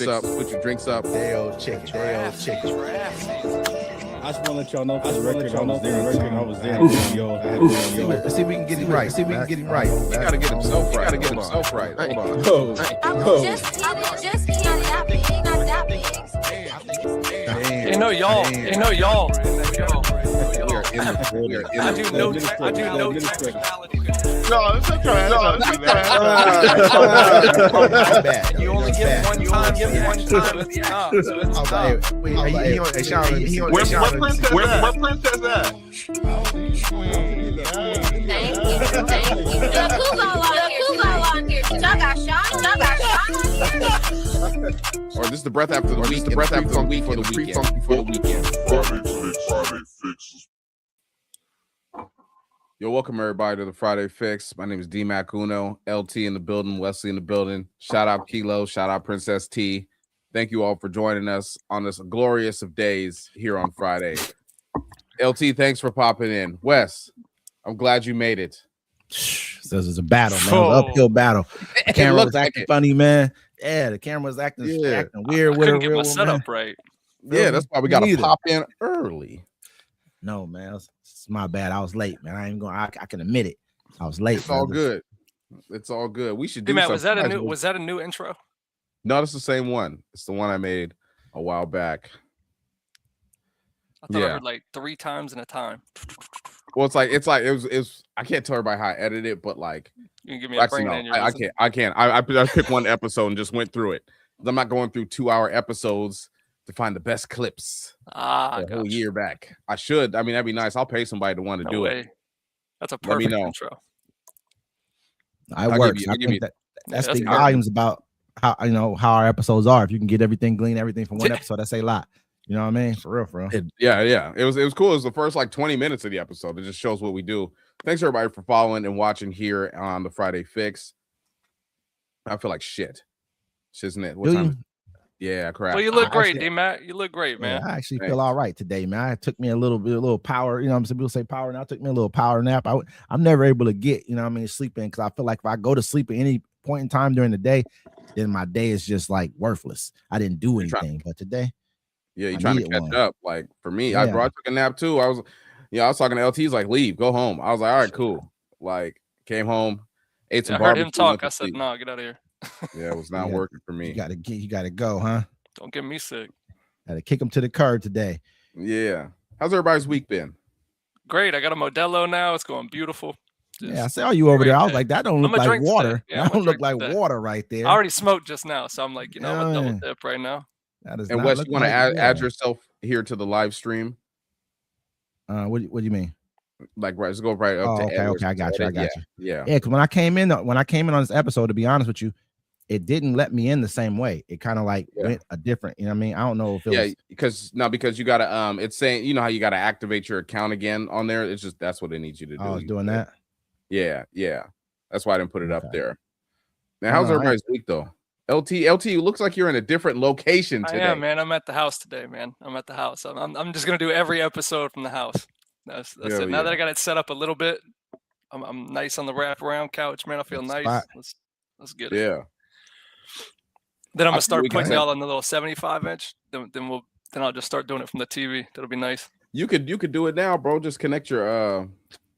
up, put your drinks up. Day old chicken. I just want to let y'all know for the record, I was there. Let's see if we can get him right. See if we can get him right. He gotta get himself right. Hold on. Hold on. Just not that big. Ain't no y'all. We are in I the do no technicality. No, it's okay. That's bad. You only give one time. It's tough. So it's tough. What princess that? Or this is the breath after the week. The breath after the week for the weekend. Before the weekend. Friday fixes. Yo, welcome everybody to the Friday Fix. My name is D-Mac Uno, LT in the building, Wesley in the building. Shout out Kilo, shout out Princess T. Thank you all for joining us on this glorious of days here on Friday. LT, thanks for popping in. Wes, I'm glad you made it. This is a battle, man. It was an uphill battle. The camera was acting funny, man. Yeah, the camera was acting weird. I couldn't get my setup right. Yeah, that's why we got to pop in early. No, man, it's my bad. I was late, man. I ain't going. I can admit it. I was late. It's all good. It's all good. We should do. Matt, was that a new intro? No, it's the same one. It's the one I made a while back. I thought I heard like 3 times in a time. Well, it was. I can't tell everybody how I edit it, but like, you can give me a brain. I can't. I picked one episode and just went through it. I'm not going through 2-hour episodes to find the best clips a whole year back. I should. I mean, that'd be nice. I'll pay somebody to want to do it. That's a perfect intro. I work. I think that speaks volumes about how how our episodes are. If you can glean everything from one episode, that's a lot. You know what I mean? For real. Yeah. It was cool. It was the first like 20 minutes of the episode. It just shows what we do. Thanks everybody for following and watching here on the Friday Fix. I feel like shit. Isn't it? What time? Yeah, crap. Well, you look great, D-Mac. You look great, man. I actually feel all right today, man. It took me a little power. You know, some people say power now. It took me a little power nap. I'm never able to get, sleep in because I feel like if I go to sleep at any point in time during the day, then my day is just like worthless. I didn't do anything, but today. Yeah, you're trying to catch up. Like for me, I took a nap too. I was talking to LT. He's like, leave, go home. I was like, all right, cool. Like came home, ate some barbecue. I heard him talk. I said, no, get out of here. Yeah, it was not working for me. You gotta go, huh? Don't get me sick. Gotta kick him to the curb today. Yeah. How's everybody's week been? Great. I got a Modelo now. It's going beautiful. I saw you over there. I was like, that don't look like water. That don't look like water right there. I already smoked just now, so I'm like, I'm a double dip right now. And Wes, you want to add yourself here to the live stream? What do you mean? Like let's go right up to okay, I got you. Yeah. Because when I came in on this episode, to be honest with you, it didn't let me in the same way. It kind of like went a different, you know what I mean? I don't know if it was because you gotta it's saying how you gotta activate your account again on there. It's just that's what it needs you to do. I was doing that. Yeah. That's why I didn't put it up there. Now, how's everybody's week though? LT, it looks like you're in a different location today. Yeah, man. I'm at the house today, man. I'm at the house. I'm just gonna do every episode from the house. That's it. Now that I got it set up a little bit, I'm nice on the wraparound couch, man. I feel nice. Let's get it. Yeah. Then I'm gonna start putting y'all on the little 75-inch. Then I'll just start doing it from the TV. That'll be nice. You could do it now, bro. Just connect your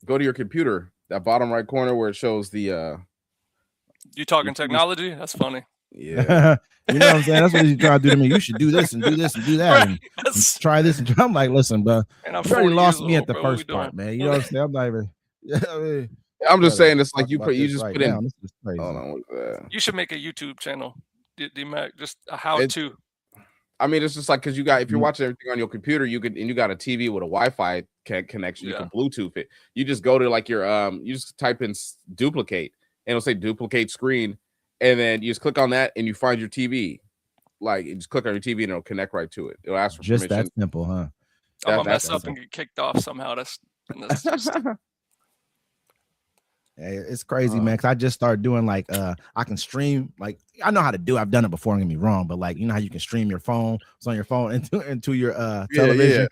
go to your computer, that bottom right corner where it shows the You talking technology? That's funny. Yeah. You know what I'm saying? That's what you try to do to me. You should do this and do this and do that and try this. And I'm like, listen, bro. You already lost me at the first part, man. You know what I'm saying? I'm not even. I'm just saying it's like you put in. Hold on. You should make a YouTube channel, D-Mac. Just a how-to. I mean, it's just like because if you're watching everything on your computer, you got a TV with a Wi-Fi connection. You can Bluetooth it. You just go to like your you just type in duplicate, and it'll say duplicate screen. And then you just click on that and you find your TV. Like you just click on your TV and it'll connect right to it. It'll ask for just permission. that simple, huh? I'm gonna mess up and get kicked off somehow. Hey, it's crazy, man. Cause I just started doing like I can stream, like I know how to do it. I've done it before, don't get me wrong, but like you know how you can stream your phone, it's on your phone into your television.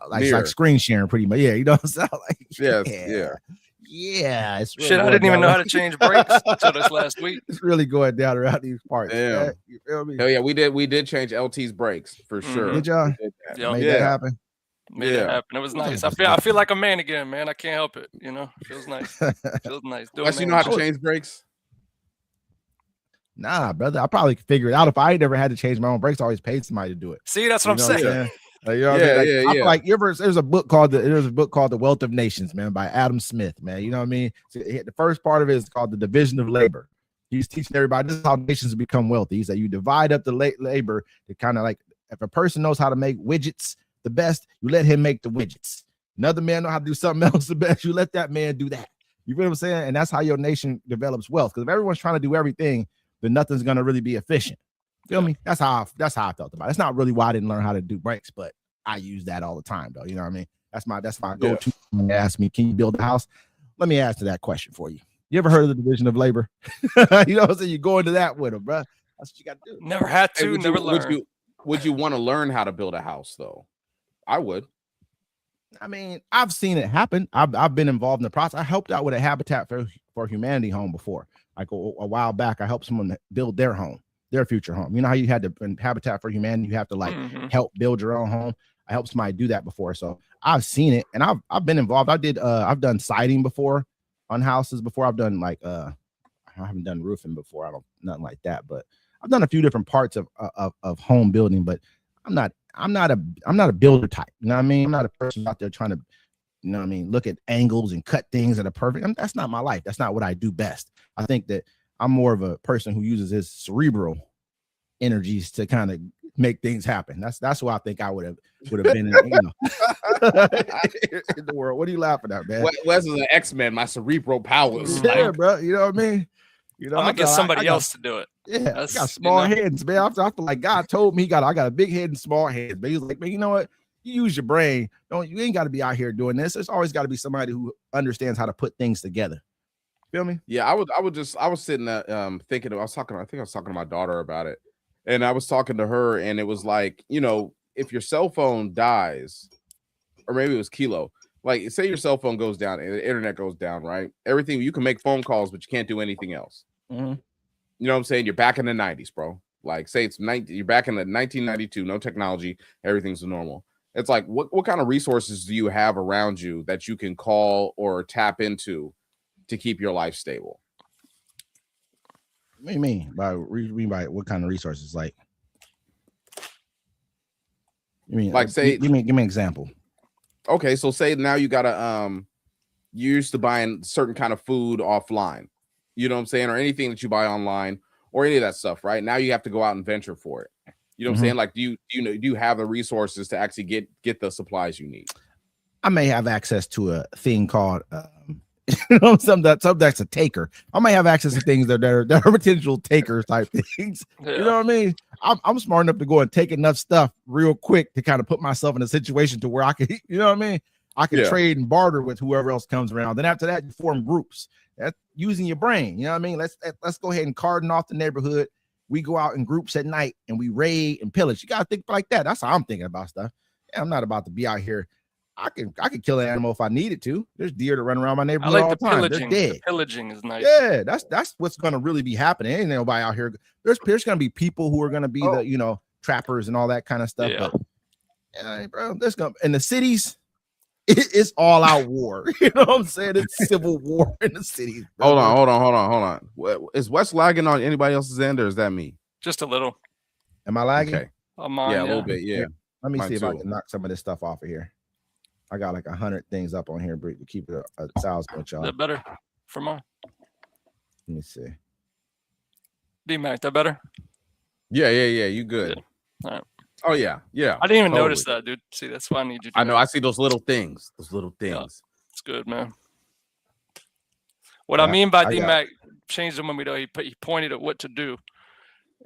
Like screen sharing pretty much. Yeah, you know what I'm saying? Like, yeah. Yeah, it's really Shit, I going didn't even down know how around- to change brakes until this last week. It's really going down around these parts. Damn. Man. You feel me? Hell yeah, we did change LT's brakes for sure. Did y'all? We did that. Yep. Made Yeah. that happen. Made it Yeah. happen. It was nice. That's I good. feel like a man again, man. I can't help it. You know, feels nice. Feels nice. Doing Wes, you man know how to shit. change brakes? Nah, brother. I probably could figure it out if I ain't never had to change my own brakes. I always paid somebody to do it. See, that's what I'm You know saying. saying? Like, you know what I mean? Yeah, Like, yeah, I feel yeah. like there's a book called The Wealth of Nations, man, by Adam Smith, man. You know what I mean? So the first part of it is called the division of labor. He's teaching everybody this is how nations become wealthy. He said you divide up the labor to kind of like if a person knows how to make widgets the best, you let him make the widgets. Another man know how to do something else the best, you let that man do that. You feel what I'm saying? And that's how your nation develops wealth. Because if everyone's trying to do everything, then nothing's gonna really be efficient. Feel me? That's how I felt about it. It's not really why I didn't learn how to do brakes, but I use that all the time, though. You know what I mean? That's my go-to. When they ask me, can you build a house? Let me answer that question for you. You ever heard of the division of labor? You know what I'm saying? You go into that with them, bro. That's what you got to do. Never had Hey, to, would never you, learned. would you want to learn how to build a house though? I would. I mean, I've seen it happen. I've been involved in the process. I helped out with a Habitat for Humanity home before. Like a while back, I helped someone build their home, their future home. You know how you had to in Habitat for Humanity, you have to like help build your own home. I helped somebody do that before, so I've seen it and I've been involved. I've done siding before on houses before. I've done like I haven't done roofing before. I don't nothing like that, but I've done a few different parts of home building. But I'm not a builder type. You know what I mean? I'm not a person out there trying to, you know what I mean, look at angles and cut things that are perfect. That's not my life. That's not what I do best. I think that I'm more of a person who uses his cerebral energies to kind of make things happen. That's why I think I would have been in, in the world. What are you laughing at, man? Wes is an X-Men, my cerebral powers. Yeah, Like, bro. You know what I mean? You know, I'm gonna get somebody else to do it. Yeah, I That's, got small you know. hands, man. I feel like God told me I got a big head and small hands. But he's like, man, you know what? You use your brain. You ain't got to be out here doing this. There's always got to be somebody who understands how to put things together. Feel me? yeah, I was sitting there thinking, I think I was talking to my daughter about it. And I was talking to her, and it was like, you know, if your cell phone dies, or maybe it was Kilo, like say your cell phone goes down and the internet goes down, right? Everything, you can make phone calls, but you can't do anything else. Mm-hmm. You know what I'm saying? You're back in the 90s, bro. Like say you're back in the 1992, no technology, everything's normal. It's like, what kind of resources do you have around you that you can call or tap into to keep your life stable? What do you mean by what kind of resources? Like, you mean like say, give me an example. Okay, so say now you gotta you're used to buying certain kind of food offline, you know what I'm saying, or anything that you buy online or any of that stuff, right? Now you have to go out and venture for it. You know what I'm saying? Like, do you have the resources to actually get the supplies you need? I may have access to a thing called you know, something that's a taker. I might have access to things that are potential takers type things. Yeah. You know what I mean? I'm smart enough to go and take enough stuff real quick to kind of put myself in a situation to where I can, you know what I mean? I can trade and barter with whoever else comes around. Then after that, you form groups. That's using your brain. You know what I mean? Let's go ahead and cordon off the neighborhood. We go out in groups at night and we raid and pillage. You gotta think like that. That's how I'm thinking about stuff. Yeah, I'm not about to be out here. I could kill an animal if I needed to. There's deer that run around my neighborhood all the time. Pillaging. They're dead. The pillaging is nice. Yeah, that's what's gonna really be happening. Ain't nobody out here. There's gonna be people who are gonna be the trappers and all that kind of stuff. Yeah. But yeah, bro, there's gonna in the cities. It's all out war. You know what I'm saying? It's civil war in the cities. Bro. Hold on. Is Wes lagging on anybody else's end, or is that me? Just a little. Am I lagging? Okay. Yeah, A little bit. Yeah. Let me Mine see if too. I can knock some of this stuff off of here. I got like 100 things up on here, but to keep it a thousand with y'all. That better for mine. Let me see. D-Mac, that better? Yeah. You good? All right. Oh yeah. I didn't even Totally. notice that, dude. See, that's why I need you to I know. I see those little things. Yeah. It's good, man. What I mean by D-Mac changed the movie, though, he pointed at what to do,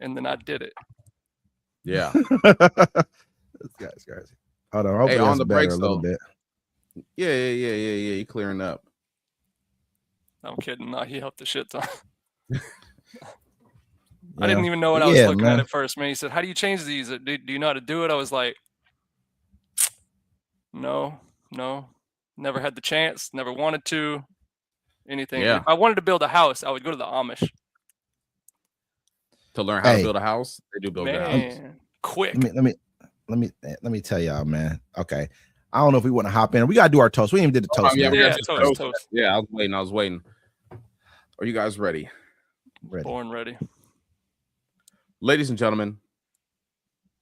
and then I did it. Yeah. This guy's. Hold on. Hey, on the brakes a little though. bit. Yeah. You clearing up. I'm kidding. No, he helped the shit ton. Yeah. I didn't even know what I was looking man. at first, man. He said, "How do you change these? Do you know how to do it?" I was like, "No, never had the chance, never wanted to." anything. Yeah. If I wanted to build a house, I would go to the Amish. To learn how to build a house, they do build their house. Man, quick. Let me tell y'all, man. Okay. I don't know if we want to hop in. We gotta do our toast. We even did the toast. Yeah, man. we got toast. Yeah, I was waiting. Are you guys ready? Ready. Born ready. Ladies and gentlemen,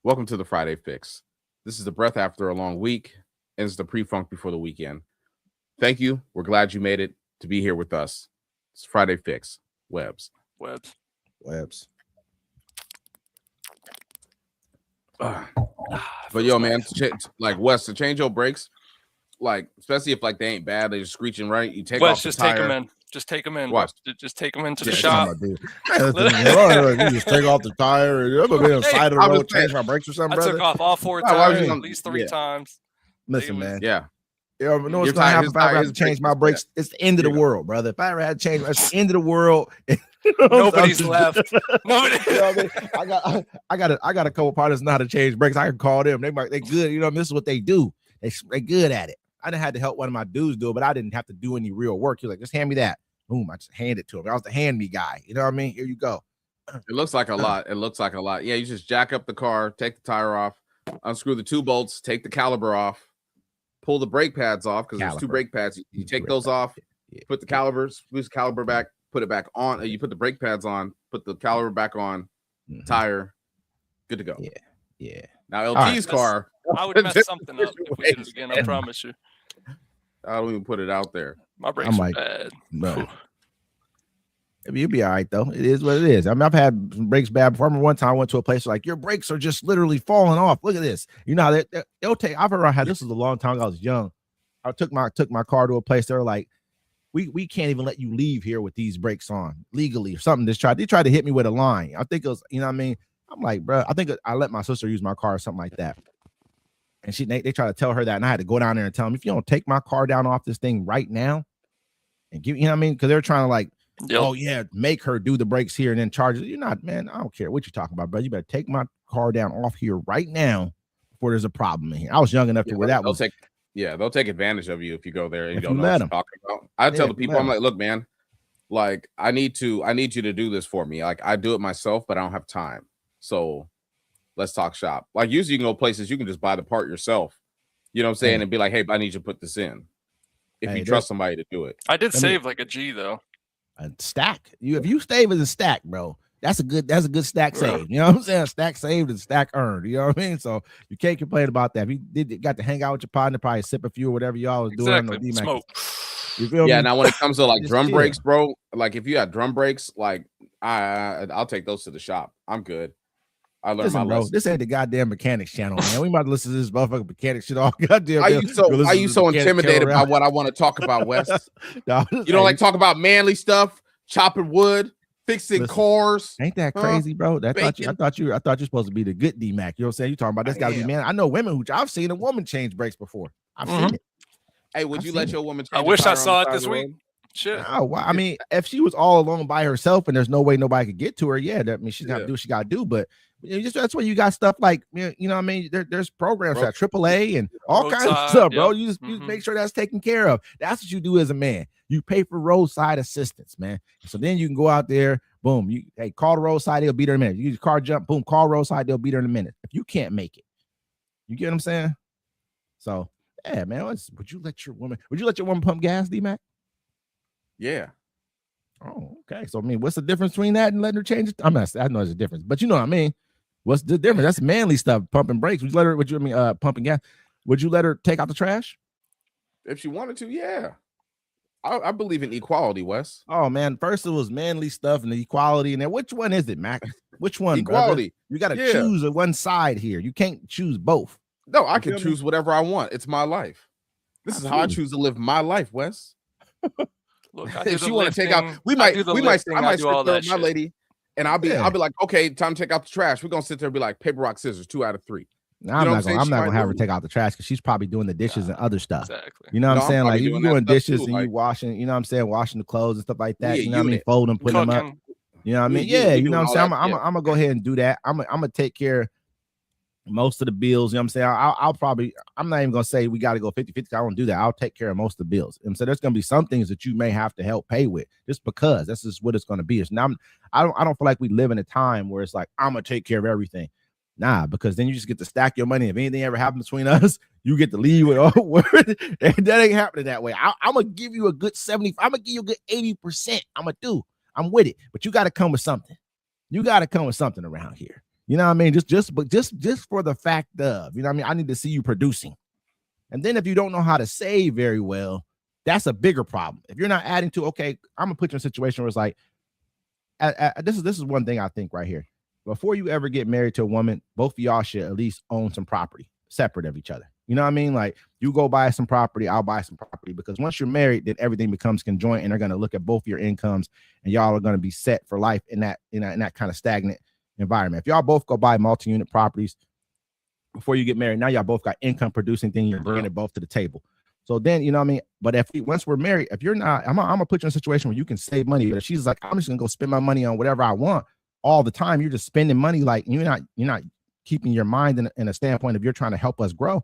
welcome to the Friday Fix. This is the breath after a long week, and it's the pre-funk before the weekend. Thank you. We're glad you made it to be here with us. It's Friday Fix. Webs. But yo, man, like Wes, to change your brakes, like especially if like they ain't bad, they're screeching right. You take Wes, off the just tire. take them in. Just take them in. What? Just take them into the Yeah, shop. you just take off the tire. You ever been on the side of the road, change my brakes or something, I brother? took off all 4 Why was tires you at least 3 times. Listen, man. Yeah. You know what's Your gonna happen his if I ever tire- have to change my brakes? It's the end of the world, brother. If I ever had to change, it's the end of the world. Nobody's left. Nobody. You know what I mean? I got a couple partners know how to change brakes. I can call them. They good. You know, this is what they do. They good at it. I didn't have to help one of my dudes do it, but I didn't have to do any real work. He's like, just hand me that. Boom, I just hand it to him. I was the hand me guy. You know what I mean? Here you go. It looks like a lot. Yeah, you just jack up the car, take the tire off, unscrew the 2 bolts, take the caliper off, pull the brake pads off because there's 2 brake pads. You take those off, put the calipers, squeeze the caliper back, put it back on. You put the brake pads on, put the caliper back on, tire, good to go. Yeah. Now LT's car, I would mess something up if we did it again. I promise you. I don't even put it out there. My brakes are bad. No. You'll be all right though. It is what it is. I mean, I've had some brakes bad before. I remember one time I went to a place like your brakes are just literally falling off. Look at this. You know, they'll take. I've ever had this was a long time ago. I was young. I took my car to a place. They were like, we can't even let you leave here with these brakes on legally or something. They tried to hit me with a line. I think it was, you know what I mean? I'm like, bro, I think I let my sister use my car or something like that. And they try to tell her that, and I had to go down there and tell them, if you don't take my car down off this thing right now, and give, you know what I mean? Because they're trying to like, oh yeah, make her do the brakes here and then charge it. You're not, man. I don't care what you're talking about, bro. You better take my car down off here right now before there's a problem in here. I was young enough to where that was. They'll take advantage of you if you go there and you If don't you know what let you're talking about. I tell the people, I'm like, look, man, like I need you to do this for me. Like I do it myself, but I don't have time. So let's talk shop. Like usually you can go places you can just buy the part yourself. You know what I'm saying? And be like, hey, I need you to put this in. If you trust somebody to do it. I did save like a G though. A stack. If you save as a stack, bro, that's a good stack save. You know what I'm saying? Stack saved and stack earned. You know what I mean? So you can't complain about that. If you got to hang out with your partner, probably sip a few or whatever y'all was doing. Exactly. Smoke. You feel me? Now when it comes to like drum brakes, bro, like if you had drum brakes, like I'll take those to the shop. I'm good. I learned my lesson. This ain't the goddamn mechanics channel, man. We might listen to this motherfucking mechanic shit all goddamn. Are you so intimidated by what I want to talk about, Wes? No, you don't like talk about manly stuff, chopping wood, fixing cars. Ain't that crazy, bro? I thought you're supposed to be the good D-Mac. You know what I'm saying? You talking about this gotta be man. I know women who I've seen a woman change brakes before. I've seen it. Hey, would you let your woman change? I wish I saw it this week. Shit. Oh, well, I mean, if she was all alone by herself and there's no way nobody could get to her, that means she's got to do what she got to do. But that's why you got stuff like, you know what I mean? There's programs like AAA and all kinds of stuff, bro. You just make sure that's taken care of. That's what you do as a man. You pay for roadside assistance, man. So then you can go out there, boom. Call the roadside, they'll be there in a minute. You use car jump, boom, call roadside, they'll be there in a minute. If you can't make it, you get what I'm saying? So, yeah, man. Would you let your woman pump gas, D-Mac? Yeah. Oh, okay. So I mean, what's the difference between that and letting her change it? I know there's a difference, but you know what I mean. What's the difference? That's manly stuff. Pumping brakes. Would you let her? Pumping gas. Would you let her take out the trash? If she wanted to, yeah. I believe in equality, Wes. Oh man, first it was manly stuff and the equality, and then which one is it, Mac? Which one? Equality. Brother? You got to choose one side here. You can't choose both. No, I can choose whatever I want. It's my life. This is how I choose to live my life, Wes. Look, if you want to take out, I might sit there with my lady, and I'll be like, okay, time to take out the trash. We're gonna sit there and be like paper, rock, scissors, 2 out of 3. Now, I'm not gonna have her take out the trash because she's probably doing the dishes and other stuff. Exactly. You know what I'm saying? Like you doing dishes and you washing, you know what I'm saying, washing the clothes and stuff like that. You know what I mean? Folding, putting them up. You know what I mean? Yeah, you know what I'm saying? I'm gonna go ahead and do that. I'm gonna take care. most of the bills. You know what I'm saying? I'll probably, I'm not even gonna say we got to go 50-50. I won't do that. I'll take care of most of the bills. And so there's gonna be some things that you may have to help pay with, just because that's just what it's gonna be. It's now I don't feel like we live in a time where it's like I'm gonna take care of everything. Nah, because then you just get to stack your money. If anything ever happens between us, you get to leave with all word. And that ain't happening that way. I'm gonna give you a good 70. I'm gonna give you a good 80%. I'm with it, but you got to come with something. You got to come with something around here. You know what I mean? Just for the fact of, you know what I mean? I need to see you producing. And then if you don't know how to save very well, that's a bigger problem. If you're not adding to, okay, I'm gonna put you in a situation where it's like, this is one thing I think right here. Before you ever get married to a woman, both of y'all should at least own some property separate of each other. You know what I mean? Like, you go buy some property, I'll buy some property, because once you're married, then everything becomes conjoint, and they're going to look at both your incomes, and y'all are going to be set for life in that kind of stagnant environment. If y'all both go buy multi-unit properties before you get married, now y'all both got income producing thing, you're bringing it both to the table. So then, you know what I mean? But once we're married, if you're not, I'm gonna put you in a situation where you can save money. But if she's like, I'm just gonna go spend my money on whatever I want all the time, you're just spending money, like you're not keeping your mind in a standpoint of you're trying to help us grow.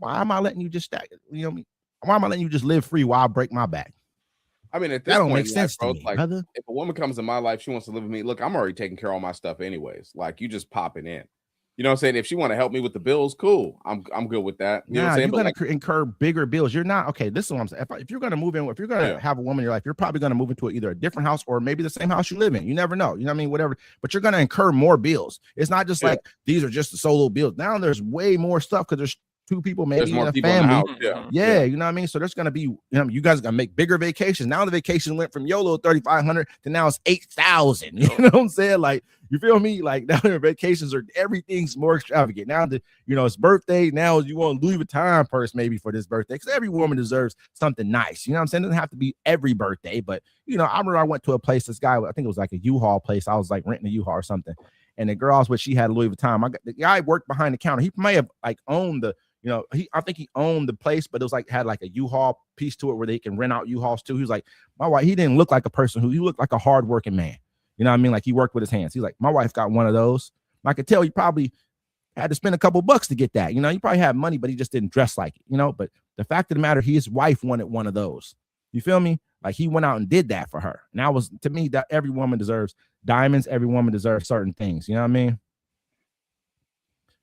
Why am I letting you just stack? You know what I mean? Why am I letting you just live free while I break my back? I mean, at this that don't point, make sense to me, like, brother. If a woman comes in my life, she wants to live with me. Look, I'm already taking care of all my stuff anyways. Like, you just popping in. You know what I'm saying? If she want to help me with the bills, cool. I'm good with that. You know what I'm saying? You're going to incur bigger bills. You're not, okay, this is what I'm saying. If you're going to move in, if you're going to have a woman in your life, you're probably going to move into either a different house or maybe the same house you live in. You never know. You know what I mean? Whatever. But you're going to incur more bills. It's not just like these are just the solo bills. Now there's way more stuff because there's two people, maybe in a family. Yeah, you know what I mean? So there's gonna be, you know, you guys are gonna make bigger vacations. Now the vacation went from YOLO 3,500 to now it's 8,000. You know what I'm saying? Like, you feel me? Like, now your vacations are, everything's more extravagant. Now that, you know, it's birthday, now you want a Louis Vuitton purse maybe for this birthday, because every woman deserves something nice. You know what I'm saying? It doesn't have to be every birthday, but you know, I remember I went to a place, this guy, I think it was like a U-Haul place. I was like renting a U-Haul or something, and the girl I was with, she had a Louis Vuitton. The guy worked behind the counter. He may have like owned the, you know, I think he owned the place, but it was like, had like a U-Haul piece to it where they can rent out U-Hauls too. He was like, my wife, he didn't look like a person he looked like a hardworking man. You know what I mean? Like, he worked with his hands. He's like, my wife got one of those. I could tell he probably had to spend a couple bucks to get that. You know, he probably had money, but he just didn't dress like it, you know? But the fact of the matter, his wife wanted one of those. You feel me? Like, he went out and did that for her. And that was, to me, that every woman deserves diamonds. Every woman deserves certain things. You know what I mean?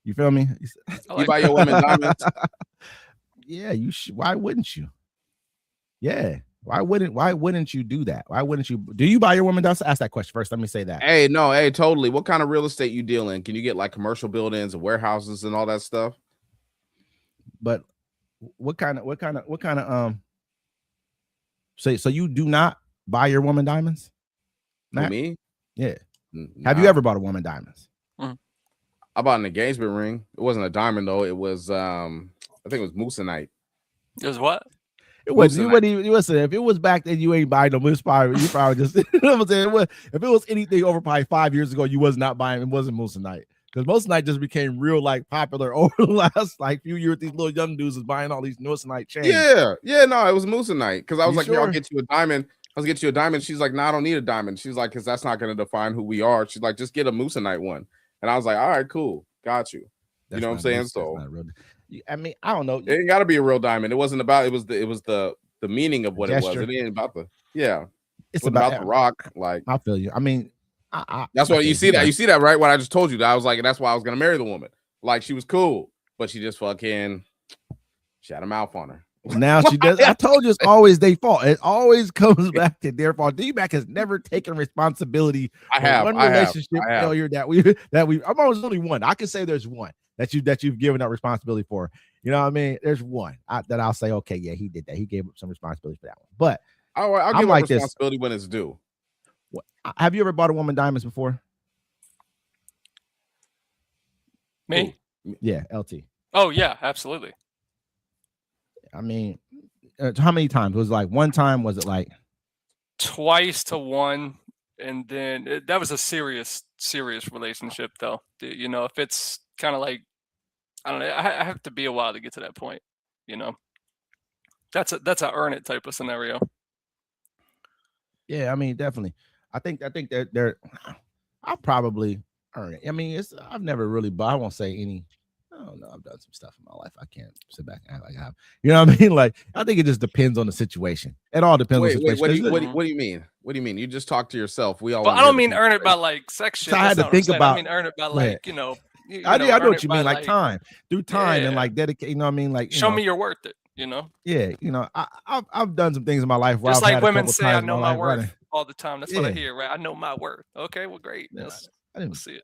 You feel me? You buy your women diamonds? Yeah, you should. Why wouldn't you? Yeah. Why wouldn't you do that? Why wouldn't you? Do you buy your woman diamonds? Ask that question first. Let me say that. Hey, no, hey, totally. What kind of real estate you deal in? Can you get like commercial buildings and warehouses and all that stuff? But what kind of so you do not buy your woman diamonds? Matt? Me? Yeah. Nah. Have you ever bought a woman diamonds? I bought an engagement ring. It wasn't a diamond though. It was I think it was moissanite. It was what? It was, you wouldn't even listen. If it was back then, you ain't buying no moissanite. You probably just, you know what I'm saying? If it was anything over probably 5 years ago, you was not buying. It wasn't moissanite, because moissanite just became real like popular over the last like few years. These little young dudes is buying all these moissanite chains. Yeah, no, it was moissanite, because I was like, sure? I'll get you a diamond. I was get you a diamond. She's like, no, I don't need a diamond. She's like, because that's not going to define who we are. She's like, just get a moissanite one. And I was like, all right, cool, got you. You know what I'm saying? So I mean, I don't know. It ain't got to be a real diamond. It wasn't about. It was the meaning of what it was. It ain't about the. Yeah, it's about the rock. Like, I feel you. I mean, that's why you see that. You see that, right? What I just told you. That I was like, that's why I was gonna marry the woman. Like, she was cool, but she just fucking. She had a mouth on her. Now she does. I told you, it's always their fault. It always comes back to their fault. D-Mac has never taken responsibility. I have one relationship failure that we. I'm always only one. I can say there's one that you've given up responsibility for. You know what I mean? There's one that I'll say, okay, yeah, he did that. He gave up some responsibility for that one. But I'll give up responsibility when it's due. Have you ever bought a woman diamonds before? Me? Yeah, LT. Oh yeah, absolutely. I mean, how many times? Was it like one time? Was it like twice to one? And then that was a serious relationship, though. You know, if it's kind of like, I don't know, I have to be a while to get to that point. You know, that's a earn it type of scenario. Yeah, I mean, definitely. I think that they're. I earn it. I mean, I've never really, but I won't say any. I don't know. I've done some stuff in my life. I can't sit back and act like I have. You know what I mean? Like, I think it just depends on the situation. It all depends on the situation. What do you mean? What do you mean? You just talk to yourself. We all. Well, I don't mean earn it by like sex shit. So I had to think about. I mean earn it by like, you know. I know what you mean, like time, through time, and like dedicate. You know what I mean? Like, show me you're worth it. You know? Yeah, you know, I've done some things in my life where just I've like women say, I know my worth running. all the time. That's what I hear, right? I know my worth. Okay, well, great. Yeah, I didn't see it.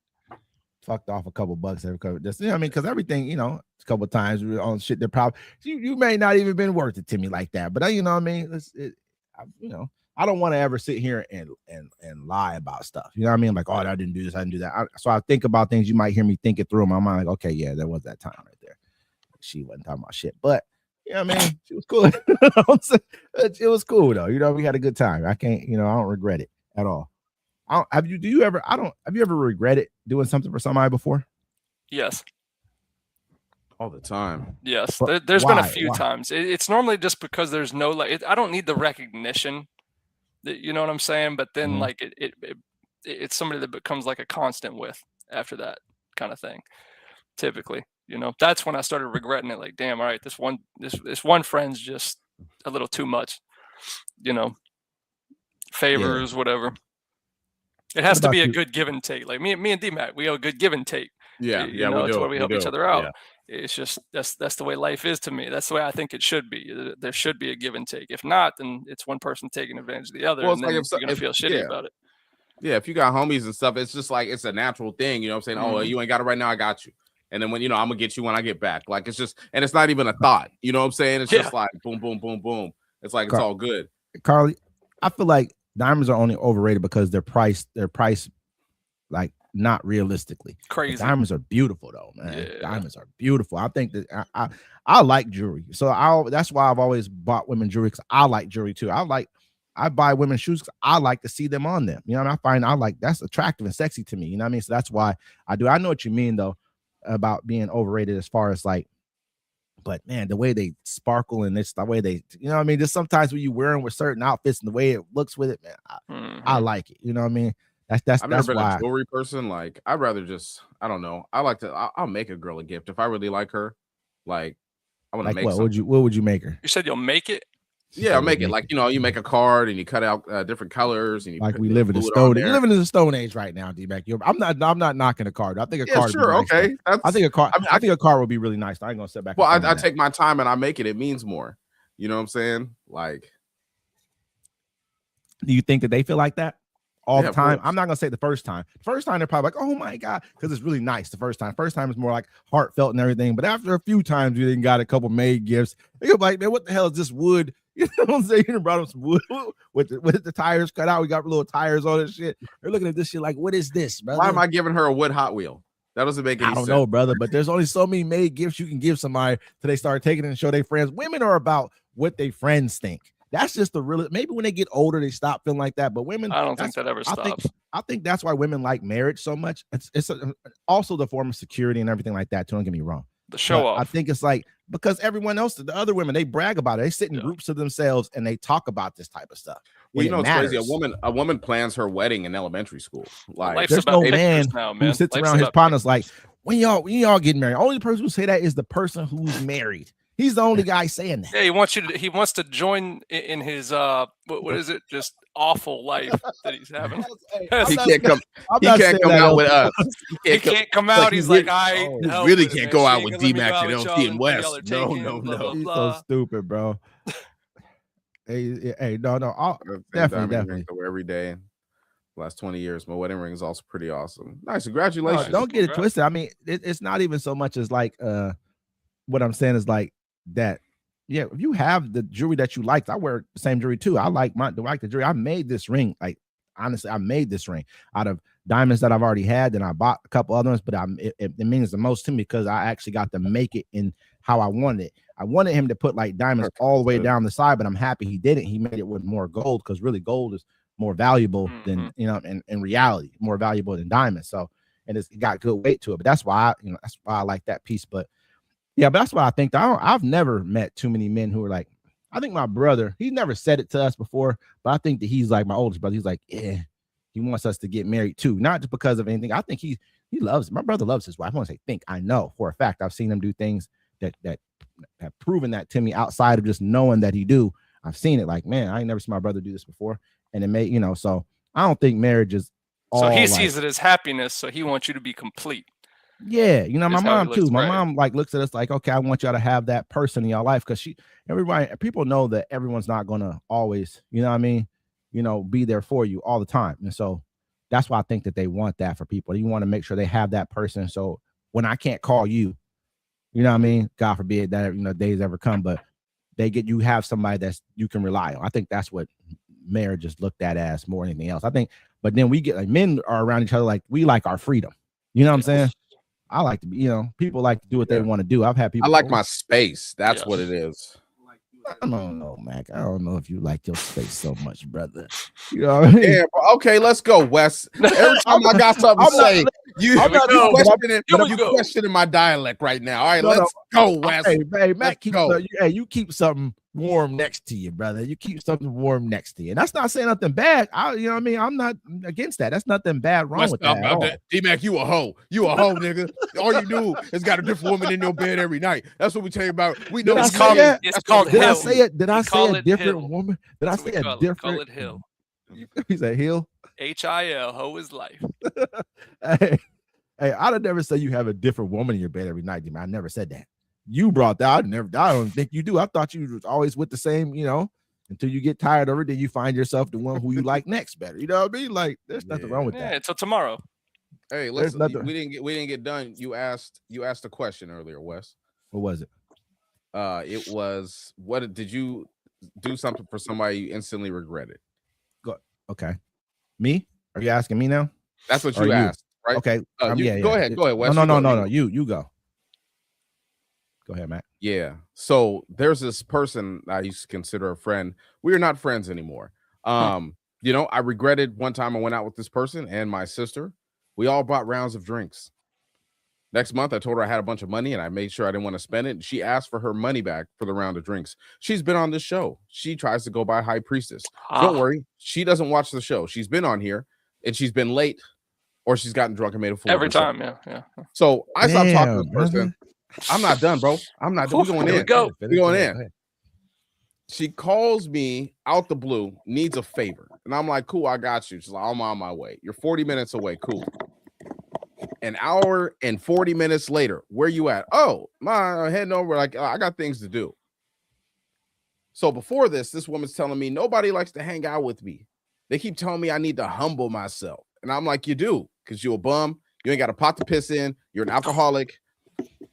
Fucked off a couple bucks every couple. Just, you know what I mean? Because everything, you know, a couple of times we were on shit that probably you may not even been worth it to me like that. But you know what I mean? You know, I don't want to ever sit here and lie about stuff. You know what I mean? Like, oh, I didn't do this, I didn't do that. So I think about things. You might hear me think it through in my mind. Like, okay, yeah, there was that time right there. She wasn't talking about shit, but you know what I mean? She was cool. It was cool though. You know, we had a good time. I can't, you know, I don't regret it at all. Have you ever regretted doing something for somebody before? Yes. All the time. Yes. There's been a few times. It's normally just because there's no, like, I don't need the recognition that, you know what I'm saying? But then like it's somebody that becomes like a constant with after that kind of thing. Typically, you know, that's when I started regretting it. Like, damn, all right, this one friend's just a little too much, you know, favors, whatever. It has to be a good give and take. Like me and D-Mac, we have a good give and take. Yeah, you know, that's why we help each other out. Yeah. It's just that's the way life is to me. That's the way I think it should be. There should be a give and take. If not, then it's one person taking advantage of the other, and then you're gonna feel shitty about it. Yeah, if you got homies and stuff, it's just like it's a natural thing. You know what I'm saying? Oh, you ain't got it right now, I got you. And then when, you know, I'm gonna get you when I get back. Like, it's just, and it's not even a thought. You know what I'm saying? It's just like boom, boom, boom, boom. It's like it's all good. Carly, I feel like diamonds are only overrated because they're priced like not realistically. Crazy. Diamonds are beautiful though, man. Yeah. Diamonds are beautiful. I think that I like jewelry, so that's why I've always bought women jewelry, because I like jewelry too. I buy women's shoes because I like to see them on them. You know what I mean? I like that's attractive and sexy to me. You know what I mean? So that's why I do. I know what you mean though about being overrated as far as like, but man, the way they sparkle and it's the way they, you know what I mean? Just sometimes when you wear them with certain outfits and the way it looks with it, man, I like it. You know what I mean? I've never been a jewelry person. Like, I'd rather just, I don't know. I'll make a girl a gift if I really like her. Like, I want to make something. What would you make her? You said you'll make it? Yeah, I'll make it. Like, you know, you make a card and you cut out different colors and you like we live in the stone. You're living in the stone age right now, D-Mac. I'm not knocking a card. I think a card. Sure, okay. I think a card. I think a card would be really nice. I ain't gonna sit back. Well, I take my time and I make it. It means more. You know what I'm saying? Like, do you think that they feel like that all the time? I'm not gonna say the first time. The first time they're probably like, oh my god, because it's really nice. The first time is more like heartfelt and everything. But after a few times, you then got a couple made gifts. They're like, man, what the hell is this wood? You know what I'm saying? You brought them some wood with the tires cut out. We got little tires on this shit. They're looking at this shit like, what is this, brother? Why am I giving her a wood Hot Wheel? That doesn't make any sense. I don't know, brother, but there's only so many made gifts you can give somebody till they start taking it and show their friends. Women are about what their friends think. That's just the real. Maybe when they get older, they stop feeling like that. But women, I don't think that ever stops. I think that's why women like marriage so much. It's also the form of security and everything like that. Don't get me wrong. The show off. I think it's like, because everyone else, the other women, they brag about it. They sit in groups of themselves and they talk about this type of stuff. Well, you know, it's crazy. A woman plans her wedding in elementary school. Like, there's no man who sits around his partners like, when y'all getting married. Only person who say that is the person who's married. He's the only guy saying that. Yeah, he wants to join in his what is it? Just awful life that he's having. He can't come out with us. He can't come out. He's like, I really can't go out with D-Mac and LT and West. No. He's so stupid, bro. Hey, no. Definitely. Every day. Last 20 years, my wedding ring is also pretty awesome. Nice, congratulations. Don't get it twisted. I mean, it's not even so much as like what I'm saying is like that. Yeah, if you have the jewelry that you like, I wear the same jewelry too. I like the jewelry. I made this ring. Like, honestly, I made this ring out of diamonds that I've already had. Then I bought a couple other ones, but it means the most to me because I actually got to make it in how I wanted it. I wanted him to put like diamonds all the way down the side, but I'm happy he didn't. He made it with more gold because really gold is more valuable than, you know, in reality, more valuable than diamonds. So, and it's got good weight to it. But that's why I like that piece. But yeah, but that's why I think I've never met too many men who are like, I think my brother, he's never said it to us before, but I think that he's like my oldest brother. He's like, yeah, he wants us to get married too. Not just because of anything. I think He loves my brother loves his wife. I want to say I know for a fact. I've seen him do things that have proven that to me outside of just knowing that he do. I've seen it. Like, man, I ain't never seen my brother do this before, and it may, so I don't think marriage is. So he sees it as happiness, so he wants you to be complete. Yeah, my mom too. My right. mom like looks at us like, okay, I want y'all to have that person in your life because people know that everyone's not gonna always, be there for you all the time, and so that's why I think that they want that for people. You want to make sure they have that person. So when I can't call you, God forbid that days ever come, but you have somebody that's you can rely on. I think that's what marriage is looked at as more than anything else. I think, but then we get like men are around each other like we like our freedom. You know what I'm saying? I like to be, people like to do what they want to do. I've had people. I like my space. That's what it is. I don't know, Mac. I don't know if you like your space so much, brother. You know what I mean? Yeah, okay, let's go, Wes. Every time I got something to say, you questioning my dialect right now. All right, let's go, Wes. Hey, Mac, you keep something warm next to you, brother. You keep something warm next to you. And that's not saying nothing bad. I'm not against that. That's nothing bad wrong with that. D-Mac, you a hoe. You a hoe, nigga. All you do is got a different woman in your bed every night. That's what we tell you about. We know it's called Did I say it? Did I say a different woman? Did I say a different? Call it Hill. He said Hill. H-I-L. Hoe is life. Hey, I'd have never said you have a different woman in your bed every night, man. I never said that. You brought that. I don't think you do. I thought you was always with the same, until you get tired of it, then you find yourself the one who you like next better. You know what I mean? Like, there's nothing wrong with that. Yeah, until tomorrow. Hey, listen, we didn't get done. You asked a question earlier, Wes. What was it? It was, what did you do something for somebody you instantly regretted? Okay. Me? Are you asking me now? That's what you asked, right? Okay. Go ahead, Wes. No. You go. Go ahead, Matt. Yeah. So there's this person I used to consider a friend. We are not friends anymore. I regretted one time I went out with this person and my sister. We all bought rounds of drinks. Next month, I told her I had a bunch of money and I made sure I didn't want to spend it. She asked for her money back for the round of drinks. She's been on this show. She tries to go by High Priestess. Don't worry. She doesn't watch the show. She's been on here and she's been late or she's gotten drunk and made a fool every of herself. time. Yeah. So I stopped talking to this person. I'm not done, bro. I'm not done. We're going in. We're going in. She calls me out the blue, needs a favor. And I'm like, cool, I got you. She's like, I'm on my way. You're 40 minutes away. Cool. An hour and 40 minutes later, where you at? Oh, I'm heading over. Like, I got things to do. So before this woman's telling me nobody likes to hang out with me. They keep telling me I need to humble myself. And I'm like, you do, because you're a bum. You ain't got a pot to piss in. You're an alcoholic.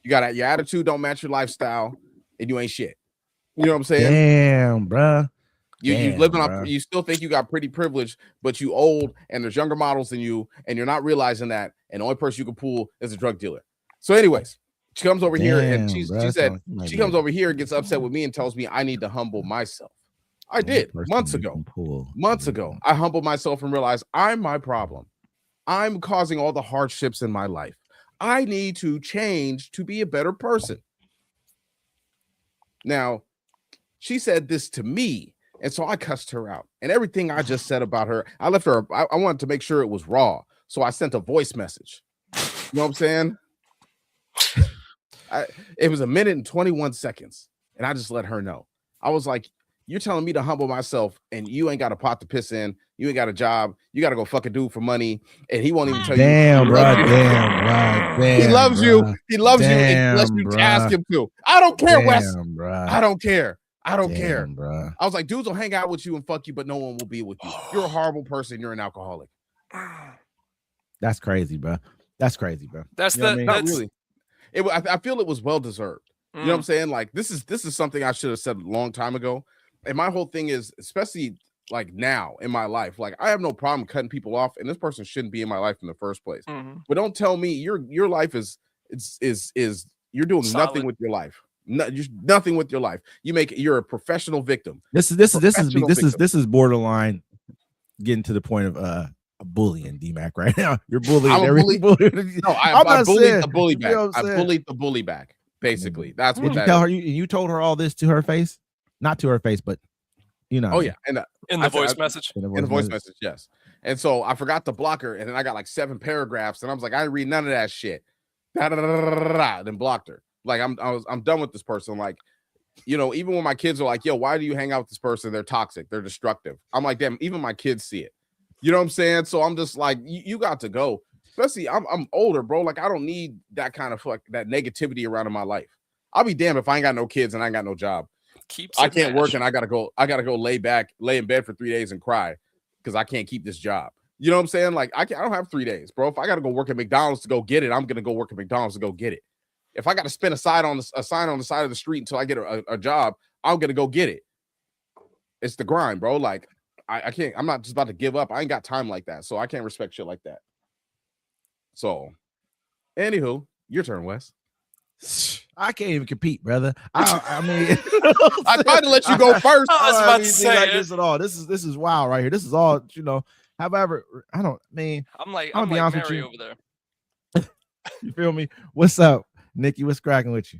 You got your attitude don't match your lifestyle, and you ain't shit. You know what I'm saying? Damn, bro. You living up. You still think you got pretty privilege, but you old, and there's younger models than you, and you're not realizing that. And the only person you can pull is a drug dealer. So, anyways, she comes over here, and she said she comes over here, gets upset with me, and tells me I need to humble myself. I did months ago. Months ago, I humbled myself and realized I'm my problem. I'm causing all the hardships in my life. I need to change to be a better person. Now, she said this to me, and so I cussed her out. And everything I just said about her, I left her. I wanted to make sure it was raw, so I sent a voice message. You know what I'm saying? It was 1 minute and 21 seconds, and I just let her know. I was like, you're telling me to humble myself, and you ain't got a pot to piss in. You ain't got a job. You got to go fuck a dude for money, and he won't even tell you. Damn, bro. He loves you. He loves you unless you ask him to. I don't care, Wes. I don't care. I don't care. Bro. I was like, dudes will hang out with you and fuck you, but no one will be with you. You're a horrible person. You're an alcoholic. That's crazy, bro. That's crazy, bro. That's you know the. Not really. I feel it was well deserved. You know what I'm saying? Like this is something I should have said a long time ago. And my whole thing is, especially like now in my life, like I have no problem cutting people off, and this person shouldn't be in my life in the first place. But don't tell me your life is you're doing solid. Nothing with your life. Nothing with your life. You're a professional victim. This is borderline getting to the point of bullying D-Mac right now. You're bullying every bully. No, I bullied the bully back. You know I bullied the bully back. Basically, that's what. Did you tell her? You told her all this to her face? Not to her face, but you know. Oh yeah, and in the voice message. In the voice message, yes. And so I forgot to block her, and then I got like 7 paragraphs, and I was like, I didn't read none of that shit. Then blocked her. Like I'm done with this person. Like, you know, even when my kids are like, yo, why do you hang out with this person? They're toxic, they're destructive. I'm like, damn, even my kids see it. You know what I'm saying? So I'm just like, you got to go. Especially I'm older, bro. Like, I don't need that kind of like that negativity around in my life. I'll be damned if I ain't got no kids and I ain't got no job. I can't work and I gotta go lay in bed for 3 days and cry because I can't keep this job. You know what I'm saying? Like, I don't have 3 days, bro. If I gotta go work at McDonald's to go get it, I'm gonna go work at McDonald's to go get it. If I gotta spin a sign on the side of the street until I get a job, I'm gonna go get it. It's the grind, bro. Like, I can't. I'm not just about to give up. I ain't got time like that, so I can't respect shit like that. So, anywho, your turn, Wes. I can't even compete, brother. I mean, I tried to let you go first. I was about to say like this at all. This is wild right here. This is all, you know. However, I'm like be honest with Mary you. over there. You feel me? What's up, Nikki? What's cracking with you?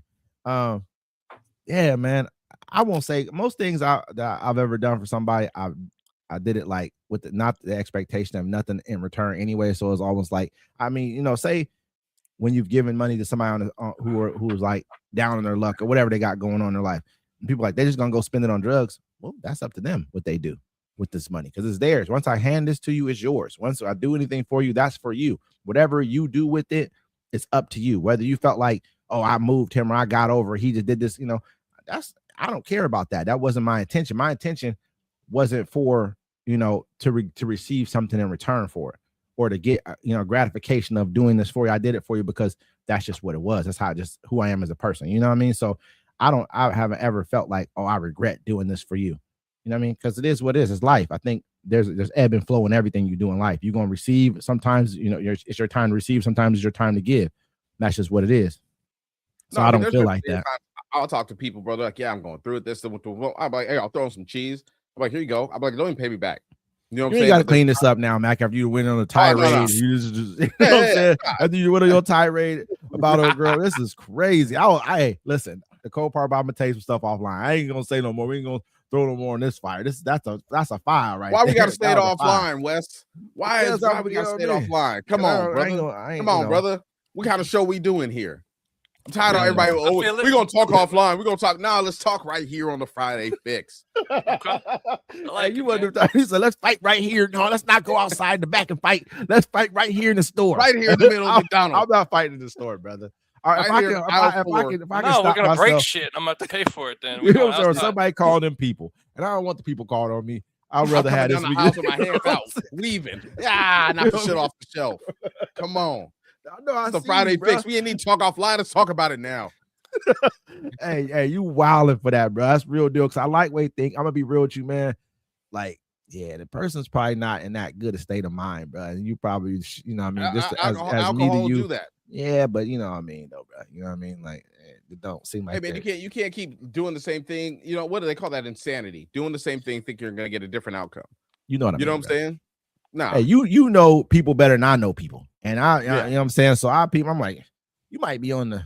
Yeah, man. I won't say most things that I've ever done for somebody. I did it like with not the expectation of nothing in return anyway. So it's almost like, I mean, you know, say when you've given money to somebody who's like down on their luck or whatever they got going on in their life, and people like they're just gonna go spend it on drugs. Well, that's up to them what they do with this money because it's theirs. Once I hand this to you, it's yours. Once I do anything for you, that's for you. Whatever you do with it, it's up to you. Whether you felt like, oh, I moved him or I got over, he just did this, you know, I don't care about that. That wasn't my intention. My intention wasn't for, you know, to receive something in return for it or to get, you know, gratification of doing this for you. I did it for you because that's just what it was. That's how just who I am as a person. You know what I mean? So I haven't ever felt like, oh, I regret doing this for you. You know what I mean? Because it is what it is. It's life. I think there's ebb and flow in everything you do in life. You're going to receive. Sometimes, you know, it's your time to receive. Sometimes it's your time to give. That's just what it is. So I don't feel like that. I'll talk to people, bro. They're like, yeah, I'm going through it. This, I'm like, hey, I'll throw in some cheese. I'm like, here you go. I'm like, don't even pay me back. You know what I'm saying? You got to clean this up now, Mac. After you went on a tirade, you just you know what I'm saying? After you went on your tirade about a girl, this is crazy. I listen. The cold part about I'm gonna tell you some stuff offline. I ain't gonna say no more. We ain't gonna throw no more in this fire. That's a fire, right? Why we gotta there. stay it offline, Wes? Why we gotta stay it offline? Come on, brother. Come on, brother. What kind of show we doing here? I'm tired of everybody. Oh, we're gonna talk offline. We're gonna talk now. Let's talk right here on the Friday Fix. Like you want to? He said, "Let's fight right here." No, let's not go outside in the back and fight. Let's fight right here in the store. Right here in the middle of McDonald's. I'm not fighting in the store, brother. All right, right if I can no, stop we're gonna break myself, shit. I'm gonna have to pay for it then. You know what I'm saying? Somebody call them people, and I don't want the people called on me. I'd rather have this. Down the house with my hands out, leaving. Yeah, knock the shit off the shelf. Come on. It's the Friday Fix. We ain't need to talk offline. Let's talk about it now. hey, you wilding for that, bro. That's real deal. Cause I like way think. I'm gonna be real with you, man. Like, yeah, the person's probably not in that good a state of mind, bro. And you probably, you know, what I mean, just as neither you do that. Yeah, but you know what I mean, though, bro. You know what I mean? Like, it don't seem like. Hey, man, you can't keep doing the same thing. You know what do they call that? Insanity. Doing the same thing, think you're gonna get a different outcome. You know what I mean? You know what I'm saying? Nah. Hey, you know people better than I know people, and you know what I'm saying. So I'm like, you might be on the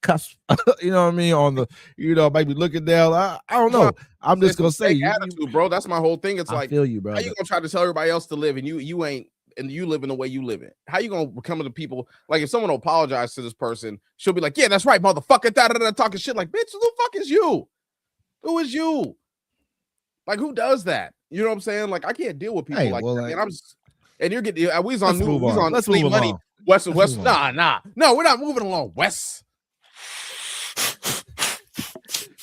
cusp, you know what I mean? On the, you know, maybe looking down. I don't know. I'm just gonna say, attitude, bro. That's my whole thing. It's like, I feel you, bro. How you gonna try to tell everybody else to live and you ain't, and you live in the way you live in? How you gonna come to the people? Like, if someone will apologize to this person, she'll be like, yeah, that's right, motherfucker. Talking shit like, bitch, who the fuck is you? Who is you? Like, who does that? You know what I'm saying? Like, I can't deal with people like that. And I'm just, and you're getting, we's on new, we's on let's move money. On. West, nah. No, we're not moving along, Wes.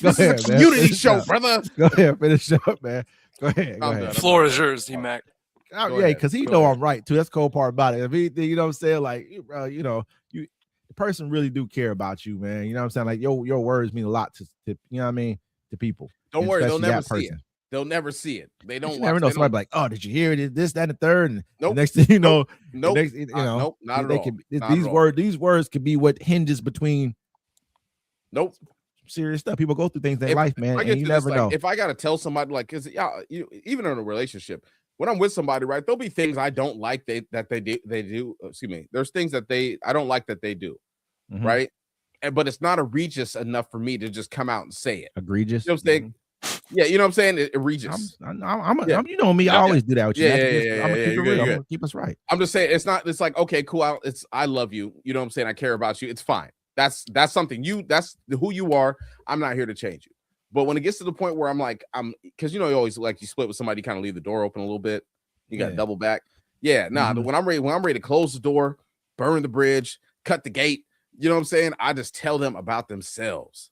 This is a community show, brother. Go ahead, finish up, man. Go ahead. The floor is yours, D-Mac. Yeah, because he know I'm right too. That's the cool part about it. If anything, you know what I'm saying? Like, you know, the person really do care about you, man. You know what I'm saying? Like, your words mean a lot to you know what I mean, to people. Don't worry, they'll never see it. They'll never see it. They don't. Never know. Somebody be like, oh, did you hear it? This, that, and the third. And nope. The next thing you know, nope. Next, you know, not at all. These words could be what hinges between. Nope. Serious stuff. People go through things in life, man, and you never know. If I gotta tell somebody, like, cause even in a relationship, when I'm with somebody, right, there'll be things I don't like they do. Excuse me. There's things that I don't like that they do, right? But it's not egregious enough for me to just come out and say it. Egregious. You know what I'm saying? Yeah, you know what I'm saying? It reaches. You know me. I always do that with you. I'm gonna keep it real. I'm gonna keep us right. I'm just saying it's like, okay, cool. I love you. You know what I'm saying? I care about you. It's fine. That's something that's who you are. I'm not here to change you. But when it gets to the point where I'm like, because you always like you split with somebody, you kind of leave the door open a little bit. You got to double back. Yeah, when I'm ready to close the door, burn the bridge, cut the gate, you know what I'm saying? I just tell them about themselves.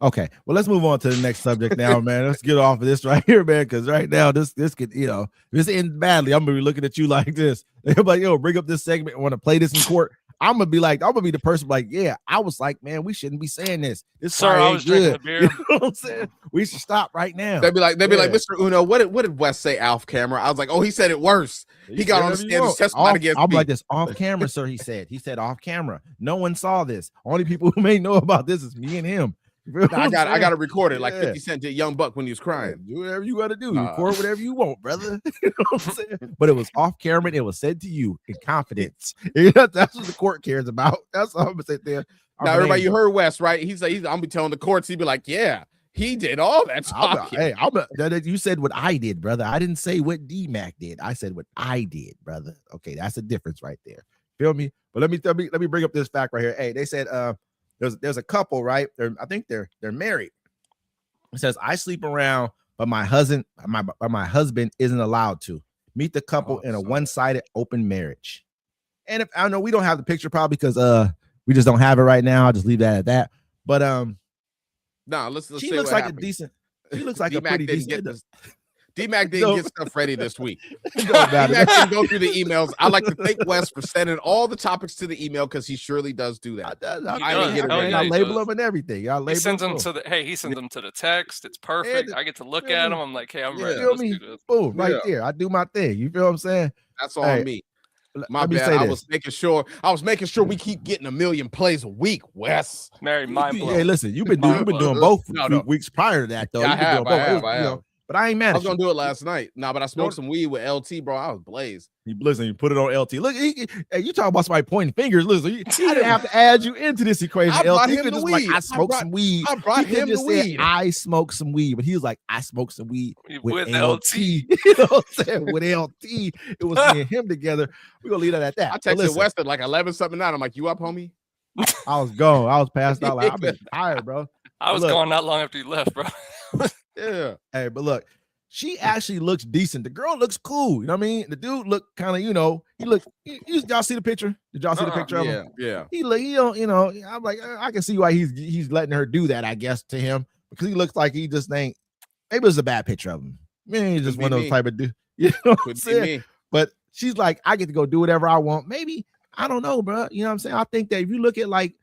Okay, well, let's move on to the next subject now, man. Let's get off of this right here, man, because right now this could, if this ends badly, I'm gonna be looking at you like this. They're like, yo, bring up this segment. I want to play this in court. I'm gonna be the person like, yeah, I was like, man, we shouldn't be saying this. Sir, I was drinking a beer. You know what I'm saying? We should stop right now. They'd be like, Mr. Uno, what did Wes say off camera? I was like, oh, he said it worse. He got on the stand to testify against me. I'm like, this off camera, sir. He said off camera. No one saw this. Only people who may know about this is me and him. I got to record it like 50 Cent did Young Buck when he was crying. Do whatever you got to do. Record whatever you want, brother. You know what I'm saying? But it was off camera. And it was said to you in confidence. That's what the court cares about. That's all I'm gonna say there. Now, everybody, you heard Wes, right? He's like, I'm be telling the courts. He'd be like, yeah, he did all that talking. You said what I did, brother. I didn't say what D-Mac did. I said what I did, brother. Okay, that's the difference right there. Feel me? But let me bring up this fact right here. Hey, they said there's a couple, right? I think they're married. It says, I sleep around, but my husband isn't allowed to. Meet the couple in a one-sided open marriage. And if I know we don't have the picture probably because we just don't have it right now. I'll just leave that at that. But let's she say looks what like happened. a decent. She looks like a pretty decent. D-Mac didn't get stuff ready this week. D-Mac didn't go through the emails. I like to thank Wes for sending all the topics to the email because he surely does do that. I label them and everything. He sends them to the text. It's perfect. I get to look at them. I'm like, hey, I'm ready. Let's do this. Boom, right there. I do my thing. You feel what I'm saying? That's on me. My bad. I was making sure we keep getting 1 million plays a week, Wes. Mary, mind blown. Hey, listen, you've been doing both weeks prior to that, though. Yeah, I have. But I ain't mad. I was gonna do it last night. But I smoked some weed with LT, bro. I was blazed. You put it on LT. Look, hey, you talking about somebody pointing fingers. Listen, I didn't have to add you into this equation. LT him the weed. I smoked some weed. I brought him the weed. I smoked some weed, but he was like, I smoked some weed with LT. You know what I'm saying? With LT, it was me and him together. We're gonna leave that at that. I texted Wes at like 11 something night. I'm like, you up, homie? I was gone. I was passed out. Like, I've been tired, bro. I was gone not long after you left, bro. Yeah. Hey, but look. She actually looks decent. The girl looks cool. You know what I mean? The dude looked kind of, he looked. Y'all see the picture? Did y'all see the picture of him? Yeah. He I'm like, I can see why he's letting her do that, I guess, to him because he looks like he just ain't. Maybe it's a bad picture of him. Man, he's just one of those type of dude. You know what I'm saying? But she's like, I get to go do whatever I want. Maybe I don't know, bro. You know what I'm saying? I think that if you look at like.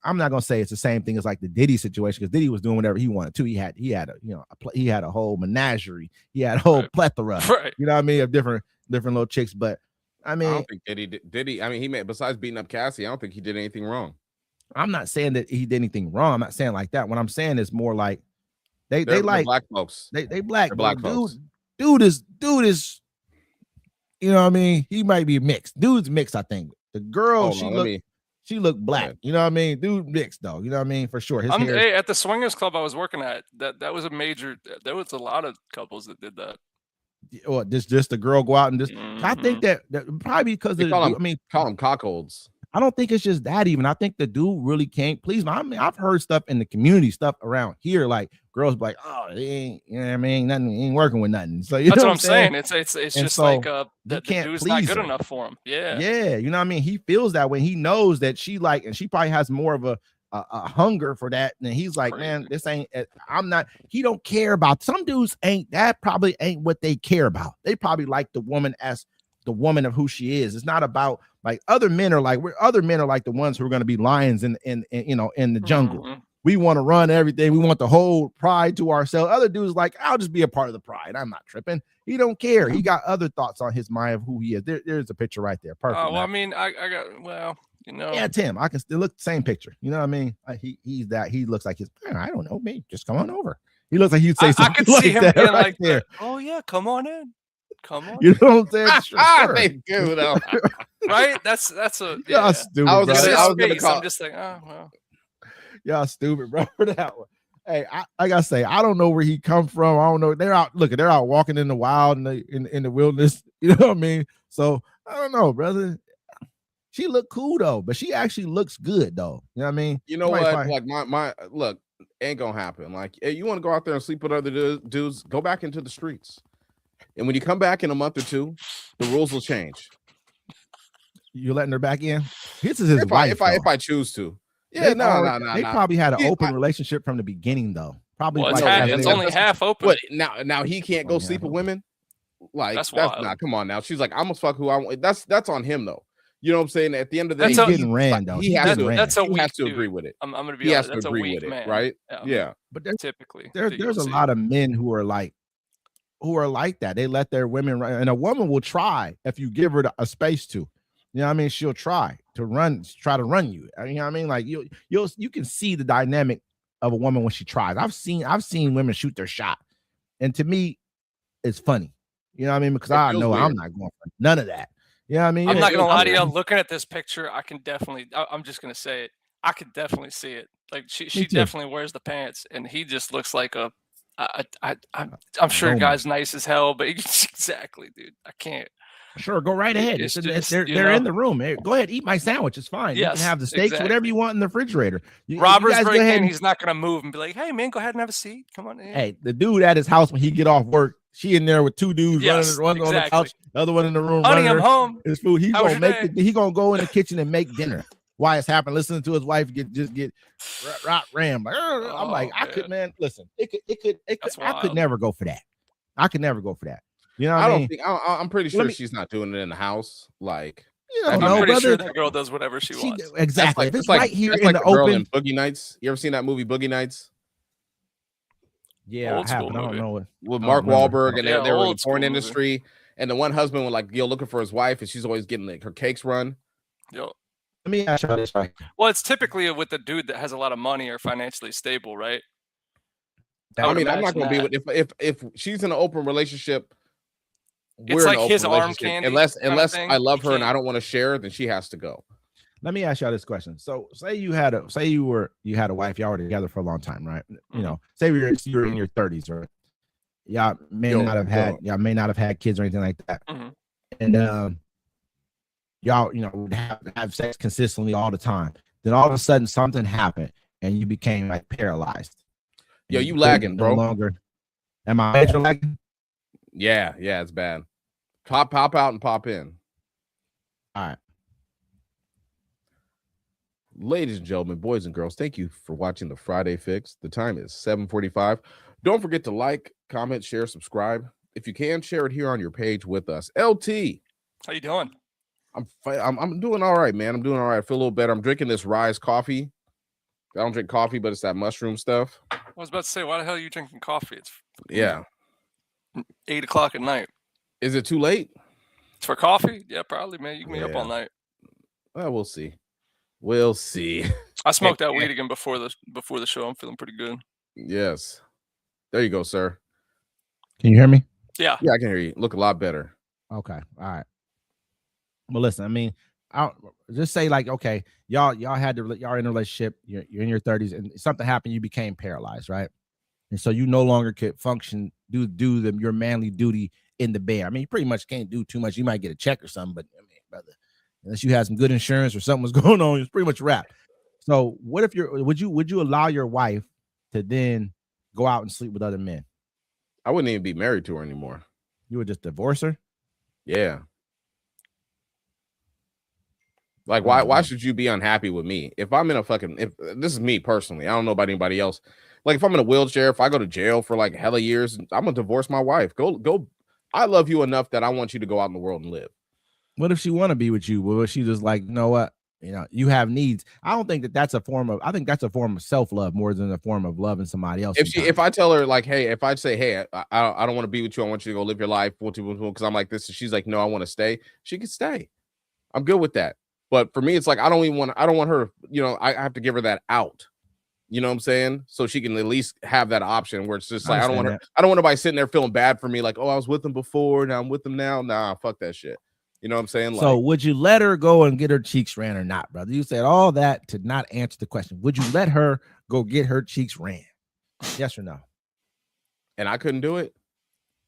I'm not gonna say it's the same thing as like the Diddy situation because Diddy was doing whatever he wanted to. He had a whole menagerie. He had a whole plethora. Right. You know what I mean? Of different little chicks. But I mean, I don't think Diddy. I mean, he made besides beating up Cassie. I don't think he did anything wrong. I'm not saying that he did anything wrong. I'm not saying like that. What I'm saying is more like they like black folks. They black folks. Dude is. You know what I mean? He might be mixed. Dude's mixed. I think the girl She looked black, you know what I mean? Dude mixed though, you know what I mean? For sure. Hey, at the swingers club I was working at, that was there was a lot of couples that did that. Or just the girl go out and just I think that probably because call them cuckolds. I don't think it's just that even. I think the dude really can't please me. I mean, I've heard stuff in the community stuff around here, like girls be like, oh, it ain't, you know what I mean? Nothing, ain't working with nothing. So that's what I'm saying. It's just so like the dude's not good enough for him. Yeah. Yeah. You know what I mean? He feels that way. He knows that she and she probably has more of a hunger for that. And he's like, man, this ain't, he don't care about, some dudes probably ain't what they care about. They probably like the woman as the woman of who she is. It's not about like other men are like the ones who are going to be lions in the jungle. Mm-hmm. We want to run everything. We want the whole pride to ourselves. Other dudes like, I'll just be a part of the pride. I'm not tripping. He don't care. He got other thoughts on his mind of who he is. There's a picture right there. Perfect. Well, I mean, yeah, Tim, I can still look the same picture. You know what I mean? He looks like I don't know, maybe just come on over. He looks like he'd say something. I can see him being like there. Oh yeah, come on in. Come on. You know what I'm saying? Sure. They do though. Right? That's a stupid. I was gonna call. I'm just like, oh well. Y'all stupid, bro, for that one. Hey, like I say, I don't know where he come from. I don't know. They're out. Look, they're out walking in the wild in the wilderness. You know what I mean? So I don't know, brother. She looked cool though, but she actually looks good though. You know what I mean? You know what? Like my look, ain't gonna happen. Like, hey, you want to go out there and sleep with other dudes? Go back into the streets, and when you come back in a month or two, the rules will change. You letting her back in? This is his wife. If I choose to. Yeah, no. They probably had an open relationship from the beginning, though. Probably. Well, it's only half open. But now he can't go sleep with women. Like that's not. Come on now. She's like, I'm gonna fuck who I want. That's on him though. You know what I'm saying? At the end of the day, he's getting ran though. He has to agree with it. I'm gonna be honest. That's a weak man, right? Yeah. But typically there's a lot of men who are like that. They let their women run, and a woman will try if you give her a space to. You know what I mean? She'll try to run you. You know what I mean? Like you can see the dynamic of a woman when she tries. I've seen women shoot their shot, and to me, it's funny. You know what I mean? Because I know weird. I'm not going for none of that. You know what I mean? I'm not gonna lie to you. Looking at this picture, I can definitely. I'm just gonna say it. I could definitely see it. Like she definitely wears the pants, and he just looks like a. I'm sure guy's nice as hell, but exactly, dude. I can't. Sure, go right ahead. They're in the room. Hey, go ahead, eat my sandwich. It's fine. Yes, you can have the steaks, whatever you want in the refrigerator. Robert's breaking. He's not gonna move and be like, "Hey, man, go ahead and have a seat. Come on in." Hey, the dude at his house when he get off work, she in there with two dudes running on the couch, the other one in the room. Honey, I'm home. His food. He's gonna go in the kitchen and make dinner. Why it's happened? Listening to his wife get rammed. I'm like, I could, man. Listen, it could. I could never go for that. I could never go for that. You know, I'm pretty sure she's not doing it in the house. Like, I'm pretty sure that girl does whatever she wants. Exactly. It's right here in the open. Boogie Nights. You ever seen that movie, Boogie Nights? Yeah, I don't know it. With Mark Wahlberg, and they were in the porn industry, and the one husband was like, looking for his wife, and she's always getting like her cakes run. Yo. Let me ask you this, right? Well, it's typically with the dude that has a lot of money or financially stable, right? I mean, I'm not gonna be with if she's in an open relationship. It's like his arm candy. Unless I love her and I don't want to share, then she has to go. Let me ask y'all this question. So say you had a wife, y'all were together for a long time, right? Mm-hmm. You know, say you're in your 30s, right? Y'all may not have had kids or anything like that. Mm-hmm. And y'all, would have sex consistently all the time. Then all of a sudden something happened and you became like paralyzed. Yo, you lagging, bro. No longer. Am I major lagging? Yeah, it's bad. Pop out and pop in. All right. Ladies and gentlemen, boys and girls, thank you for watching the Friday Fix. The time is 7:45. Don't forget to like, comment, share, subscribe. If you can, share it here on your page with us. LT, how you doing? I'm doing all right, man. I'm doing all right. I feel a little better. I'm drinking this Rise coffee. I don't drink coffee, but it's that mushroom stuff. I was about to say, why the hell are you drinking coffee? It's 8 o'clock at night. Is it too late? It's for coffee? Yeah, probably, man. You can be up all night. Well, we'll see. We'll see. I smoked that weed again before the show. I'm feeling pretty good. Yes. There you go, sir. Can you hear me? Yeah. Yeah, I can hear you. Look a lot better. Okay. All right. Well, listen, I mean, I'll just say like, okay, y'all in a relationship, you're in your 30s and something happened, you became paralyzed, right? And so you no longer could function, do your manly duty in the bed. I mean, you pretty much can't do too much. You might get a check or something, but I mean, brother, unless you had some good insurance or something was going on, it's pretty much a wrap. So what if would you allow your wife to then go out and sleep with other men? I wouldn't even be married to her anymore. You would just divorce her? Yeah. Like, why should you be unhappy with me? If I'm in if this is me personally, I don't know about anybody else. Like, if I'm in a wheelchair, if I go to jail for like hella years, I'm gonna divorce my wife. Go. I love you enough that I want you to go out in the world and live. What if she want to be with you? Well, she just like, you know what? You have needs. I don't think that's a form of. I think that's a form of self-love more than a form of loving somebody else. If I tell her like, hey, if I say, hey, I don't want to be with you, I want you to go live your life, because I'm like this, and she's like, no, I want to stay. She can stay. I'm good with that. But for me, it's like I don't want her. I have to give her that out. You know what I'm saying? So she can at least have that option where it's just like I don't want nobody sitting there feeling bad for me. Like, oh, I was with him before, now I'm with him now. Nah, fuck that shit. You know what I'm saying? So Like, would you let her go and get her cheeks ran or not, brother? You said all that to not answer the question. Would you let her go get her cheeks ran? Yes or no? and I couldn't do it.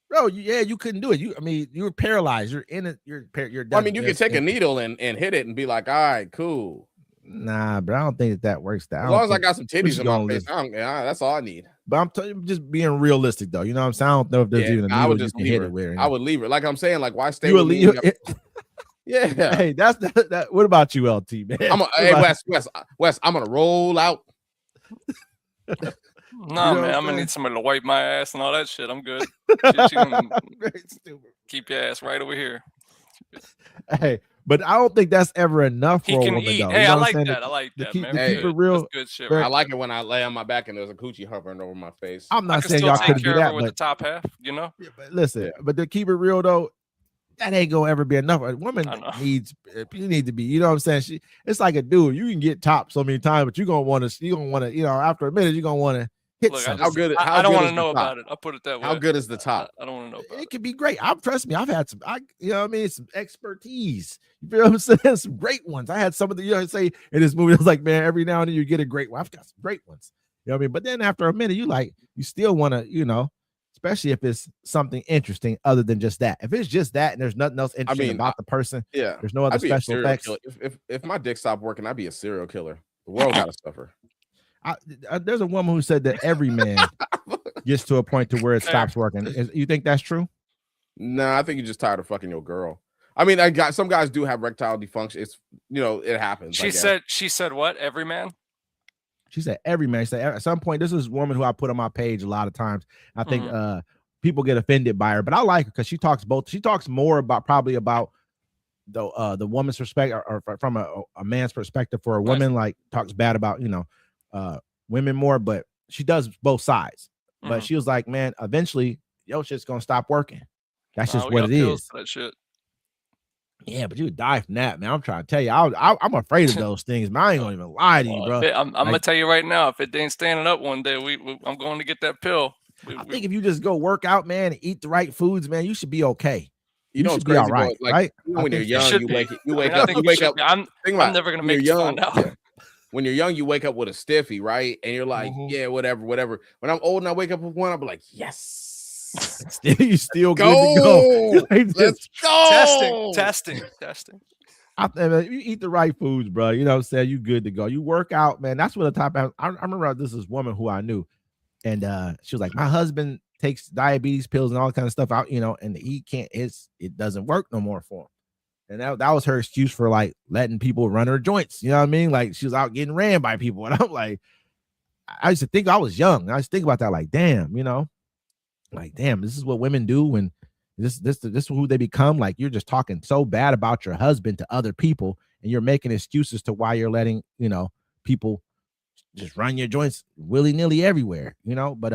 Bro, you couldn't do it. I mean, you were paralyzed. You're in it. You're Well, done. I mean, you could take a needle and hit it and be like, all right, cool. Nah, but I don't think that works. As long as I got some titties in my face, that's all I need. But I'm telling you, just being realistic though. You know what I'm saying? I don't know if there's even a needle I would just you can hit leave it with. her. I would leave her. Like I'm saying, like why stay You with would me? leave it. Yeah. Hey, that's that. What about you, LT, man? Hey, Wes, I'm gonna roll out. Nah, man, I'm gonna need somebody to wipe my ass and all that shit. I'm good. She gonna keep your ass right over here. Hey, but I don't think that's ever enough for He a can woman, eat. though. Hey, You know I what I'm like saying? that. I like that, keep, man. to keep it real. That's good shit. I Right like it when I lay on my back and there's a coochie hovering over my face. I'm I not can saying still y'all take couldn't do care of her that, with the but, top half, you know. but listen, but to keep it real though, that ain't gonna ever be enough. A woman needs, you need to be, you know what I'm saying? It's like a dude. You can get top so many times, but you're gonna want to, you know, after a minute, you're gonna want to hit Look, something. I don't want to know about it. I'll put it that way. How good is the top? I don't want to know about it. It can be great. Trust me, I've had some, you know what I mean? Some expertise. You feel what I'm saying? Some great ones. I had some of the, you know, say in this movie, I was like, man, every now and then you get a great one. I've got some great ones. You know what I mean? But then after a minute, you still want to, you know, especially if it's something interesting other than just that. If it's just that and there's nothing else interesting about the person, there's no other special effects. If my dick stopped working, I'd be a serial killer. The world gotta suffer. There's a woman who said that every man gets to a point to where it stops working. You think that's true? Nah, I think you're just tired of fucking your girl. I mean, some guys do have erectile dysfunction. It's, you know, it happens. She said what? Every man? She said every man. She said at some point, this is a woman who I put on my page a lot of times. I think people get offended by her, but I like her because she talks both. She talks more about probably about the woman's perspective or from a man's perspective. For a woman, like talks bad about, you know, women more, but she does both sides. But she was like, man, eventually your shit's gonna stop working. That's just what it is. That shit. Yeah, but you would die from that, man. I'm trying to tell you, I'm afraid of those things, man. I ain't gonna even lie to you, bro. I'm gonna tell you right now, if it ain't standing up one day, I'm going to get that pill. I think if you just go work out, man, and eat the right foods, man, you should be okay. You know, should it's be crazy, all right, bro. Like, right? When you're young, you wake up. I'm never gonna make you find out. When you're young, you wake up with a stiffy, right? And you're like, yeah, whatever. When I'm old and I wake up with one, I'll be like, yes. You still good to go. Let's go. Testing. You eat the right foods, bro. You know what I'm saying? You good to go. You work out, man. That's what the top. I remember this woman who I knew, and she was like, my husband takes diabetes pills and all kind of stuff out, you know, and he can't. It doesn't work no more for him. And that was her excuse for like letting people run her joints. You know what I mean? Like she was out getting ran by people. And I'm like, I used to think I was young. I used to think about that, like, damn, you know, like, damn, this is what women do when this is who they become. Like you're just talking so bad about your husband to other people, and you're making excuses to why you're letting, you know, people just run your joints willy-nilly everywhere, you know. But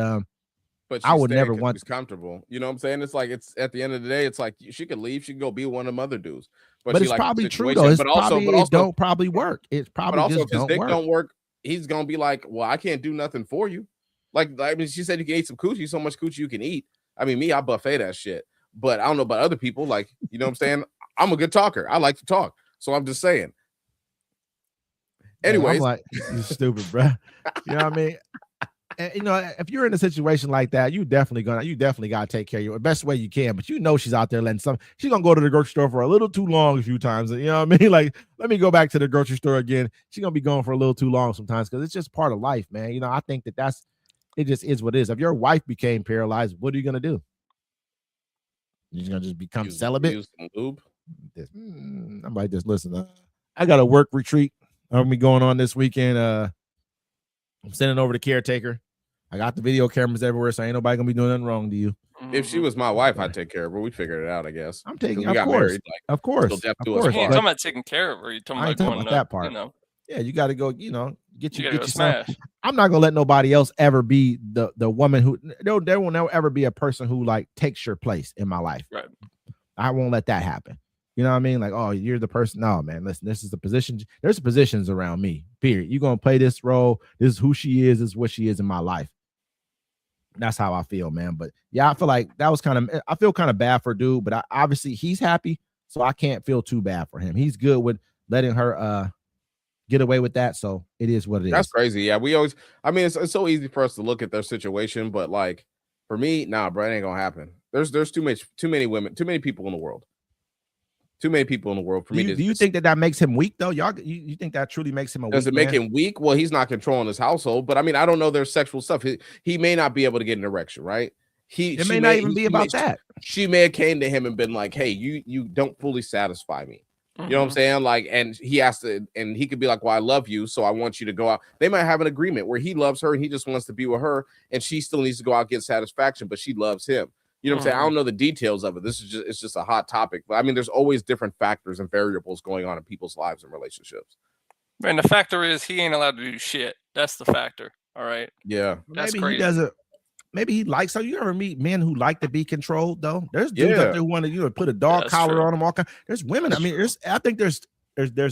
I would never want she's comfortable. You know what I'm saying? It's like, it's at the end of the day, it's like she could leave, she could go be one of them other dudes. But it's probably true though. It don't probably work. It's probably but also just if his dick don't work, he's gonna be like, well, I can't do nothing for you. Like I mean, she said you can eat some coochie, so much coochie you can eat. I mean, me, I buffet that shit. But I don't know about other people. Like, you know what I'm saying? I'm a good talker. I like to talk. So I'm just saying. Anyways, I'm like, you stupid, bro. You know what I mean? And, you know, if you're in a situation like that, you definitely got to take care of you the best way you can. But you know, she's out there letting she's gonna go to the grocery store for a little too long a few times. You know what I mean? Like, let me go back to the grocery store again. She's gonna be going for a little too long sometimes because it's just part of life, man. You know, I think it just is what it is. If your wife became paralyzed, what are you gonna do? You're gonna just become celibate? Use some lube? I might just listen. I got a work retreat. I'm gonna be going on this weekend. I'm sending over the caretaker. I got the video cameras everywhere, so ain't nobody gonna be doing nothing wrong to you. If she was my wife, I'd take care of her. We figured it out, I guess. I'm taking, of course, of course. You're talking about taking care of her. You're talking about that part. You know. Yeah, you got to go. You know, get you smash. I'm not gonna let nobody else ever be the woman who there will never ever be a person who like takes your place in my life. Right. I won't let that happen. You know what I mean? Like, oh, you're the person. No, man, listen, this is the position. There's positions around me, period. You're going to play this role. This is who she is. This is what she is in my life. That's how I feel, man. But yeah, I feel like that was I feel kind of bad for dude, but obviously he's happy. So I can't feel too bad for him. He's good with letting her get away with that. So it is what it is. That's crazy. Yeah, we always. I mean, it's so easy for us to look at their situation, but like for me, nah, bro, it ain't gonna happen. There's too many women, too many people in the world. Too many people in the world for me. Do you think that makes him weak though? Y'all, you think that truly makes him a weak man? Does it make him weak? Well, he's not controlling his household, but I mean, I don't know their sexual stuff. He may not be able to get an erection, right? It may not even be about that. She may have came to him and been like, "Hey, you don't fully satisfy me." You know what I'm saying? Like, and he has to, and he could be like, "Well, I love you, so I want you to go out." They might have an agreement where he loves her and he just wants to be with her, and she still needs to go out and get satisfaction, but she loves him. You know what I'm saying? I don't know the details of it. It's just a hot topic. But I mean, there's always different factors and variables going on in people's lives and relationships. And the factor is he ain't allowed to do shit. That's the factor. All right. Yeah. That's maybe crazy. he doesn't. Maybe he likes. So you ever meet men who like to be controlled though? There's dudes out there who want to put a dog collar on them. All kind. There's women. I mean, I think there's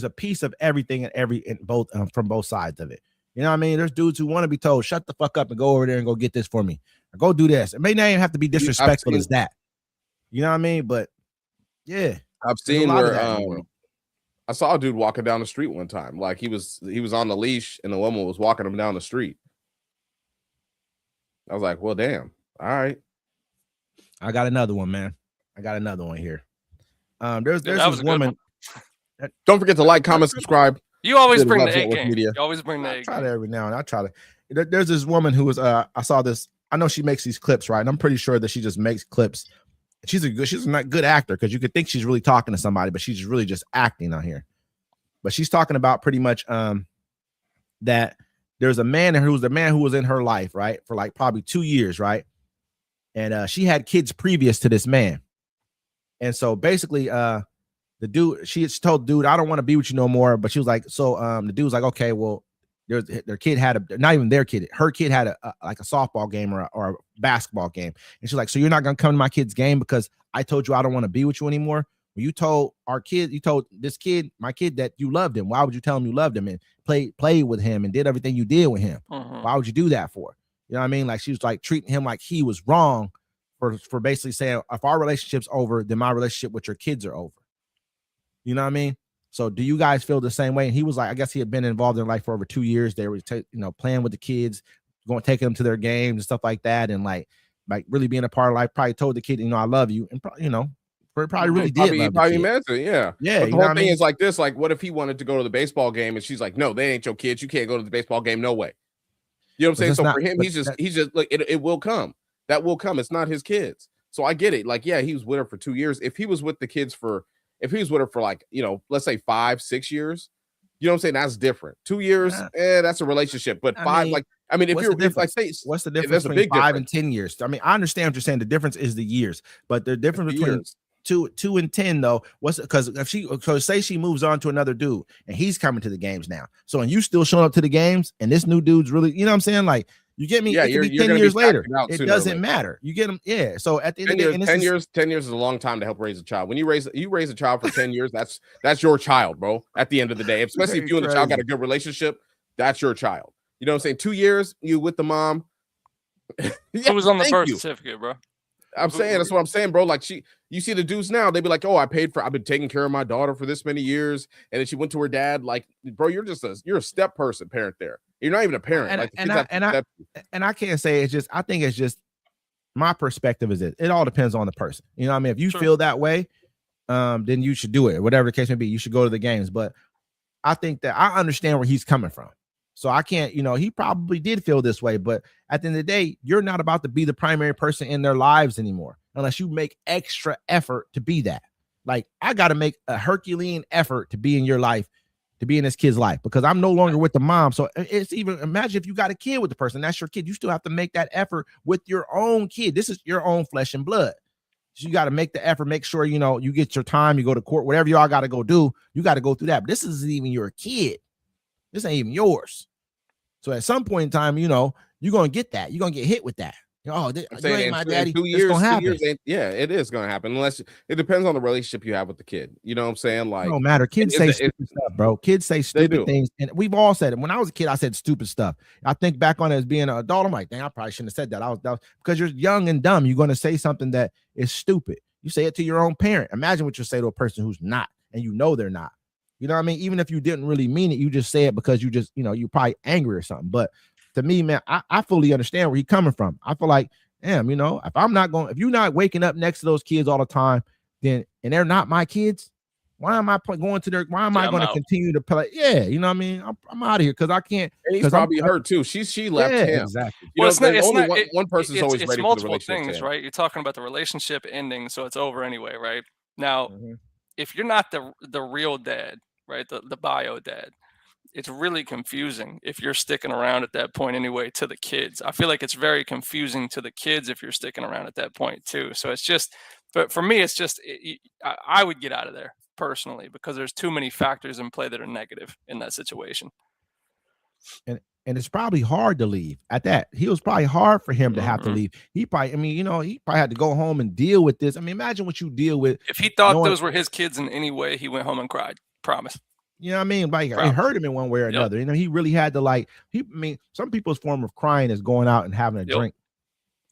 a piece of everything in both from both sides of it. You know what I mean? There's dudes who want to be told, shut the fuck up and go over there and go get this for me. Or go do this. It may not even have to be disrespectful as that. You know what I mean? But yeah. I've seen where I saw a dude walking down the street one time. Like he was on the leash and the woman was walking him down the street. I was like, well, damn. All right. I got another one, man. I got another one here. There's this woman. Don't forget to like, comment, subscribe. You always bring the A game. You always bring the A game. I try to every now and I try to. There's this woman who was I saw this. I know she makes these clips, right? And I'm pretty sure that she just makes clips. She's a not good actor because you could think she's really talking to somebody, but she's really just acting on here. But she's talking about pretty much that there's a man who was in her life, right, for like probably 2 years, right? And she had kids previous to this man. And so basically, the dude, she told the dude, I don't want to be with you no more. But she was like, so the dude was like, okay, well, their kid had not even their kid, her kid had a softball game or a basketball game. And she's like, so you're not going to come to my kid's game because I told you I don't want to be with you anymore. Well, you told this kid, my kid, that you loved him. Why would you tell him you loved him and played with him and did everything you did with him? Why would you do that for? You know what I mean? Like she was like treating him like he was wrong for basically saying, if our relationship's over, then my relationship with your kids are over. You know what I mean? So do you guys feel the same way? And he was like, I guess he had been involved in life for over 2 years. They were playing with the kids, taking them to their games and stuff like that. And like really being a part of life, probably told the kid, I love you. And probably really did. He probably meant it, yeah. Yeah. But the whole thing is like this: like, what if he wanted to go to the baseball game and she's like, "No, they ain't your kids. You can't go to the baseball game. No way." You know what I'm saying? So for him, he's just like, it will come. That will come. It's not his kids. So I get it. Like, yeah, he was with her for 2 years. If he was with the kids if he was with her for like, let's say 5-6 years, you know what I'm saying? That's different. 2 years, that's a relationship. But if you're like, say, what's the difference between 5 and 10 years? I mean, I understand what you're saying. The difference is the years, but the difference between 2 and 10 though, because if say she moves on to another dude and he's coming to the games now. So and you still showing up to the games and this new dude's really, you know what I'm saying? Like, you get me? Yeah, it could be 10 years later. It doesn't matter. You get them. Yeah. So at the end of the day, 10 years is a long time to help raise a child. When you raise a child for 10 years, that's your child, bro. At the end of the day, especially if you and the child got a good relationship, that's your child. You know what I'm saying? 2 years, you with the mom. It was on the birth certificate, bro. I'm saying that's what I'm saying, bro. Like you see the dudes now, they be like, "Oh, I've been taking care of my daughter for this many years," and then she went to her dad. Like, bro, you're a step parent there. You're not even a parent. And I can't say it's just. I think it's just my perspective is it all depends on the person. You know what I mean? If you feel that way, then you should do it. Whatever the case may be, you should go to the games. But I think that I understand where he's coming from. So I can't, he probably did feel this way, but at the end of the day, you're not about to be the primary person in their lives anymore unless you make extra effort to be that. Like, I got to make a Herculean effort to be in your life, to be in this kid's life, because I'm no longer with the mom. So it's even, imagine if you got a kid with the person, that's your kid. You still have to make that effort with your own kid. This is your own flesh and blood. So you got to make the effort, make sure, you get your time, you go to court, whatever y'all got to go do, you got to go through that. But this isn't even your kid. This ain't even yours. So at some point in time, you're going to get that. You're going to get hit with that. I'm saying my daddy. 2 years, 2 years it is going to happen. Unless it depends on the relationship you have with the kid. You know what I'm saying? Like, no matter. Kids say stupid stuff, bro. Kids say stupid things. And we've all said it. When I was a kid, I said stupid stuff. I think back on it as being an adult. I'm like, dang, I probably shouldn't have said that. That was because you're young and dumb. You're going to say something that is stupid. You say it to your own parent. Imagine what you say to a person who's not, and you know they're not. You know what I mean? Even if you didn't really mean it, you just say it because you just, you're probably angry or something. But to me, man, I fully understand where he's coming from. I feel like, damn, if you're not waking up next to those kids all the time, and they're not my kids, why am I going to why am I going to continue to play? Yeah, you know what I mean? I'm out of here because I can't. And he's probably hurt too. She left him. Exactly. Well, it's not one person's always ready for the relationship. It's multiple things, right? You're talking about the relationship ending, so it's over anyway, right? Now, if you're not the real dad, right, the bio dad, it's really confusing if you're sticking around at that point anyway to the kids. I feel like it's very confusing to the kids if you're sticking around at that point too. So it's just, but for me, it's just, I would get out of there personally because there's too many factors in play that are negative in that situation. And it's probably hard to leave at that. It was probably hard for him to have to leave. He probably, he probably had to go home and deal with this. I mean, imagine what you deal with. If he thought those were his kids in any way, he went home and cried. Promise. You know what I mean? Like, it hurt him in one way or another. He really had to some people's form of crying is going out and having a drink.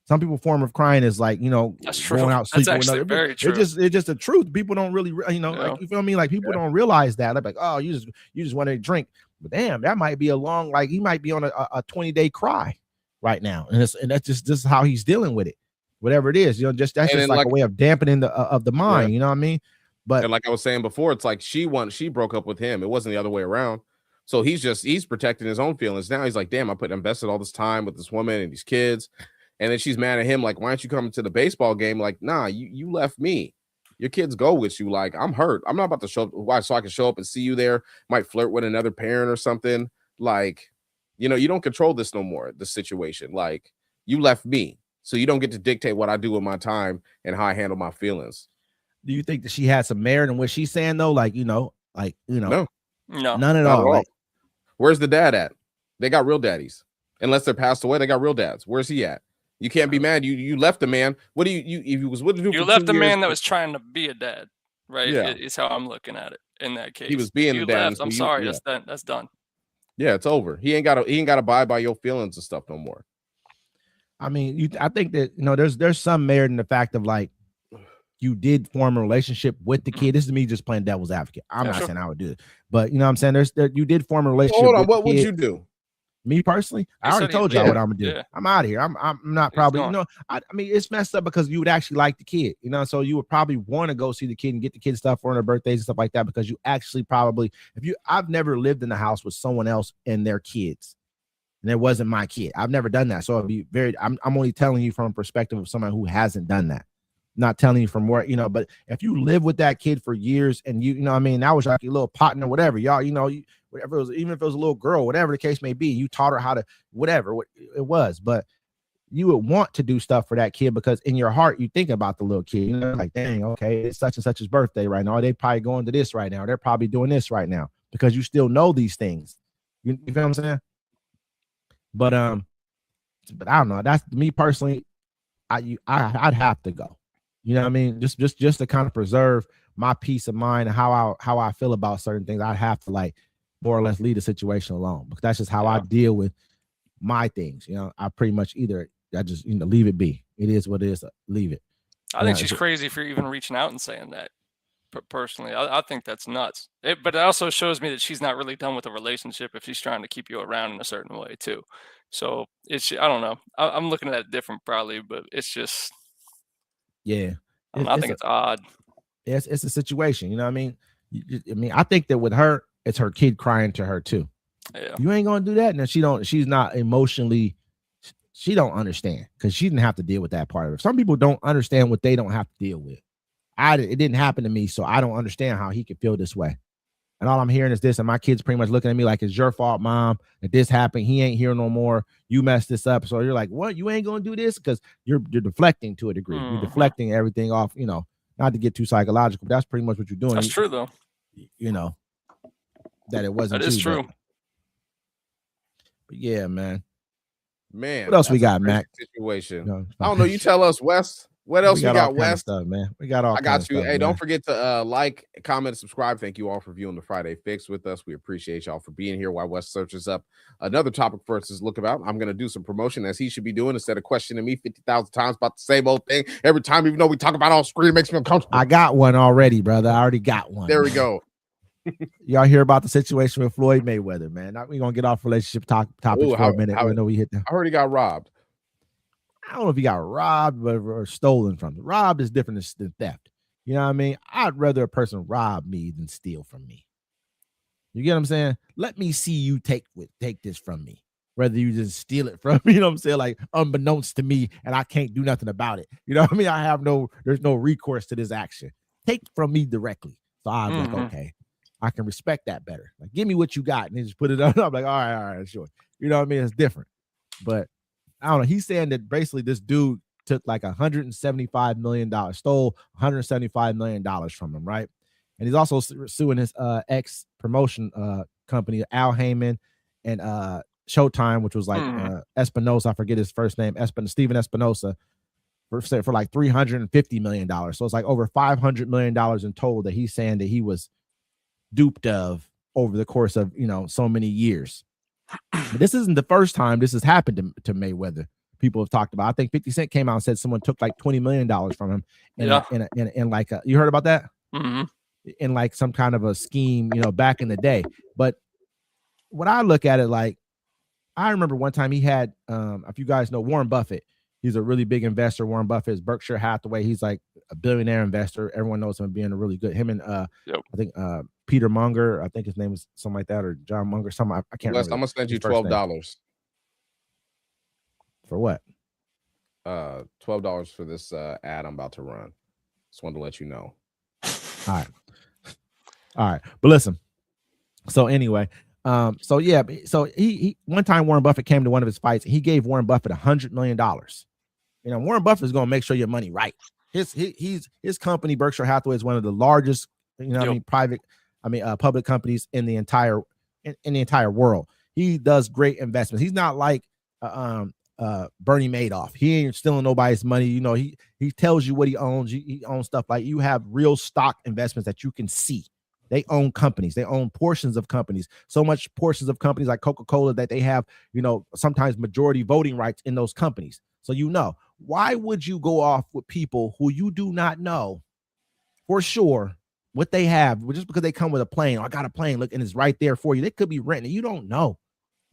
Some people's form of crying is like, that's true. Going out sleeping with another. Very true. It's just the truth. People don't really, like, you feel me? Like people don't realize that. Like, oh, you just want to drink. But damn, that might be he might be on a 20-day cry right now. And that's just this is how he's dealing with it. Whatever it is, that's just like a way of dampening the mind. You know what I mean? But and like I was saying before, it's like she broke up with him. It wasn't the other way around. So he's protecting his own feelings. Now he's like, damn, I invested all this time with this woman and these kids. And then she's mad at him, like, why aren't you coming to the baseball game? Like, nah, you left me. Your kids go with you. Like, I'm hurt. I'm not about to show up. Why? So I can show up and see you there. Might flirt with another parent or something. Like, you don't control this no more, the situation. Like, you left me. So you don't get to dictate what I do with my time and how I handle my feelings. Do you think that she had some merit in what she's saying though? No, none at all. Like, where's the dad at? They got real daddies. Unless they're passed away, they got real dads. Where's he at? You can't be mad. You left a man. What do you if you was with you left a man that was trying to be a dad, right? Yeah, is how I'm looking at it in that case. He was being a dad. I'm sorry, that's done. Yeah, it's over. He ain't got to abide by your feelings and stuff no more. I mean, I think that there's some merit in the fact of like you did form a relationship with the kid. This is me just playing devil's advocate. I'm not saying I would do it, but you know what I'm saying. You did form a relationship. Hold on, what would you do? Me personally, I already told y'all what I'm gonna do. Yeah. I'm out of here. I'm not probably, I mean, it's messed up because you would actually like the kid, so you would probably want to go see the kid and get the kid stuff for their birthdays and stuff like that because you actually probably, I've never lived in a house with someone else and their kids, and it wasn't my kid. I've never done that, so it'd be I'm only telling you from a perspective of someone who hasn't done that. Not telling you from where, but if you live with that kid for years and that was like your little partner, whatever, y'all, whatever it was, even if it was a little girl, whatever the case may be, you taught her how to, whatever it was, but you would want to do stuff for that kid because in your heart, you think about the little kid, like, dang, okay, it's such and such's birthday right now. They probably going to this right now. They're probably doing this right now because you still know these things. You feel what I'm saying? But I don't know. That's me personally. I'd have to go. You know what I mean? Just to kind of preserve my peace of mind and how I feel about certain things. I'd have to like more or less leave the situation alone because that's just how I deal with my things. I pretty much I just leave it be. It is what it is. Leave it. I think she's crazy for even reaching out and saying that. Personally, I think that's nuts. But it also shows me that she's not really done with a relationship if she's trying to keep you around in a certain way too. So I don't know. I'm looking at it different probably, but it's just. Yeah, I think it's odd. It's a situation, you know what I mean? I think that with her, it's her kid crying to her too. Yeah. You ain't gonna do that. And she's not emotionally, she don't understand because she didn't have to deal with that part of it. Some people don't understand what they don't have to deal with. It didn't happen to me, so I don't understand how he could feel this way. And all I'm hearing is this, and my kid's pretty much looking at me like, it's your fault, mom, that this happened. He ain't here no more. You messed this up. So you're like, what? You ain't going to do this? Because you're deflecting to a degree. You're deflecting everything off, not to get too psychological, but that's pretty much what you're doing. That's true, though. That it wasn't That is true. But yeah, man. Man. What else we got, Mac? Situation. I don't know. You tell us, Wes. What else we got, all kind of Wes? stuff, man. We got all. I got you. Stuff, hey, man. don't forget to like, comment, and subscribe. Thank you all for viewing the Friday Fix with us. We appreciate y'all for being here while Wes searches up another topic for us to look about. I'm gonna do some promotion as he should be doing instead of questioning me 50,000 times about the same old thing every time. Even though we talk about it on screen, it makes me uncomfortable. I got one already, brother. I already got one. There we go. Y'all hear about the situation with Floyd Mayweather, man? Now we're gonna get off relationship topics for a minute. I know we hit them. I heard he got robbed. I don't know if he got robbed or stolen from. Robbed is different than theft. You know what I mean? I'd rather a person rob me than steal from me. You get what I'm saying? Let me see you take this from me. Whether you just steal it from me, you know what I'm saying? Like unbeknownst to me, and I can't do nothing about it. You know what I mean? There's no recourse to this action. Take from me directly. So I'm like, okay, I can respect that better. Like, give me what you got, and then just put it on. I'm like, all right, sure. You know what I mean? It's different. But I don't know. He's saying that basically this dude took like $175 million, stole $175 million from him, right? And he's also suing his ex promotion company, Al Heyman, and Showtime, which was like Espinosa. I forget his first name, Steven Espinosa, for like $350 million. So it's like over $500 million in total that he's saying that he was duped of over the course of, so many years. But this isn't the first time this has happened to Mayweather. People have talked about. I think 50 Cent came out and said someone took like $20 million from him in like you heard about that? Mm-hmm. In like some kind of a scheme, back in the day. But when I look at it, like I remember one time he had, if you guys know Warren Buffett, he's a really big investor. Warren Buffett is Berkshire Hathaway. He's like a billionaire investor. Everyone knows him being a really good. Him and I think Peter Munger, I think his name is something like that, or John Munger. Something I can't remember. I'm gonna send you $12 for what? $12 for this ad I'm about to run. Just wanted to let you know. All right. But listen. So anyway, so he one time Warren Buffett came to one of his fights. He gave Warren Buffett $100 million. Warren Buffett is going to make sure your money right. His company Berkshire Hathaway is one of the largest, public companies in the entire world. He does great investments. He's not like Bernie Madoff. He ain't stealing nobody's money. He tells you what he owns. He owns stuff like you have real stock investments that you can see. They own companies. They own portions of companies. So much portions of companies like Coca-Cola that they have, sometimes majority voting rights in those companies. So why would you go off with people who you do not know for sure what they have just because they come with a plane? I got a plane, look, and it's right there for you. They could be renting it. You don't know.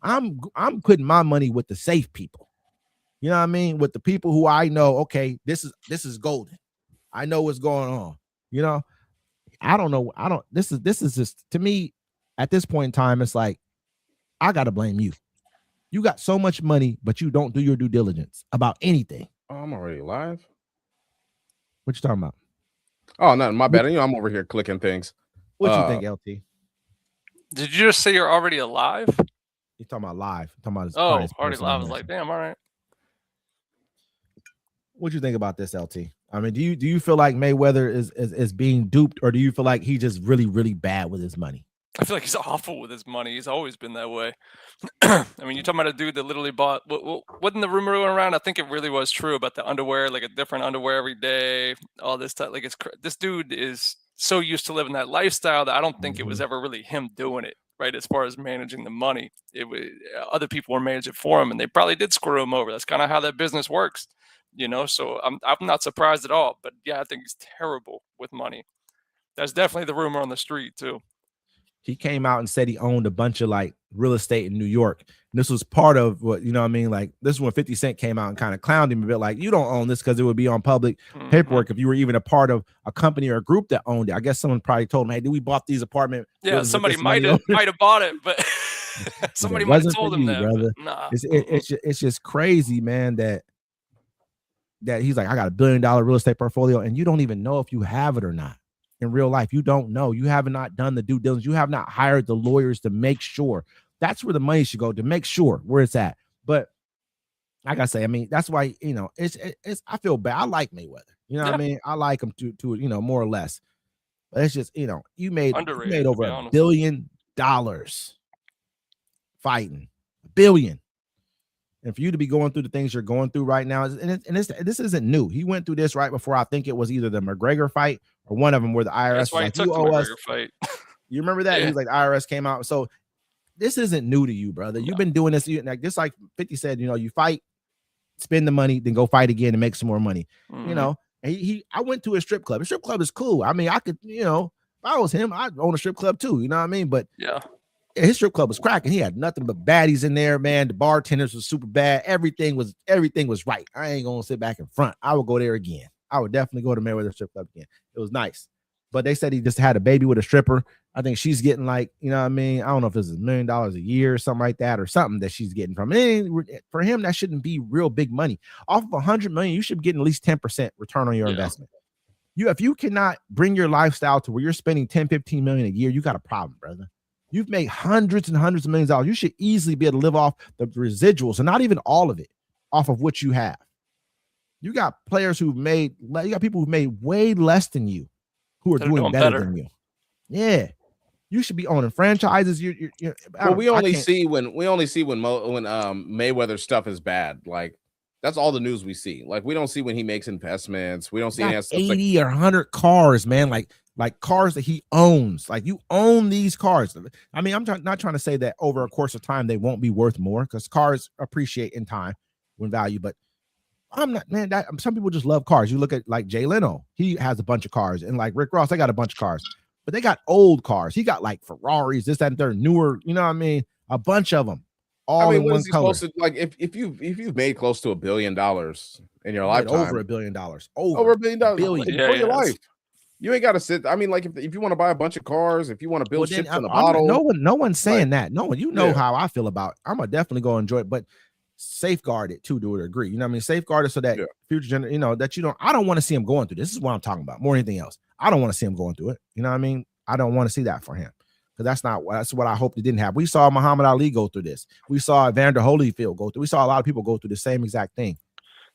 I'm putting my money with the safe people. You know what I mean? With the people who I know, okay, this is golden. I know what's going on. I don't know. This is just, to me, at this point in time, it's like, I got to blame you. You got so much money, but you don't do your due diligence about anything. Oh, I'm already live. What you talking about? Oh, no, my bad. I'm over here clicking things. What you think, LT? Did you just say you're already alive? You're talking about live. Talking about already live. I was like, damn, all right. What you think about this, LT? I mean, do you feel like Mayweather is being duped, or do you feel like he's just really, really bad with his money? I feel like he's awful with his money. He's always been that way. I mean, you're talking about a dude that literally bought, wasn't the rumor going around? I think it really was true about the underwear, like a different underwear every day, all this stuff. Like this dude is so used to living that lifestyle that I don't think it was ever really him doing it, right? As far as managing the money, it was other people were managing it for him, and they probably did screw him over. That's kind of how that business works. So I'm not surprised at all. But yeah, I think he's terrible with money. That's definitely the rumor on the street too. He came out and said he owned a bunch of like real estate in New York. And this was part of what, like this is when 50 Cent came out and kind of clowned him a bit, like, you don't own this because it would be on public paperwork if you were even a part of a company or a group that owned it. I guess someone probably told him, hey, we bought these apartments. Yeah, somebody might have bought it, but somebody might have told him that. Brother. Nah. It's just crazy, man, that he's like, I got $1 billion real estate portfolio, and you don't even know if you have it or not. In real life, you don't know. You have not done the due diligence. You have not hired the lawyers to make sure. That's where the money should go, to make sure where it's at. But like I say, I mean, that's why, it's I feel bad. I like Mayweather. What I mean? I like him to more or less. But it's just, you made over $1 billion fighting. $1 billion. And for you to be going through the things you're going through right now, this isn't new. He went through this right before. I think it was either the McGregor fight or one of them where the IRS That's was why like, he took "You the owe us." McGregor fight. You remember that? Yeah. He was like, IRS came out. So this isn't new to you, brother. You've been doing this. Like 50 said, you fight, spend the money, then go fight again and make some more money. And I went to a strip club. A strip club is cool. I mean, I could, if I was him, I'd own a strip club too. You know what I mean? But yeah, his strip club was cracking. He had nothing but baddies in there, man. The bartenders was super bad. Everything was right. I ain't gonna sit back in front. I would go there again. I would definitely go to Mayweather strip club again. It was nice. But they said he just had a baby with a stripper. I think she's getting like, you know what I mean? I don't know if it's $1 million a year or something like that, or something that she's getting from it. For him, that shouldn't be real big money. Off of $100 million, you should be getting at least 10% return on your investment. If you cannot bring your lifestyle to where you're spending 10, 15 million a year, you got a problem, brother. You've made hundreds and hundreds of millions of dollars. You should easily be able to live off the residuals, and not even all of it, off of what you have. You got players you got people who made way less than you, who are doing better than you. Yeah, you should be owning franchises. We only see when Mayweather stuff is bad. Like that's all the news we see. Like we don't see when he makes investments. We don't see any 80 or 100 cars, man. Like cars that he owns. Like you own these cars. I mean, I'm not trying to say that over a course of time they won't be worth more, because cars appreciate in time when value, but I'm not, man. Some people just love cars. You look at like Jay Leno, he has a bunch of cars, and like Rick Ross, they got a bunch of cars, but they got old cars. He got like Ferraris, this, that, and they're newer. You know what I mean? A bunch of them, all in one color. Like if you've made close to $1 billion in your lifetime, over $1 billion, over $1 billion, for your life. You ain't got to sit. I mean, like if you want to buy a bunch of cars, if you want to build ships in a bottle, no one's saying that. No one, how I feel about it. I'm gonna definitely go enjoy it, but safeguard it too, to a degree. You know what I mean? Safeguard it so that future generation, that I don't want to see him going through this. This is what I'm talking about more than anything else. I don't want to see him going through it. You know what I mean? I don't want to see that for him, because that's what I hope it didn't happen. We saw Muhammad Ali go through this. We saw Evander Holyfield go through. We saw a lot of people go through the same exact thing.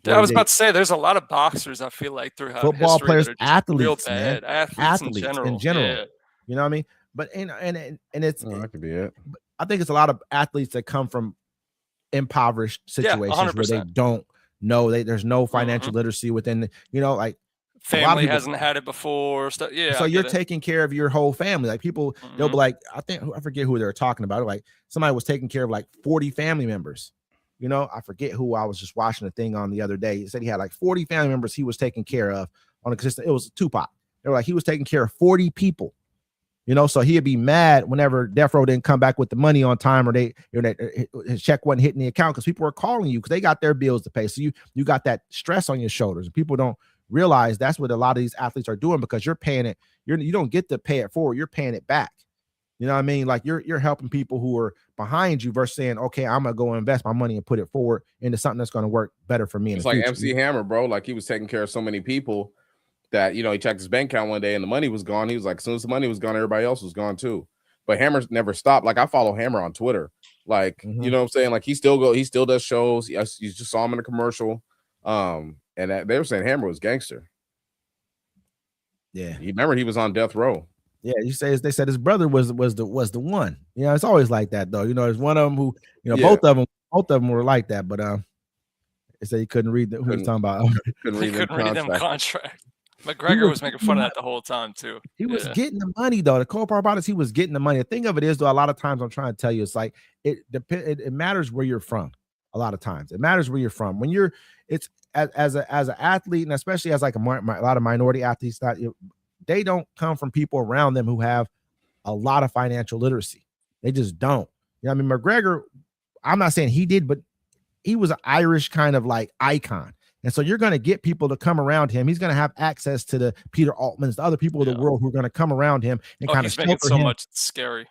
Yeah, I was about to say, there's a lot of boxers, I feel like, throughout football players, athletes, real bad. Athletes in general. Yeah. You know what I mean? But and it's that could be it. I think it's a lot of athletes that come from impoverished situations where they don't know, there's no financial literacy within like family hasn't had it before. So you're taking care of your whole family. Like people, they'll be like, I forget who they were talking about. Like somebody was taking care of like 40 family members. I forget who. I was just watching a thing on the other day. He said he had like 40 family members he was taking care of on a consistent. It was Tupac. They were like, he was taking care of 40 people. So he'd be mad whenever Death Row didn't come back with the money on time, or his check wasn't hitting the account, because people were calling you because they got their bills to pay. So you got that stress on your shoulders, and people don't realize that's what a lot of these athletes are doing, because you're paying it. You don't get to pay it forward. You're paying it back. You know what I mean? Like you're helping people who are behind you versus saying, okay, I'm gonna go invest my money and put it forward into something that's gonna work better for me. It's like MC Hammer, bro. Like he was taking care of so many people that he checked his bank account one day and the money was gone. He was like, as soon as the money was gone, everybody else was gone too. But Hammer never stopped. Like I follow Hammer on Twitter. Like you know what I'm saying? Like he still does shows. You just saw him in a commercial. And they were saying Hammer was gangster. Yeah, you remember he was on death row. Yeah, they said his brother was the one. It's always like that though. There's one of them who, both of them were like that. But they said he couldn't read who he's talking about. Couldn't read them contract. McGregor was making fun of that the whole time too. He was getting the money though. The cool part about it is he was getting the money. The thing of it is though, a lot of times I'm trying to tell you, it's like it matters where you're from. A lot of times it matters where you're from. When you're as an athlete, and especially as like a lot of minority athletes, they don't come from people around them who have a lot of financial literacy. They just don't. I mean, McGregor, I'm not saying he did, but he was an Irish kind of like icon. And so you're going to get people to come around him. He's going to have access to the Peter Altmans, the other people of the world who are going to come around him and kind of making so much. It's scary.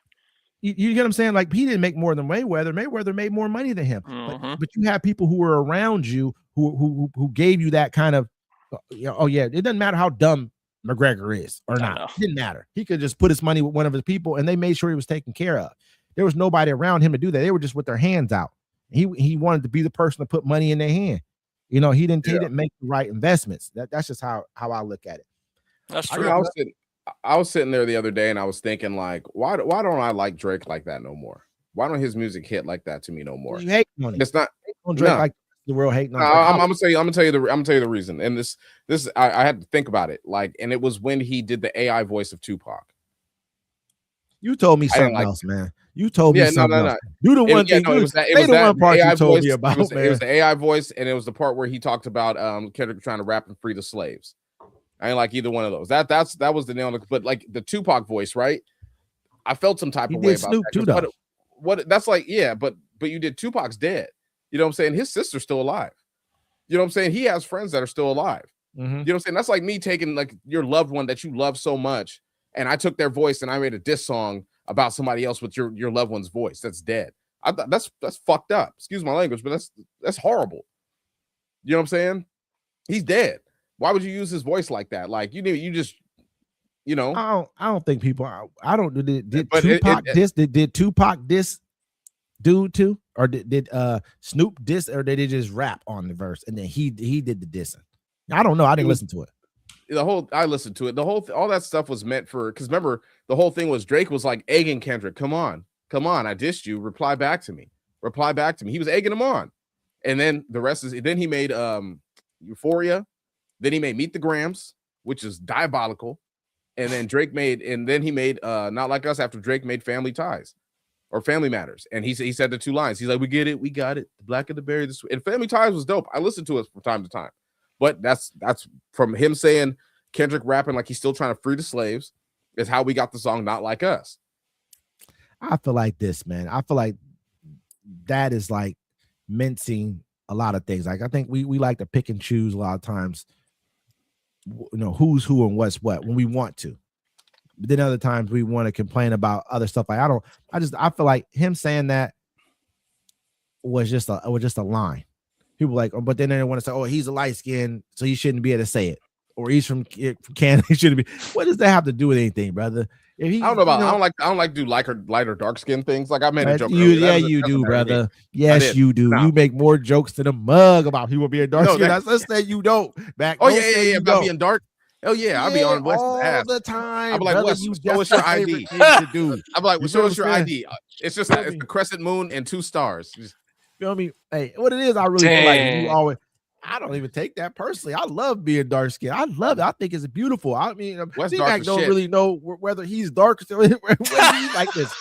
You get what I'm saying? Like he didn't make more than Mayweather. Mayweather made more money than him. But you have people who were around you who gave you that kind of, it doesn't matter how dumb McGregor is or not. It didn't matter. He could just put his money with one of his people, and they made sure he was taken care of. There was nobody around him to do that. They were just with their hands out. He wanted to be the person to put money in their hand. He didn't make the right investments. That's just how I look at it. That's true. I was sitting there the other day and I was thinking, like, why don't I like Drake like that no more? Why don't his music hit like that to me no more? You hate on him. It's not. on Drake No. like the world hating on No, Drake. I'm gonna tell you the reason. And this I had to think about it. Like, and it was when he did the AI voice of Tupac. You told me I didn't something like else, man. You told me something else. You the one thing. It was that one part AI you told voice. me about, it man. was the AI voice, and it was the part where he talked about Kendrick trying to rap and free the slaves. I ain't like either one of those. That was the nail. But like the Tupac voice, right? I felt some type He of way did about Snoop that. too, 'Cause though. what that's like, yeah, but you did Tupac's dead. You know what I'm saying? His sister's still alive. You know what I'm saying? He has friends that are still alive. Mhm. You know what I'm saying? That's like me taking like your loved one that you love so much, and I took their voice and I made a diss song about somebody else with your loved one's voice that's dead. I thought that's fucked up. Excuse my language, but that's horrible. You know what I'm saying? He's dead. Why would you use his voice like that? Like you just, you know. I don't think people. I don't. Did But Tupac diss? Did Tupac diss dude too, or did Snoop diss, or did they just rap on the verse and then he did the dissing? I don't know. I didn't listen to it. I listened to it. All that stuff was meant for, because remember the whole thing was Drake was like egging Kendrick. Come on, I dissed you. Reply back to me. He was egging him on, and then the rest is. Then he made Euphoria. Then he made Meet the Grams, which is diabolical, and then he made Not Like Us after Drake made Family Ties or Family Matters, and he said the two lines. He's like, we get it, we got it. The black and the berry. And Family Ties was dope. I listened to it from time to time. But that's from him saying Kendrick rapping like he's still trying to free the slaves is how we got the song Not Like Us. I feel like this, man. I feel like that is like mincing a lot of things. Like I think we like to pick and choose a lot of times, you know, who's who and what's what when we want to. But then other times we want to complain about other stuff. Like I feel like him saying that was just a line. People like, but then they want to say, oh, he's a light skin, so he shouldn't be able to say it. Or he's from Canada, he shouldn't be. What does that have to do with anything, brother? If he, I don't know about. I don't like do light or dark skin things. Like I made a joke. You do, brother. Yes, you do. No. You make more jokes than a mug about people being dark skin. Let's say you don't. Oh yeah. About being dark. Oh yeah, I'll be on West's ass all the time. I'm like, West, what's your ID? I'm like, what's your ID? It's just it's the crescent moon and 2 stars. Just, feel me? Hey, what it is, I really feel like you always. I don't even take that personally. I love being dark skinned. I love it. I think it's beautiful. I mean, C-Mac don't really know whether he's dark or whether he's like this.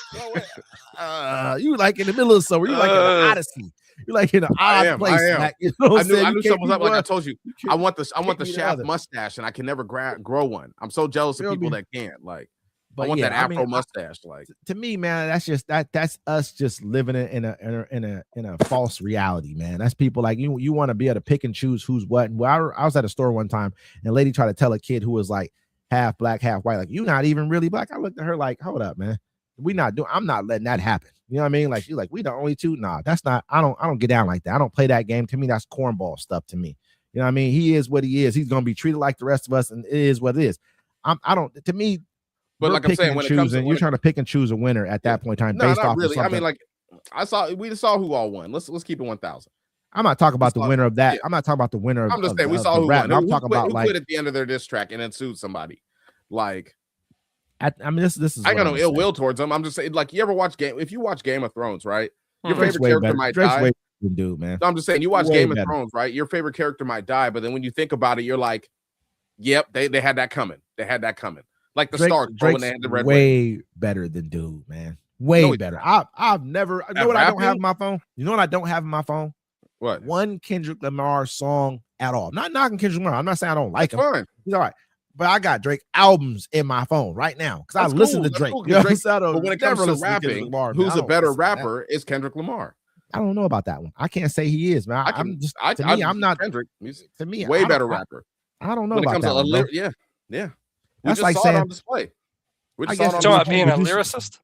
You like in the middle of summer. You like in the Odyssey. You like in an odd place. You know what I knew something was up. Like I told you, I want the Shaft mustache, and I can never grow one. I'm so jealous of people that can't. Like, but I want that Afro mustache. Like, to me, man, that's just that's us just living in a false reality, man. That's people like you want to be able to pick and choose who's what. And I was at a store one time, and a lady tried to tell a kid who was like half black, half white, like, you're not even really black. I looked at her like, hold up, man. I'm not letting that happen. You know what I mean? Like, she's like, we the only two. Nah, that's not. I don't get down like that. I don't play that game. To me, that's cornball stuff. To me, you know what I mean? He is what he is. He's gonna be treated like the rest of us, and it is what it is. I don't. To me. But like I'm saying, when it comes to you're trying to pick and choose a winner at that point in time, based off really. Of something. I mean, like we saw who all won. Let's keep it 1,000. I'm not talking about the winner of that. Yeah. I'm not talking about the winner of. I'm just saying we saw who won. I'm talking about like at the end of their diss track and then sued somebody. Like, I mean, this is. I got no ill will towards them. I'm just saying, like, you ever watch if you watch Game of Thrones, right? Your favorite character might die. Dude, man. No, I'm just saying, you watch Game of Thrones, right? Your favorite character might die, but then when you think about it, you're like, yep, they had that coming. They had that coming. Like the Stark, Drake's way better than dude, man. Way better. I've never. You know what I don't have in my phone? You know what I don't have in my phone? What? One Kendrick Lamar song at all. I'm not knocking Kendrick Lamar. I'm not saying I don't like him. Fine. He's all right. But I got Drake albums in my phone right now because I listen to Drake. Cool. But when it comes to rapping, Lamar, who's a better rapper is Kendrick Lamar. I don't know about that one. I can't say he is, man. I'm not Kendrick. To me, way better rapper. I don't know about that one. Yeah. That's like saying on display. I guess you're talking about being a lyricist.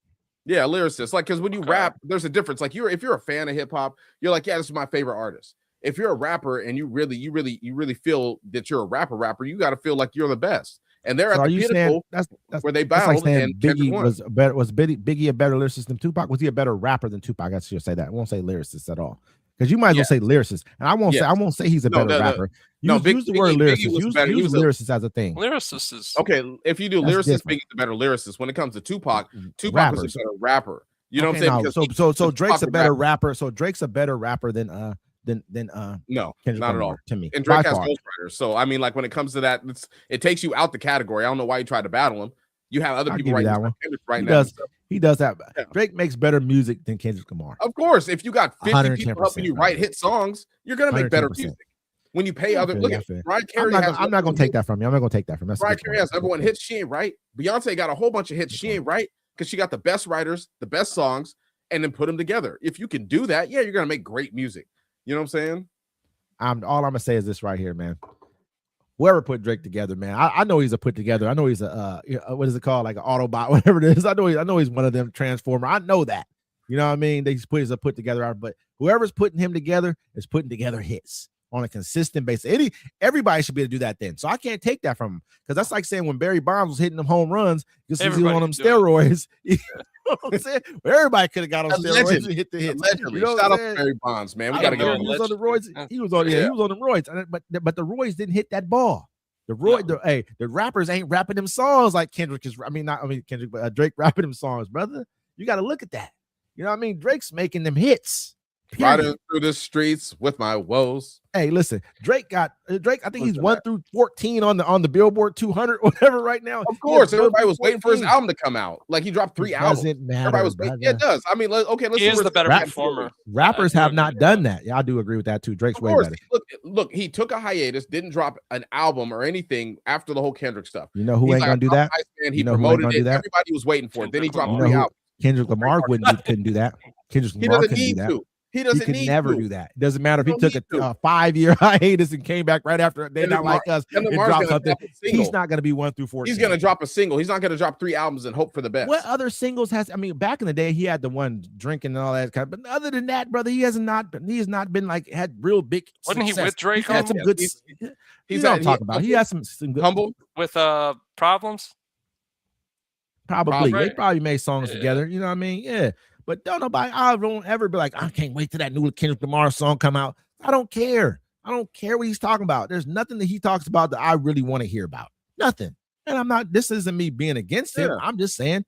Yeah, lyricist. Like, because when you rap, there's a difference. Like, if you're a fan of hip hop, you're like, yeah, this is my favorite artist. If you're a rapper and you really feel that you're a rapper, you got to feel like you're the best. And they're at the pinnacle that's where they battled. Like and Biggie was Biggie a better lyricist than Tupac? Was he a better rapper than Tupac? I should say that. I won't say lyricist at all. Because you might as well say lyricist, and I won't say he's a better rapper. Use the word lyricist. Use lyricist as a thing. Lyricist is okay. If you do lyricist, Biggie's the better lyricist. When it comes to Tupac was a better rapper. You know what I'm saying? So Drake's a better rapper. So Drake's a better rapper than than No, Kendrick not at Lamar all. to me. And Drake by has far. ghostwriters. So I mean, like when it comes to that, it takes you out the category. I don't know why you tried to battle him. You have other I'll people give you writing that one. Kendrick right He now. does. He does that. Yeah. Drake makes better music than Kendrick Lamar. Of course, if you got 50 people helping you 110%, write hit songs, you're gonna make better 110%. music. When you pay other, feel look you, I at feel you. Mariah Carey. I'm not gonna take that from you. I'm not gonna take that from you. Mariah Carey has number one hits. She ain't right. Beyonce got a whole bunch of hits. She ain't right because she got the best writers, the best songs, and then put them together. If you can do that, yeah, you're gonna make great music. You know what I'm saying? All I'm gonna say is this right here, man. Whoever put Drake together, man, I know he's a put together. I know he's a what is it called, like an Autobot, whatever it is. I know he's one of them Transformer. I know that. You know what I mean? He's a put together art, but whoever's putting him together is putting together hits on a consistent basis. Everybody should be able to do that then. So I can't take that from him because that's like saying when Barry Bonds was hitting them home runs because he was on them steroids. You know what I'm saying? Well, everybody could have got on steroids and hit the hits. Allegedly. You know Shout out to Barry Bonds, man. We got to get on. He was on the roids. He was on the roids, but the roids didn't hit that ball. The rappers ain't rapping them songs like Kendrick is. Kendrick, but Drake rapping them songs, brother. You got to look at that. You know what I mean? Drake's making them hits. Riding through the streets with my woes. Hey, listen, Drake. I think he's 1 through 14 on the Billboard 200, whatever. Right now, of course, everybody was waiting for his album to come out. Like he dropped 3 albums. Doesn't matter. Everybody was waiting. Yeah, it does. I mean, let's he is the better performer. Rappers have not done that. Yeah, I do agree with that too. Drake's way better. Look, he took a hiatus, didn't drop an album or anything after the whole Kendrick stuff. You know who ain't gonna do that? He promoted it. Everybody was waiting for it. Then he dropped 3 albums. Kendrick Lamar couldn't do that. Kendrick Lamar couldn't do that. He doesn't need never do that. It doesn't matter if he took a 5-year hiatus and came back right after They Not Like Us and dropped something. He's not going to be 1 through 14. He's going to drop a single. He's not going to drop 3 albums and hope for the best. What other singles has? I mean, back in the day, he had the one Drinking and all that kind of. But other than that, brother, he has not been like had real big. Wasn't success. he with Drake? He had some good. He's not talking about. He has some good. Humble with Problems. Probably. They probably made songs together. You know what I mean? Yeah. But I don't ever be like, I can't wait till that new Kendrick Lamar song come out. I don't care. I don't care what he's talking about. There's nothing that he talks about that I really want to hear about. Nothing. And this isn't me being against him. I'm just saying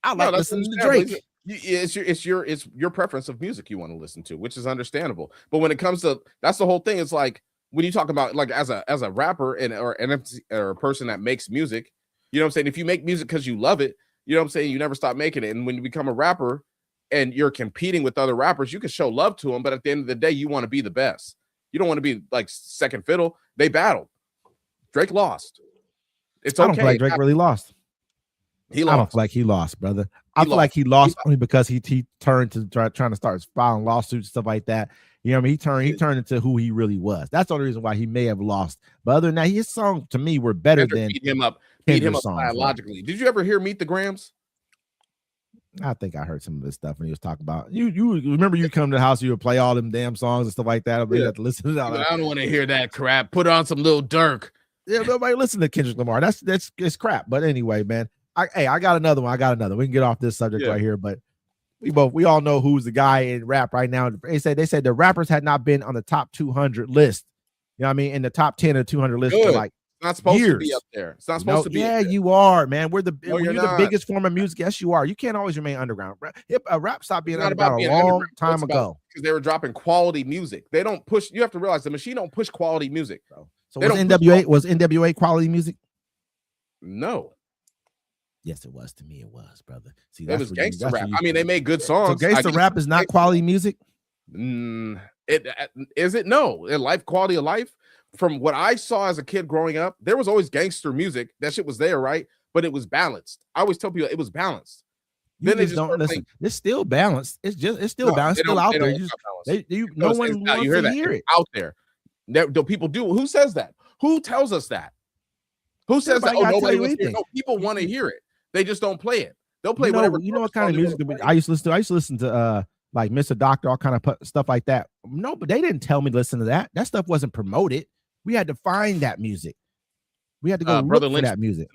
I like listening to Drake. It's your preference of music you want to listen to, which is understandable. But when it comes to, that's the whole thing. It's like when you talk about like as a rapper or a person that makes music, you know what I'm saying? If you make music because you love it, you know what I'm saying? You never stop making it. And when you become a rapper and you're competing with other rappers, you can show love to them, but at the end of the day, you want to be the best. You don't want to be like second fiddle. They battled. Drake lost. It's okay. I don't feel like Drake really lost. He lost. I don't feel like he lost, brother. I feel like he lost only because he turned to trying to start filing lawsuits, stuff like that. You know what I mean? He turned into who he really was. That's the only reason why he may have lost. But other than that, his songs to me were better than beat him up biologically. Did you ever hear Meet the Grams? I think I heard some of this stuff when he was talking about you remember you come to the house, you would play all them damn songs and stuff like that. You have to listen to that. I don't want to hear that crap. Put on some Lil Durk. Yeah, nobody listen to Kendrick Lamar. That's it's crap. But anyway, man, I got another one. We can get off this subject right here, but we all know who's the guy in rap right now. They said the rappers had not been on the top 200 list. You know what I mean? In the top 10 or 200 list for like not supposed years. To be up there. It's not supposed to be. Yeah, you are, man. You're the biggest form of music. Yes, you are. You can't always remain underground. Rap stopped being underground a long time ago because they were dropping quality music. They don't push. You have to realize the machine don't push quality music, bro. So was NWA quality music? No. Yes, it was. To me, it was, brother. See, it was gangster rap. I mean, they made good songs. So gangster rap is not quality music. Is it? No. Life, quality of life. From what I saw as a kid growing up, there was always gangster music. That shit was there, right? But it was balanced. I always tell people it was balanced. Then they just don't listen. It's still balanced. It's still balanced. It's still out there. No one wants to hear it out there. Do people do? Who says that? Who tells us that? Who says that? Oh, nobody wants to hear it. No, people want to hear it. They just don't play it. They'll play whatever. You know what kind of music I used to listen to? I used to listen to like Mr. Doctor, all kind of stuff like that. No, but they didn't tell me to listen to that. That stuff wasn't promoted. We had to find that music. We had to go look for that music.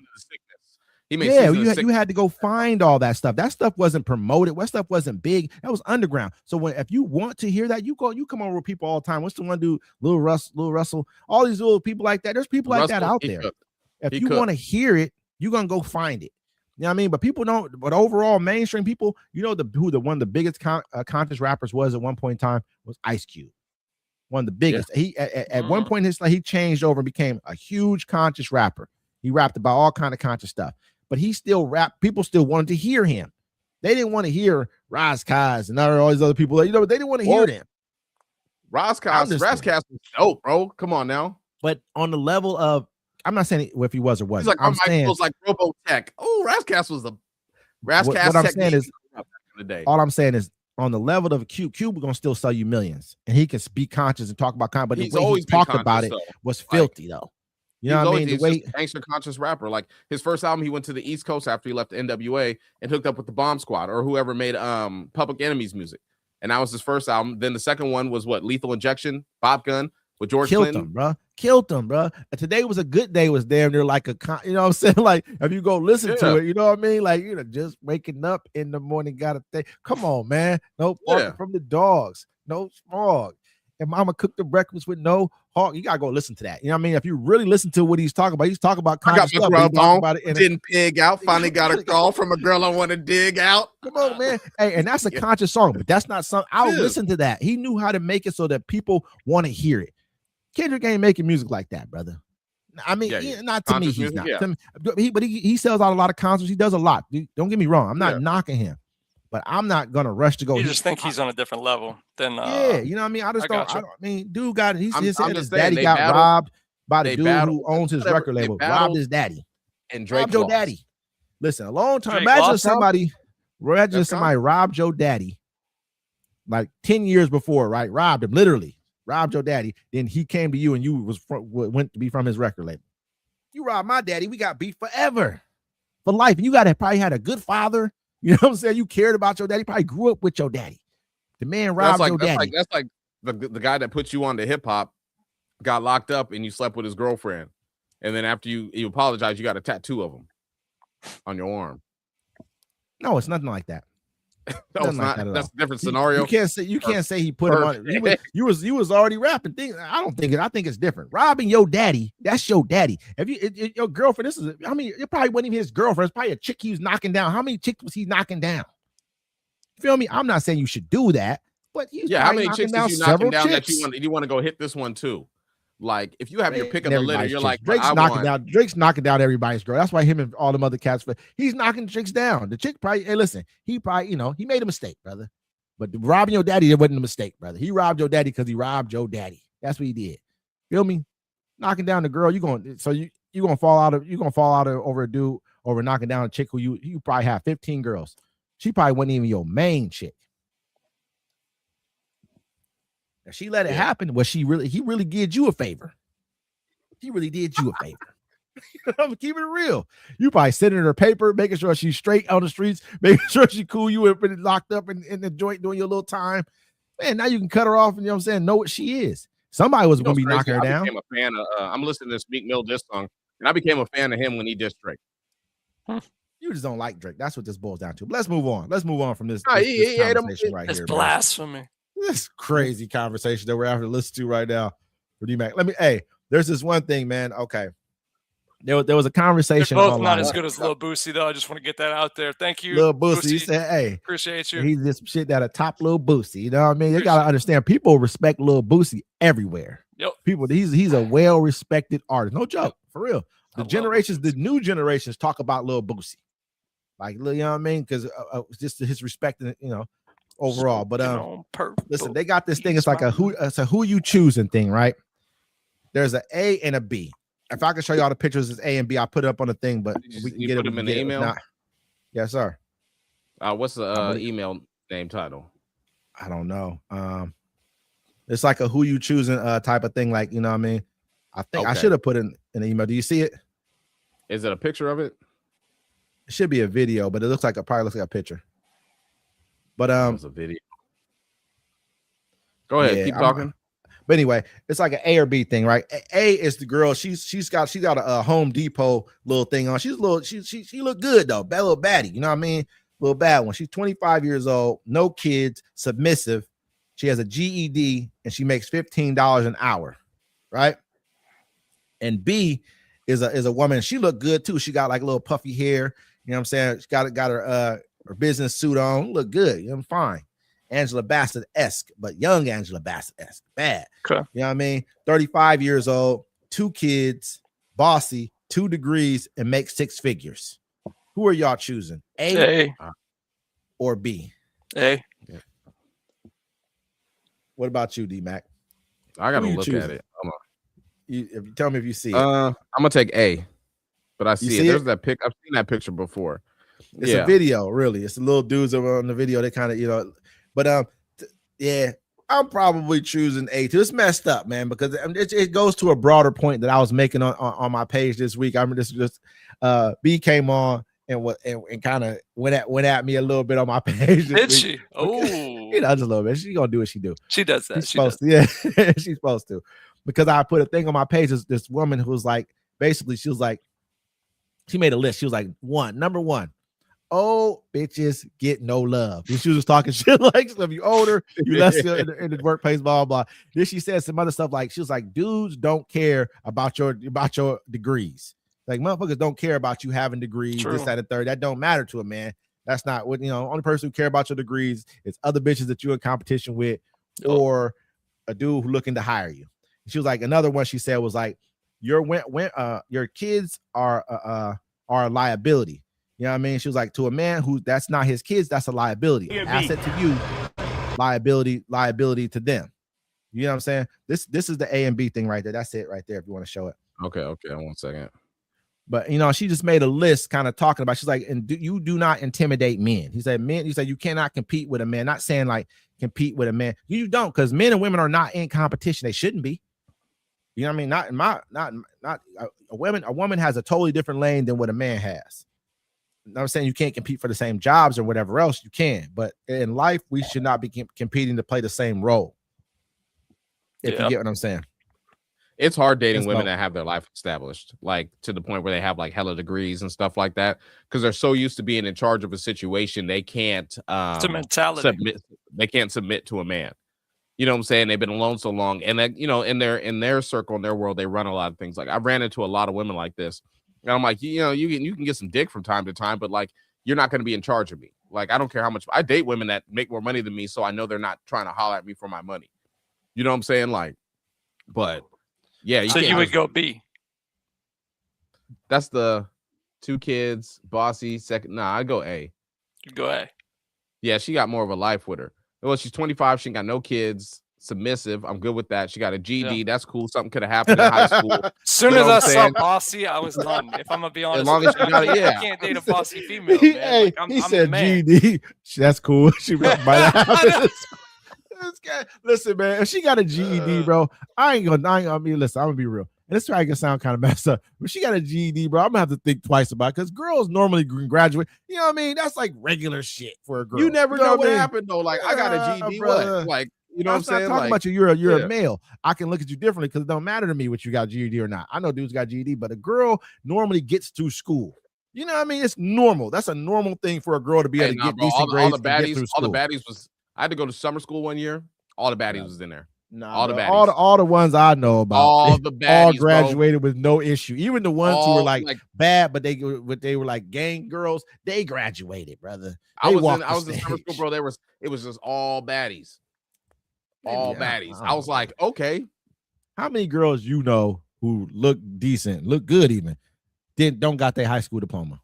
You had to go find all that stuff. That stuff wasn't promoted. That stuff wasn't big. That was underground. So if you want to hear that, you come over with people all the time. What's the one dude? Lil Russell, all these little people like that. There's people like that out there. If you want to hear it, you're gonna go find it. You know what I mean? But people don't. But overall, mainstream people, you know, one of the biggest conscious rappers was at one point in time was Ice Cube. one of the biggest. He at one point in his life, he changed over and became a huge conscious rapper. He rapped about all kind of conscious stuff, but he still rapped. People still wanted to hear him. They didn't want to hear Ras Kass and all these other people. You know, they didn't want to hear them. Ras Kass was dope, bro. Come on now. But on the level of, I'm not saying if he was or wasn't. He's like, I'm saying it was like Robotech. Oh, Ras Kass was the Ras Kass. What I'm saying is, today. All I'm saying is, on the level of Cube gonna still sell you millions, and he can be conscious and talk about content. But the way he talked about it was filthy, though. You know what I mean? The way gangster conscious rapper. Like his first album, he went to the East Coast after he left NWA and hooked up with the Bomb Squad or whoever made Public Enemy's music, and that was his first album. Then the second one was what, Lethal Injection, Bob Gun with George Clinton. Killed him, bro. And Today Was a Good Day was damn near like you know what I'm saying? Like if you go listen to it, you know what I mean? Like, you know, just waking up in the morning, gotta think. Come on, man. No barking from the dogs, no smog. And mama cooked the breakfast with no hawk. You gotta go listen to that. You know what I mean? If you really listen to what he's talking about conscious stuff. About it didn't pig out. Finally got a call from a girl I want to dig out. Come on, man. Hey, and that's a conscious song, but that's not something I'll listen to that. He knew how to make it so that people want to hear it. Kendrick ain't making music like that, brother. I mean, not to me, he's not. But he sells out a lot of concerts. He does a lot. Don't get me wrong. I'm not knocking him, but I'm not gonna rush to go. You just think he's on a different level than you know what I mean? I mean, dude got his daddy got robbed by the dude who owns his record label. Robbed his daddy. And Drake robbed your daddy. Listen, a long time. Imagine somebody robbed your daddy like 10 years before, right? Robbed him, literally. Robbed your daddy, then he came to you and you went to be from his record label. You robbed my daddy, we got beef forever, for life. And you probably had a good father. You know what I'm saying? You cared about your daddy, probably grew up with your daddy. The man robbed your daddy. That's like the guy that put you on to hip hop, got locked up, and you slept with his girlfriend, and then after you apologize, you got a tattoo of him on your arm. No, it's nothing like that. No, it's not. That's a different scenario. You can't say he put him on. You was already rapping things. I think it's different. Robbing your daddy, that's your daddy. If your girlfriend, it probably wasn't even his girlfriend. It's probably a chick he was knocking down. How many chicks was he knocking down? You feel me? I'm not saying you should do that, but how many chicks did you knocking down that you want to go hit this one too? Like if you have your pick of the litter, you're like Drake's knocking down everybody's girl. That's why him and all them other cats, he's knocking chicks down. The chick probably, he probably, he made a mistake, brother. But robbing your daddy, it wasn't a mistake, brother. He robbed your daddy because he robbed your daddy. That's what he did. Feel me? Knocking down the girl, you're gonna fall out over a dude over knocking down a chick who you probably have 15 girls. She probably wasn't even your main chick. She let it happen. Well, he really did you a favor. He really did you a favor. I'm keeping it real. You probably sending her paper, making sure she's straight on the streets, making sure she cool. You have been locked up in the joint doing your little time. Man, now you can cut her off and know what she is. Somebody was going to be knocking her down. I became a fan of, I'm listening to this Meek Mill diss song, and I became a fan of him when he dissed Drake. You just don't like Drake. That's what this boils down to. But let's move on. Let's move on from this conversation right here. It's blasphemy. This crazy conversation that we're having to listen to right now. There's this one thing, man. Okay. There was a conversation. They're both not as good as Lil Boosie, though. I just want to get that out there. Thank you. Lil Boosie, he said, hey. Appreciate you. He's this shit that a top Lil Boosie. You know what I mean? You got to understand, people respect Lil Boosie everywhere. Yep. People, he's a well-respected artist. No joke. For real. The new generations talk about Lil Boosie. Like, you know what I mean? Because just his respect, overall. But listen, they got this thing. It's like it's a who you choosing thing, right? There's an A and a B. If I can show you all the pictures, it's A and B. I'll put it up on the thing, but we can get them in the email. Yes, sir. What's the email name title? I don't know. It's like a who you choosing type of thing. Like, you know what I mean? I think I should have put in an email. Do you see it? Is it a picture of it? It should be a video, but it probably looks like a picture. But it's a video. Go ahead, keep talking. But anyway, it's like an A or B thing, right? A is the girl. She's got a Home Depot little thing on. She look good though, bad little baddie. You know what I mean? Little bad one. She's 25 years old, no kids, submissive. She has a GED and she makes $15 an hour, right? And B is a woman. She look good too. She got like a little puffy hair. You know what I'm saying? She got her business suit on. Look good. You know, fine. Angela Bassett-esque, but young Angela Bassett-esque. Bad. Okay. You know what I mean? 35 years old, 2 kids, bossy, 2 degrees, and make 6 figures. Who are y'all choosing? A. Or B? A. What about you, D-Mac? I gotta Who you look choosing? at it. Hold on. If you tell me if you see it. I'm gonna take A, but I see it. see There's it? that pic. I've seen that picture before. It's a video, really. It's the little dudes over on the video. They kind of, but yeah, I'm probably choosing A too. It's messed up, man, because it goes to a broader point that I was making on my page this week. I mean, just B came on and kind of went at me a little bit on my page. Did she? Oh, just a little bit. She gonna do what she do. She does that. She's supposed to. Yeah, she's supposed to. Because I put a thing on my page. This woman who was like, basically, she was like, she made a list. She was like, number one, old bitches get no love. And she was just talking shit like, so if you older, you less in the workplace, blah, blah, blah. Then she said some other stuff like, she was like, dudes don't care about your degrees. Like, motherfuckers don't care about you having degrees, True. this, that, and third. That don't matter to a man. That's not what, only person who care about your degrees is other bitches that you're in competition with or a dude who looking to hire you. She was like, another one she said was like, your kids are a liability. You know what I mean? She was like, to a man who that's not his kids, that's a liability. Asset to you, liability to them. You know what I'm saying? This is the A and B thing right there. That's it right there. If you want to show it. Okay. 1 second. But she just made a list kind of talking about, she's like, and you do not intimidate men. He said, you cannot compete with a man. Not saying like compete with a man. You don't, because men and women are not in competition. They shouldn't be. You know what I mean? Not a woman has a totally different lane than what a man has. I'm saying you can't compete for the same jobs or whatever else you can, but in life, we should not be competing to play the same role. If you get what I'm saying. It's hard dating women that have their life established, like to the point where they have like hella degrees and stuff like that, because they're so used to being in charge of a situation, they can't it's a mentality. they can't submit to a man. You know what I'm saying? They've been alone so long, and that in their circle, in their world, they run a lot of things. Like I ran into a lot of women like this, and I'm like, you can get some dick from time to time, but like you're not going to be in charge of me. Like I don't care how much I date women that make more money than me, so I know they're not trying to holler at me for my money. You know what I'm saying? Like, but. Yeah, so you would go B. That's the 2 kids, bossy, second. Nah, I'd go A. You go A. Yeah, she got more of a life with her. Well, she's 25. She ain't got no kids. Submissive. I'm good with that. She got a GD. Yeah. That's cool. Something could have happened in high school. As soon as I saw bossy, I was done. If I'm gonna be honest, as long as she got it, yeah. I can't date a bossy female. Man. He said GD. That's cool. She might have. Listen, man, if she got a GED, bro, I mean, listen, I'm gonna be real. And this probably gonna sound kind of messed up, but she got a GED, bro. I'm gonna have to think twice about it because girls normally graduate. You know what I mean? That's like regular shit for a girl. You never know what happened though. Like I got a GED, what? Like you know what I'm saying? I'm talking about you. You're a male. I can look at you differently because it don't matter to me what you got GED or not. I know dudes got GED, but a girl normally gets through school. You know what I mean? It's normal. That's a normal thing for a girl to be able to get decent grades. All the baddies was. I had to go to summer school one year. All the baddies was in there. Nah, all the baddies. All the ones I know about. All the baddies, all graduated with no issue. Even the ones who were like bad, but they were like gang girls. They graduated, brother. I was in summer school, bro. It was just all baddies. All baddies. I was like, okay. How many girls you know who look decent, look good, even don't got their high school diploma?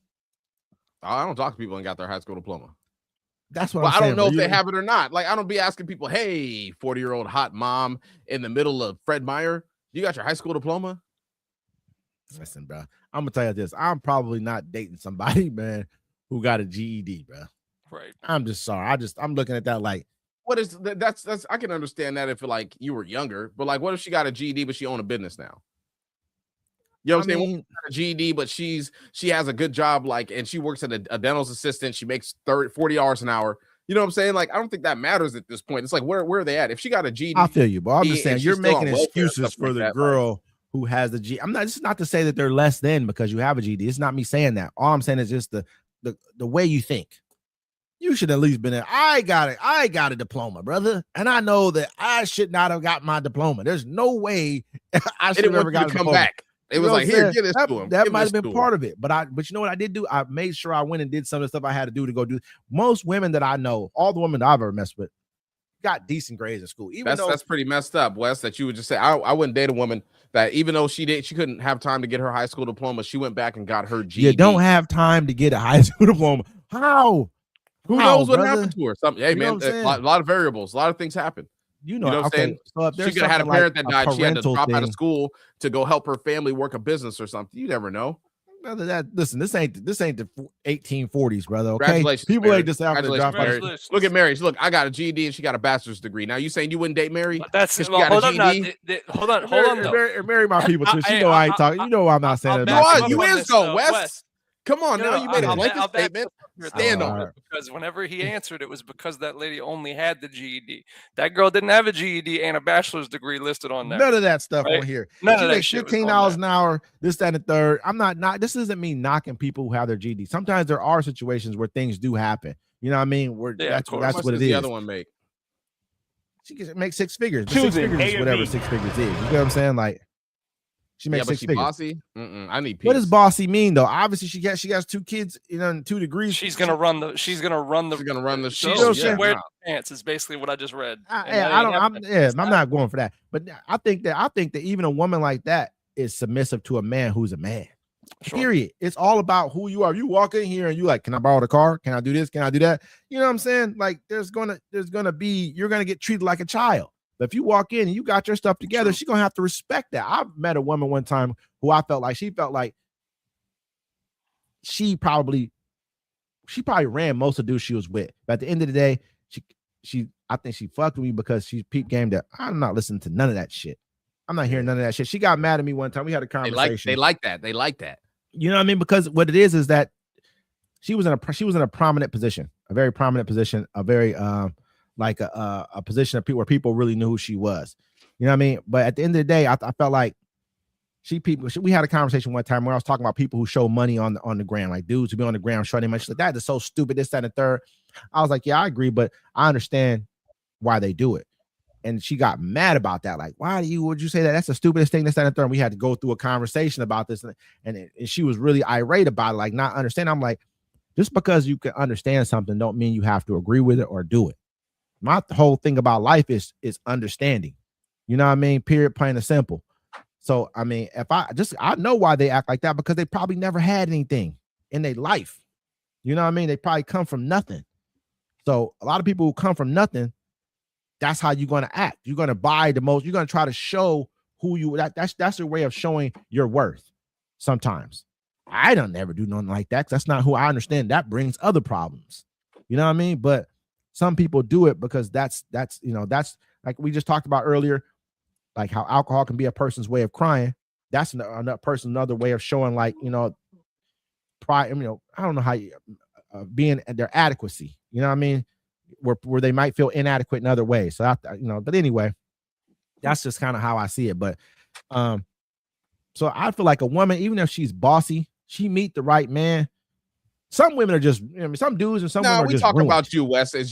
I don't talk to people and got their high school diploma. That's what I'm saying. I don't know if they have it or not. Like, I don't be asking people, hey, 40-year-old hot mom in the middle of Fred Meyer, you got your high school diploma? Listen, bro, I'm gonna tell you this. I'm probably not dating somebody, man, who got a GED, bro. Right. I'm just sorry. I'm looking at that like, what is that's I can understand that if like you were younger, but like, what if she got a GED but she own a business now? You know what I'm saying? A GED, but she has a good job, like, and she works at a dental assistant. She makes 40 hours an hour. You know what I'm saying? Like, I don't think that matters at this point. It's like, where are they at? If she got a GED, I feel you, but I'm just saying you're making excuses for the girl who has the G. This is not to say that they're less than because you have a GED. It's not me saying that. All I'm saying is just the way you think. You should at least been there. I got a diploma, brother, and I know that I should not have got my diploma. There's no way I should have ever got a diploma. Back. It was like, here, give this to him. That might have been part of it. But you know what I did do? I made sure I went and did some of the stuff I had to do. Most women that I know, all the women that I've ever messed with, got decent grades in school. Even though that's pretty messed up, Wes. That you would just say I wouldn't date a woman that even though she couldn't have time to get her high school diploma, she went back and got her GED. you don't have time to get a high school diploma. How? Who knows what happened to her? Something. Hey, You know man, what I'm a saying? lot of variables, a lot of things happen. You know, what I'm saying? So if She there's could have had a something parent like that died. She had to parental drop out of thing- school to go help her family work a business or something. You never know. Brother, listen, this ain't the 1840s, brother. Okay, Congratulations, people Mary. ain't just out to drop out. Congratulations. Look at Mary. Look, I got a GED and she got a bachelor's degree. Now you saying you wouldn't date Mary? But that's 'Cause she well, got a hold on, now, GED? hold on. Though. Marry my people too. I- You know I ain't talking. You know I'm not saying I'll it. back about up You on is this, though, Wes. Come on, No, now no, you made a I'll blanket back statement. up your Stand thought on it. it. Because whenever he answered, it was because that lady only had the GED. That girl didn't have a GED and a bachelor's degree listed on there. None of that stuff Right? on here. None She of that makes shit was $15 on an hour. This, that, and the third. I'm not. This isn't me knocking people who have their GED. Sometimes there are situations where things do happen. You know what I mean? Where Yeah, of that's course. How that's much what does it the is. other one make? She can make six figures. But Choosing six figures A is or whatever B. 6 figures is. You know what I'm saying? Like she Yeah, makes but six she figures. bossy. I need peace. What does bossy mean though? Obviously, she has 2 kids, you know, and 2 degrees. She's gonna run the. She's gonna run the She show. should wear nah. pants. Is basically what I just read. I'm not going for that. But I think that even a woman like that is submissive to a man who's a man. Sure. Period. It's all about who you are. You walk in here and you like, can I borrow the car? Can I do this? Can I do that? You know what I'm saying? Like you're gonna get treated like a child. But if you walk in and you got your stuff together, True. she's gonna have to respect that. I met a woman one time who I felt like she probably ran most of the dudes she was with. But at the end of the day, I think she fucked with me because she peep game that I'm not listening to none of that shit. I'm not hearing none of that shit. She got mad at me one time. We had a conversation. They like that. They like that. You know what I mean? Because what it is that she was in a prominent position, a very prominent position, a very like a position of people where people really knew who she was. You know what I mean? But at the end of the day, I felt like we had a conversation one time where I was talking about people who show money on the gram, like dudes who be on the gram showing money. She's like, that is so stupid, this, that, and the third. I was like, yeah, I agree, but I understand why they do it. And she got mad about that. Like, would you say that? That's the stupidest thing, this, that, and the third. And we had to go through a conversation about this. And she was really irate about it, like not understanding. I'm like, just because you can understand something don't mean you have to agree with it or do it. My whole thing about life is understanding. You know what I mean? Period, plain and simple. So, I mean, I know why they act like that, because they probably never had anything in their life. You know what I mean? They probably come from nothing. So a lot of people who come from nothing, that's how you're going to act. You're going to buy the most. You're going to try to show who you, that's your way of showing your worth. Sometimes I don't never do nothing like that. That's not who I understand. That brings other problems. You know what I mean? But some people do it because that's like we just talked about earlier, like how alcohol can be a person's way of crying. That's another way of showing, like, pride. I don't know how you being their adequacy. You know what I mean? Where they might feel inadequate in other ways. So but anyway, that's just kind of how I see it. But so I feel like a woman, even if she's bossy, she meet the right man. Some women are just, some dudes and some women are just talk ruined. about you, Wes. I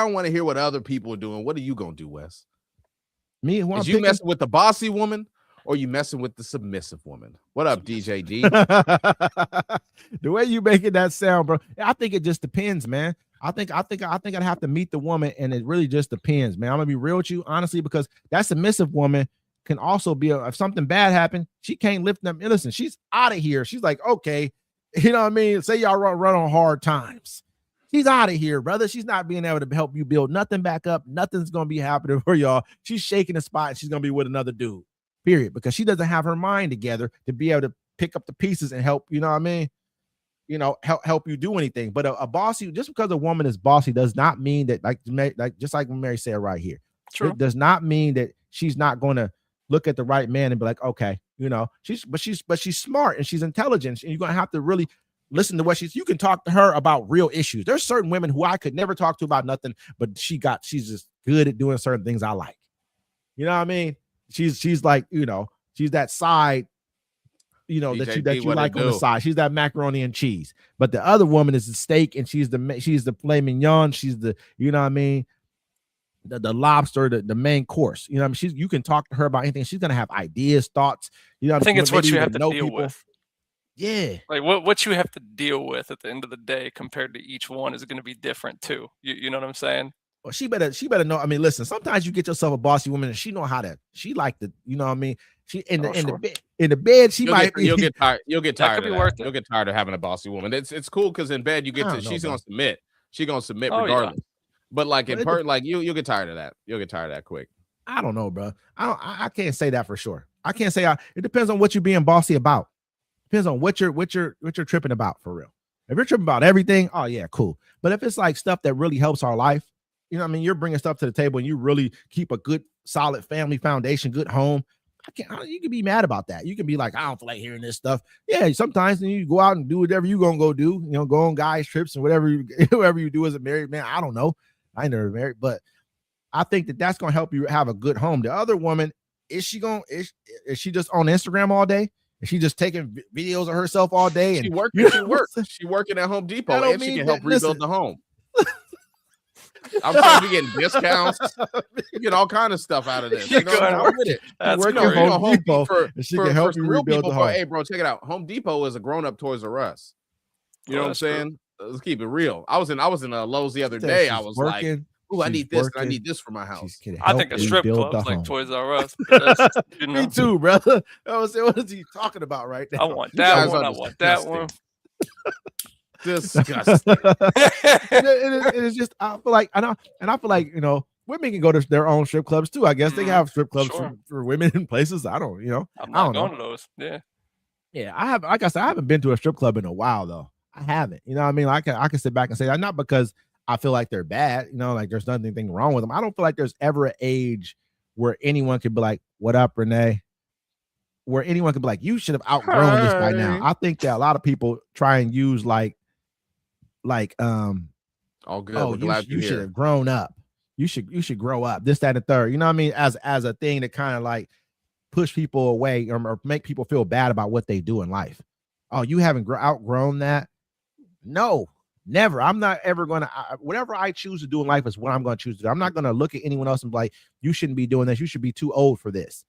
don't want to hear what other people are doing. What are you gonna do, Wes? Me, who I'm Is you picking? messing with the bossy woman or you messing with the submissive woman? What up, DJ D? The way you making that sound, bro. I think it just depends, man. I think I'd have to meet the woman, and it really just depends, man. I'm gonna be real with you, honestly, because that submissive woman can also be if something bad happened, she can't lift them. Listen, she's out of here. She's like, okay, you know what I mean? Say y'all run on hard times. She's out of here, brother. She's not being able to help you build nothing back up. Nothing's gonna be happening for y'all. She's shaking the spot, and she's gonna be with another dude. Period. Because she doesn't have her mind together to be able to pick up the pieces and help. You know what I mean? Help you do anything. But a bossy, just because a woman is bossy, does not mean that, like just like Mary said right here. True. It does not mean that she's not going to look at the right man and be like, okay, she's smart and she's intelligent, and you're going to have to really listen to what you can talk to her about real issues. There's certain women who I could never talk to about nothing, but she's just good at doing certain things I like. You know what I mean? She's like, she's that side, that you like on the side. She's that macaroni and cheese. But the other woman is the steak, and she's the filet mignon. She's the, you know what I mean, the lobster, the main course. You know what I mean? You can talk to her about anything. She's gonna have ideas, thoughts. I think it's what you have to deal with. Yeah. Like what you have to deal with at the end of the day compared to each one is going to be different too. You know what I'm saying? Well, she better know. I mean, listen, sometimes you get yourself a bossy woman and she know how to, she like to, you know what I mean? She in the bed, she might you'll get tired. You'll get tired could of be that. worth it. You'll get tired of having a bossy woman. It's cool because in bed you get to she's gonna submit. She's gonna submit regardless. But like in part, like you'll get tired of that. You'll get tired of that quick. I don't know, bro. I can't say that for sure. I can't say it depends on what you're being bossy about. Depends on what you're tripping about for real. If you're tripping about everything, oh yeah, cool. But if it's like stuff that really helps our life, you know what I mean? You're bringing stuff to the table and you really keep a good, solid family foundation, good home. You can be mad about that. You can be like, I don't feel like hearing this stuff. Yeah, sometimes you go out and do whatever you're going to go do, you know, go on guys trips and whatever you do as a married man. I don't know. I ain't never married, but I think that's going to help you have a good home. The other woman, is she just on Instagram all day? Is she just taking videos of herself all day? And She working at Home Depot and she can help rebuild the home. I'm trying to get discounts. You get all kind of stuff out of this. You're going with it. That's working at Home Depot. She can help you rebuild the home. Hey, bro, check it out. Home Depot is a grown-up Toys R Us. You know what I'm saying? Let's keep it real. I was in Lowe's the other day. I was like, "Ooh, I need this. And I need this for my house." I think a strip club's like Toys R Us. Me too, brother. What is he talking about right now? I want that one. I want that one. Disgusting. it is just, I feel like, I feel like, you know, women can go to their own strip clubs too. I guess they have strip clubs for women in places. I don't know. I'm not going to those. Yeah. I have, like I said, I haven't been to a strip club in a while though. I haven't. You know what I mean? I can sit back and say that, not because I feel like they're bad, you know, like there's nothing wrong with them. I don't feel like there's ever an age where anyone could be like, "What up, Renee?" Where anyone could be like, "You should have outgrown this by now." I think that a lot of people try and use all good. Oh, you should have grown up. You should grow up. This, that, and the third. You know what I mean? As a thing to kind of like push people away or make people feel bad about what they do in life. Oh, you haven't outgrown that? No, never. I'm not ever going to. Whatever I choose to do in life is what I'm going to choose to do. I'm not going to look at anyone else and be like, "You shouldn't be doing this. You should be too old for this."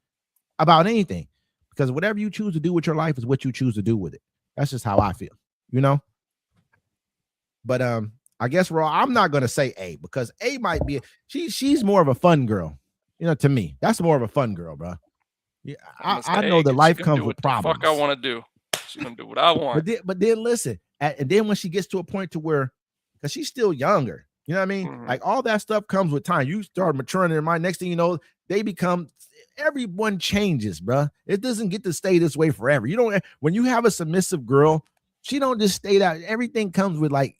About anything, because whatever you choose to do with your life is what you choose to do with it. That's just how I feel. You know. But I guess I'm not gonna say A, because A might be she's more of a fun girl, you know. To me, that's more of a fun girl, bro. Yeah, I know that life comes with problems. Fuck, I want to do. She's gonna do what I want. But then listen, and then when she gets to a point to where, because she's still younger, you know what I mean? Mm-hmm. Like all that stuff comes with time. You start maturing in your mind. Next thing you know, everyone changes, bro. It doesn't get to stay this way forever. You don't. When you have a submissive girl, she don't just stay that. Everything comes with like.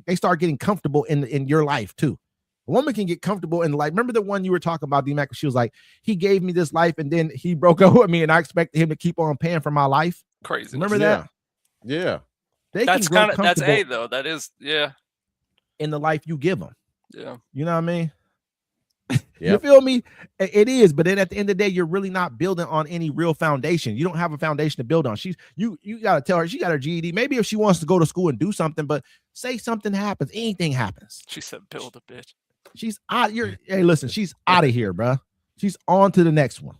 They start getting comfortable in your life too. A woman can get comfortable in life. Remember the one you were talking about, D-Mac? She was like, he gave me this life and then he broke up with me and I expected him to keep on paying for my life. Crazy. Remember that? Yeah. That's A though. That is, yeah. In the life you give them. Yeah. You know what I mean? You feel me? It is, but then at the end of the day, you're really not building on any real foundation. You don't have a foundation to build on. You gotta tell her she got her GED. Maybe if she wants to go to school and do something, but say something happens, anything happens. She said, "Build a bitch." She's out. Hey, listen, she's out of here, bro. She's on to the next one.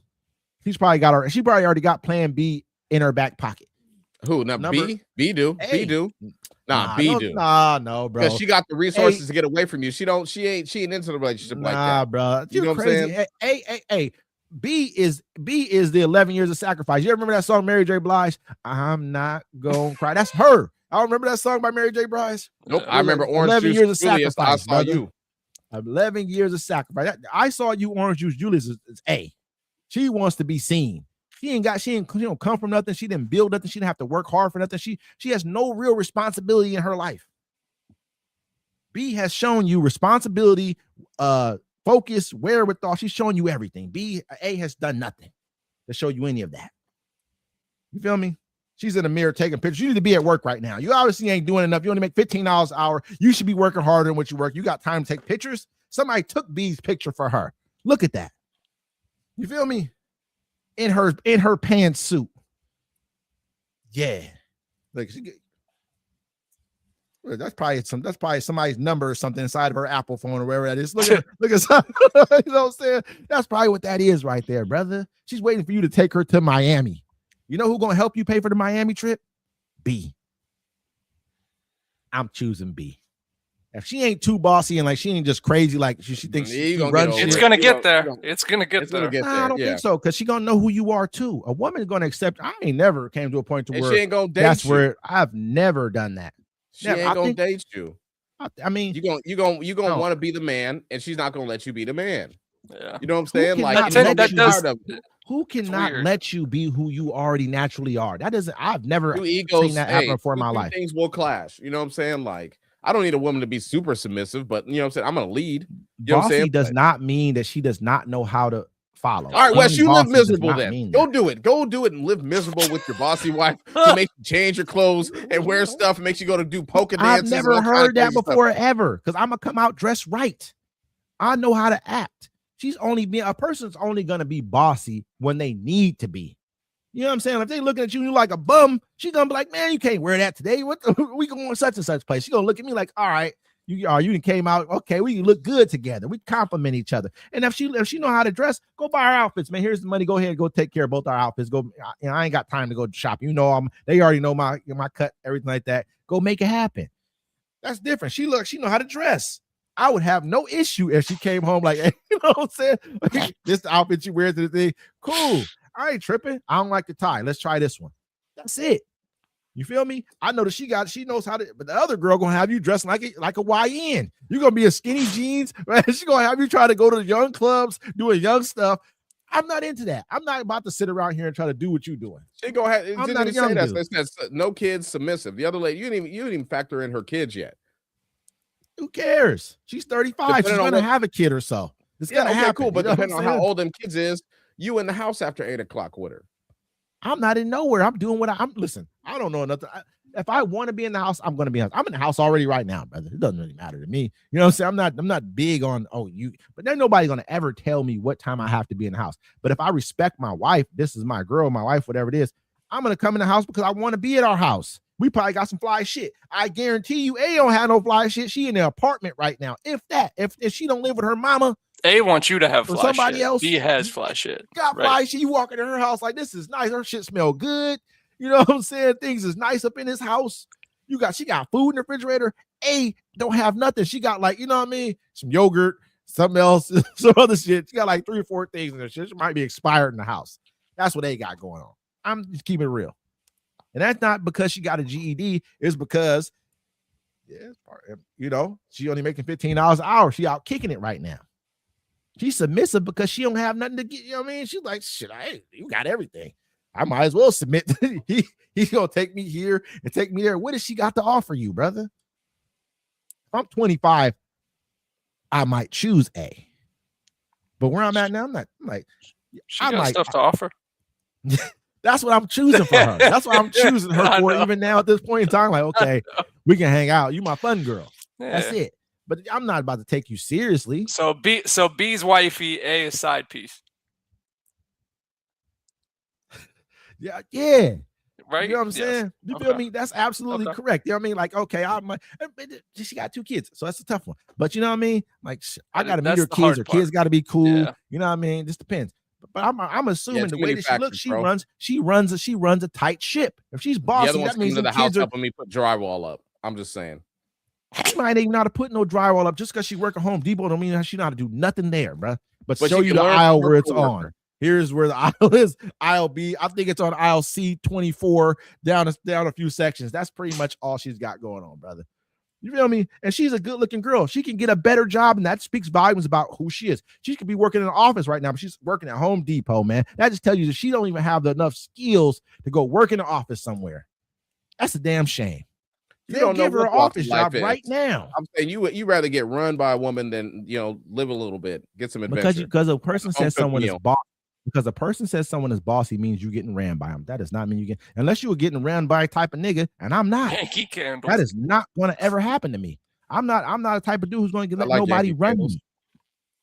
She probably already got plan B in her back pocket. Who? Now B do. No, bro. Because she got the resources to get away from you. She ain't into the relationship like that. Bro. You know crazy. What I'm saying? Hey. B is the 11 years of sacrifice. You ever remember that song, Mary J. Blige? I'm not gonna cry. That's her. I don't remember that song by Mary J. Blige. Nope. I remember Orange 11 Juice. Years of sacrifice. I saw you. 11 years of sacrifice. I saw you. Orange Juice. Julius is A. She wants to be seen. She don't come from nothing. She didn't build nothing. She didn't have to work hard for nothing. She has no real responsibility in her life. B has shown you responsibility, focus, wherewithal. She's showing you everything. A has done nothing to show you any of that. You feel me? She's in the mirror taking pictures. You need to be at work right now. You obviously ain't doing enough. You only make $15 an hour. You should be working harder than what you work. You got time to take pictures. Somebody took B's picture for her. Look at that. You feel me? In her pantsuit. Yeah. Like that's probably somebody's number or something inside of her Apple phone or wherever that is. Look at you know what I'm saying? That's probably what that is right there, brother. She's waiting for you to take her to Miami. You know who's gonna help you pay for the Miami trip? B. I'm choosing B. If she ain't too bossy and like she ain't just crazy, like she thinks she runs shit. It's gonna get there. It's gonna get there. I don't think so, because she gonna know who you are too. A woman is gonna accept. I ain't never came to a point to and where she ain't gonna date that's you. where I've never done that. She ain't gonna date you. I mean, you gonna want to be the man, and she's not gonna let you be the man. Yeah, you know what I'm saying? Like who cannot let you be who you already naturally are? That doesn't. I've never seen that happen before in my life. Things will clash. You know what I'm saying? Like, I don't need a woman to be super submissive, but you know what I'm saying? I'm gonna lead. You know what I'm saying? Does not mean that she does not know how to follow. All right, Wes, you live miserable then. Go do it. Go do it and live miserable with your bossy wife to make you change your clothes and wear stuff and makes you go to do polka dances. I've never heard that before ever, because I'm gonna come out dressed right. I know how to act. A person's only gonna be bossy when they need to be. You know what I'm saying? If they looking at you and you like a bum, she's gonna be like, man, you can't wear that today. We going such and such place. She's gonna look at me like, all right, you came out, okay, we look good together. We compliment each other. And if she know how to dress, go buy her outfits, man. Here's the money. Go ahead, go take care of both our outfits. Go, I ain't got time to go shop. They already know my cut, everything like that. Go make it happen. That's different. She know how to dress. I would have no issue if she came home like, hey, you know what I'm saying? This the outfit you wear to the thing. Cool. I ain't tripping. I don't like the tie. Let's try this one. That's it. You feel me? I know that she knows how to, but the other girl gonna have you dressed like a YN. You're gonna be a skinny jeans, right? She gonna have you try to go to the young clubs, doing young stuff. I'm not into that. I'm not about to sit around here and try to do what you're doing. She go ahead. I'm not a young dude. That's no kids submissive. The other lady, you didn't even factor in her kids yet. Who cares? She's 35. She's gonna have a kid or so. It's gonna happen. Cool, but depending on how old them kids is, you in the house after 8 o'clock with her. I'm not in nowhere. I'm doing what I'm. Listen, I don't know nothing. If I want to be in the house, I'm going to be in the house. I'm in the house already right now, brother. It doesn't really matter to me. You know what I'm saying? I'm not big on, but there's nobody going to ever tell me what time I have to be in the house. But if I respect my wife, this is my girl, my wife, whatever it is, I'm going to come in the house because I want to be at our house. We probably got some fly shit. I guarantee you, A don't have no fly shit. She in the apartment right now. If she don't live with her mama, A wants you to have fly somebody shit. else. B has fly shit. Got fly shit. You walk into her house like, this is nice. Her shit smell good. You know what I'm saying? Things is nice up in his house. She got food in the refrigerator. A don't have nothing. She got like, you know what I mean? Some yogurt, something else, some other shit. She got like 3 or 4 things in her shit. She might be expired in the house. That's what they got going on. I'm just keeping it real. And that's not because she got a GED. It's because, she only making $15 an hour. She out kicking it right now. She's submissive because she don't have nothing to get. You know what I mean? She's like, shit, you got everything. I might as well submit. He's gonna take me here and take me there. What does she got to offer you, brother? If I'm 25, I might choose A. But where I'm at now, I'm like, she got stuff to offer. That's what I'm choosing for her. That's what I'm choosing her for. Even now at this point in time, like, okay, we can hang out. You my fun girl. Yeah. That's it. But I'm not about to take you seriously. So B's wifey, A is side piece. Yeah. Right. You know what I'm saying? You feel me? That's absolutely correct. You know what I mean? Like, okay, she got 2 kids, so that's a tough one. But you know what I mean? Like, I gotta meet her kids. Her kids gotta be cool. Yeah. You know what I mean? This depends. But I'm assuming the way that she looks, she runs a tight ship. If she's bossy, that means the house helping me put drywall up. I'm just saying. She might even know how to put no drywall up just because she work at Home Depot. Don't mean she know how to do nothing there, bro. But show you the aisle where it's on. Here's where the aisle is. Aisle B. I think it's on aisle C24 down a few sections. That's pretty much all she's got going on, brother. You feel me? And she's a good-looking girl. She can get a better job, and that speaks volumes about who she is. She could be working in an office right now, but she's working at Home Depot, man. That just tells you that she don't even have enough skills to go work in an office somewhere. That's a damn shame. You don't give her an office job right now. I'm saying you rather get run by a woman than live a little bit, get some adventure. Because a person says someone is boss. Because a person says someone is bossy means you getting ran by him. That does not mean you get, unless you were getting ran by a type of nigga, and I'm not. Yankee Candle. That is not going to ever happen to me. I'm not a type of dude who's going to let nobody run me.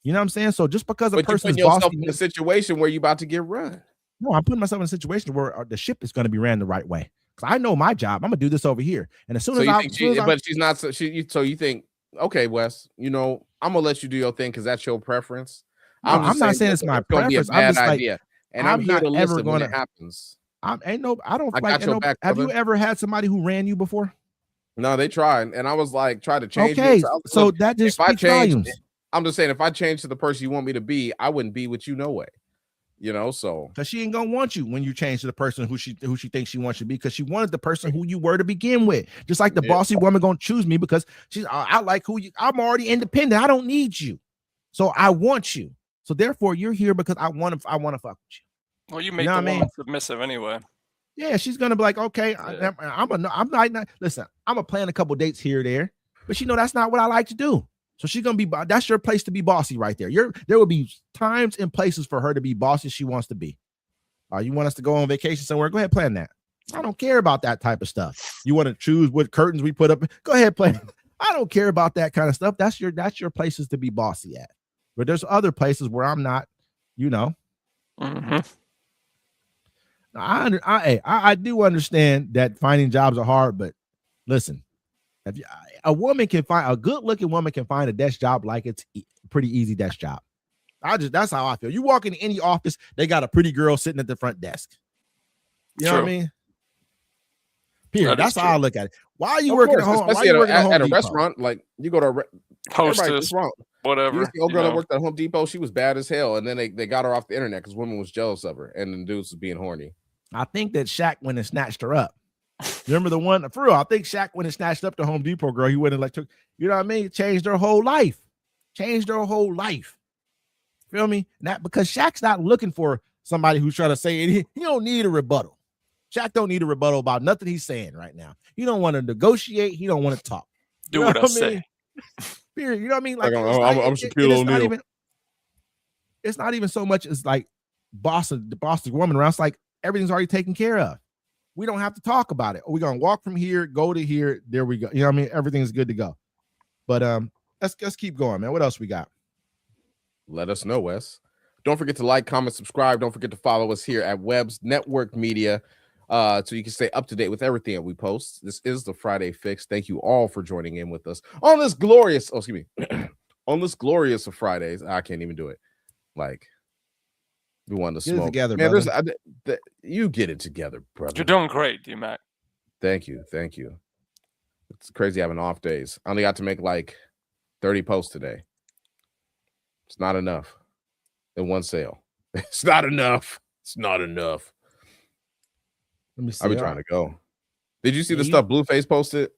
You know what I'm saying? So just because a person is bossy in a situation where you're about to get run. No, I'm putting myself in a situation where the ship is going to be ran the right way. Because I know my job. I'm gonna do this over here. And as soon as she's not. So you think, okay, Wes, I'm gonna let you do your thing because that's your preference. I'm not saying it's my preference. I'm just idea. Like, and I'm here to listen when it happens. Have you ever had somebody who ran you before? No, they tried, and I was like, try to change. Okay, it. so that just speaks volumes. I'm just saying, if I change to the person you want me to be, I wouldn't be with you no way. You know, so because she ain't gonna want you when you change to the person who she thinks she wants you to be, because she wanted the person who you were to begin with. Just like the bossy woman gonna choose me because I like who you. I'm already independent. I don't need you, so I want you. So therefore, you're here because I want to fuck with you. Well, you make the woman submissive anyway. Yeah, she's gonna be like, okay, yeah. I'm not. Listen, I'm gonna plan a couple dates here or there, but that's not what I like to do. So she's gonna be. That's your place to be bossy right there. There will be times and places for her to be bossy she wants to be. You want us to go on vacation somewhere? Go ahead, plan that. I don't care about that type of stuff. You want to choose what curtains we put up? Go ahead, plan. I don't care about that kind of stuff. That's your places to be bossy at. But there's other places where I'm not. Mm-hmm. I do understand that finding jobs are hard, but listen, if a good-looking woman can find a desk job like it's pretty easy desk job. That's how I feel. You walk into any office, they got a pretty girl sitting at the front desk. You know what I mean? Period. That's how I look at it. Why are you working at home? Especially at a restaurant, like you go to Hostess, whatever. The old girl that worked at Home Depot, she was bad as hell, and then they got her off the internet because women was jealous of her, and then dudes was being horny. I think that Shaq went and snatched her up. Remember the one for real? I think Shaq went and snatched up the Home Depot girl. He went and took, you know what I mean? Changed her whole life. Feel me? Not because Shaq's not looking for somebody who's trying to say it. He don't need a rebuttal. Shaq don't need a rebuttal about nothing he's saying right now. He don't want to negotiate. He don't want to talk. Do what I say. Period. You know what I mean? Like I'm Shaquille O'Neal. It's not even so much as like the boss woman around. It's like everything's already taken care of. We don't have to talk about it. We're gonna walk from here, go to here. There we go. You know what I mean? Everything's good to go. But let's keep going, man. What else we got? Let us know, Wes. Don't forget to like, comment, subscribe. Don't forget to follow us here at Webb's Network Media, so you can stay up to date with everything that we post. This is the Friday Fix. Thank you all for joining in with us on this glorious. Oh, excuse me, on this glorious of Fridays. I can't even do it. Like we want to smoke together, man. You get it together, brother. You're doing great, D-Mac. Thank you. It's crazy having off days. I only got to make like 30 posts today. It's not enough in one sale. It's not enough. Let me see. I've been trying to go. Did you see the stuff Blueface posted?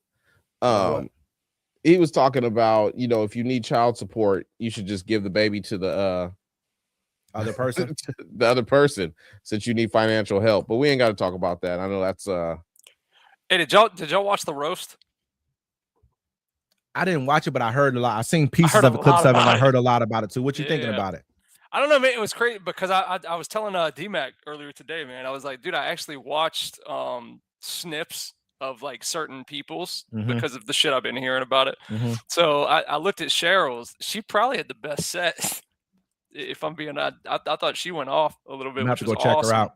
He was talking about, if you need child support, you should just give the baby to the other person. The other person, since you need financial help. But we ain't got to talk about that. I know that's Hey, did y'all watch the roast? I didn't watch it, but I heard a lot. I seen pieces of it, clips of it, and I heard a lot about it too. What you thinking about it? I don't know, man. It was crazy because I was telling D-Mac earlier today, man. I was like, dude, I actually watched snips of like certain people's because of the shit I've been hearing about it. So I looked at Cheryl's. She probably had the best set. If I'm being, I thought she went off a little bit. I'm which have to go was check awesome. her out.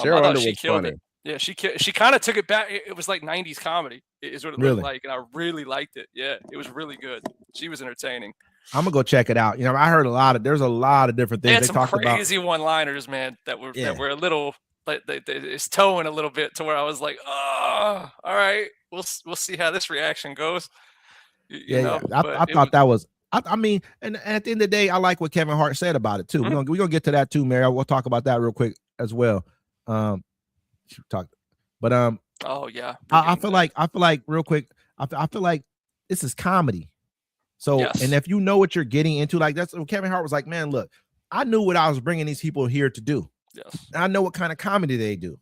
Cheryl Underwood's she killed funny. it. Yeah, she kind of took it back. It was like 90s comedy is what it looked like, and I really liked it. Yeah, it was really good. She was entertaining. I'm gonna go check it out. I heard there's a lot of different things They had they some talked about. crazy one-liners, man, that were a little like it's towing a little bit to where I was like, oh, all right, we'll see how this reaction goes. I thought that was. I mean, and at the end of the day, I like what Kevin Hart said about it too. We're gonna get to that too, Mary. We'll talk about that real quick as well. Oh yeah, I feel like real quick. I feel like this is comedy. So, and if you know what you're getting into, like that's what Kevin Hart was like, man, look, I knew what I was bringing these people here to do. Yes, and I know what kind of comedy they do.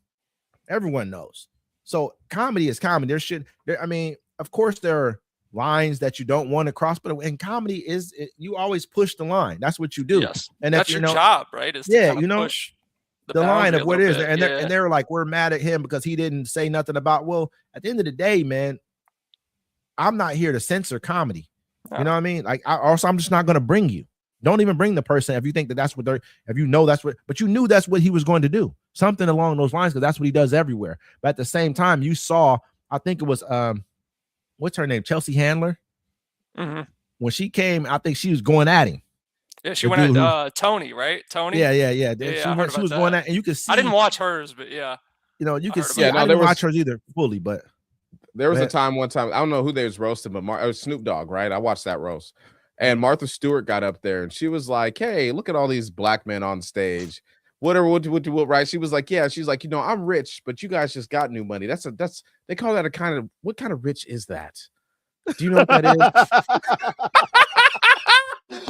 Everyone knows. So comedy is comedy. I mean, of course there are lines that you don't want to cross, but in comedy you always push the line. That's what you do. Yes, and that's your job, right? Is to push the line of what it is, and they're like, we're mad at him because he didn't say nothing about. Well, at the end of the day, man, I'm not here to censor comedy. No. You know what I mean? Like, I'm just not going to bring you. Don't even bring the person if you think that's what if you know that's what, but you knew that's what he was going to do, something along those lines, because that's what he does everywhere. But at the same time, you saw, I think it was what's her name, Chelsea Handler. When she came, I think she was going at him. Yeah, she went at Tony, right? Tony. Yeah. She was going at, and you could see. I didn't watch hers, but yeah. You can see. I didn't watch hers either fully, but There was a time, one time, I don't know who they was roasting, but it was Snoop Dogg, right? I watched that roast. And Martha Stewart got up there and she was like, hey, look at all these black men on stage. Whatever, what, right? She was like, yeah, she's like, I'm rich, but you guys just got new money. They call that what kind of rich is that? Do you know what that is?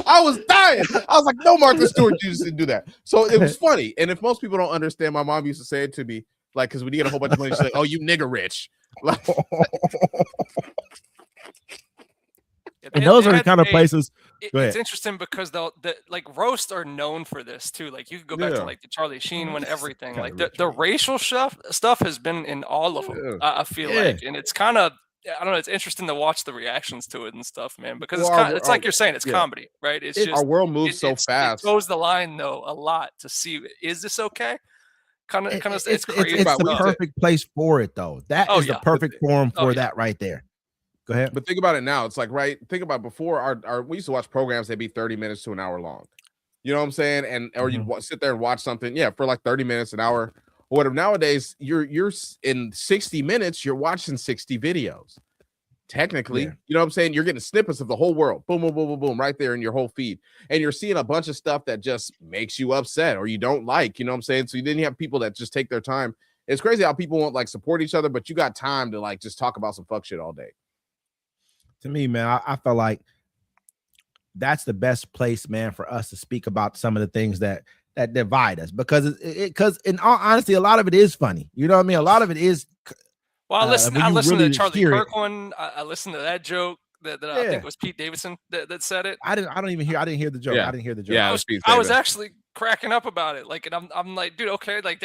I was dying. I was like, no, Martha Stewart, you just didn't do that. So it was funny. And if most people don't understand, my mom used to say it to me, like, because when you get a whole bunch of money, she's like, oh, you nigga rich. Like, and those are the kind of places. It's interesting because like roasts are known for this too. Like you could go back to like the Charlie Sheen when everything like the racial stuff has been in all of them. I feel like, and it's kind of, I don't know. It's interesting to watch the reactions to it and stuff, man. Because it's like you're saying, it's comedy, right? It's just our world moves so fast. It goes the line though a lot to see, is this okay? Kind of, it's crazy. It's the perfect place for it though. That is the perfect forum for that right there. Go ahead. But think about it now. It's like, right? Think about before we used to watch programs. They'd be 30 minutes to an hour long. You know what I'm saying? Or you'd sit there and watch something, for like 30 minutes, an hour, or whatever. Nowadays, you're in 60 minutes. You're watching 60 videos. Technically, you know what I'm saying? You're getting snippets of the whole world. Boom, boom, boom, boom, boom, right there in your whole feed. And you're seeing a bunch of stuff that just makes you upset or you don't like. You know what I'm saying? So you didn't have people that just take their time. It's crazy how people won't like support each other, but you got time to like just talk about some fuck shit all day. To me, man, I felt like that's the best place, man, for us to speak about some of the things that divide us, because because in all honesty, a lot of it is funny. You know what I mean? A lot of it is. Well, I listened to the Charlie Kirk one. I listened to that joke that I think was Pete Davidson that said it. I didn't hear the joke. Yeah. I didn't hear the joke. Yeah, I was actually cracking up about it. Like, and I'm like, dude, okay, like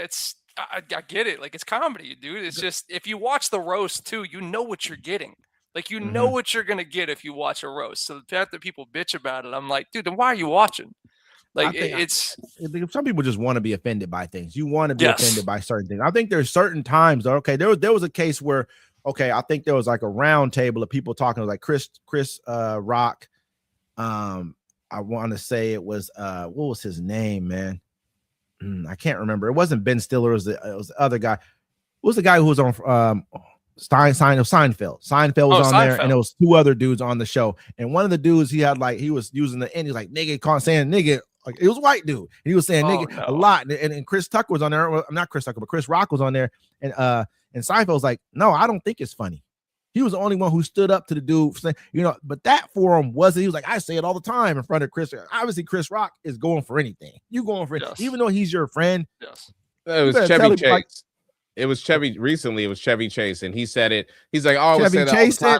I get it. Like, it's comedy, dude. It's just, if you watch the roast too, you know what you're getting. Like, you know what you're gonna get if you watch a roast. So the fact that people bitch about it, I'm like, dude, then why are you watching? Like, it's some people just want to be offended by things. You want to be offended by certain things. I think there's certain times though. Okay, there was a case where, I think there was like a round table of people talking, like Chris Rock. I want to say it was what was his name, man? I can't remember. It wasn't Ben Stiller. It was the other guy. What was the guy who was on Seinfeld? Seinfeld was on there, and there was two other dudes on the show. And one of the dudes, he was using the end. He's like nigga, saying nigga. Like, it was a white dude. And he was saying nigga a lot. And Chris Tucker was on there. Well, not Chris Tucker, but Chris Rock was on there. And Seinfeld was like, no, I don't think it's funny. He was the only one who stood up to the dude, saying, but that forum wasn't. He was like, I say it all the time in front of Chris. Obviously, Chris Rock is going for anything. You going for it, even though he's your friend. Yes. It was Chevy Chase. It was Chevy recently. It was Chevy Chase, and he said it. He's like, "Oh,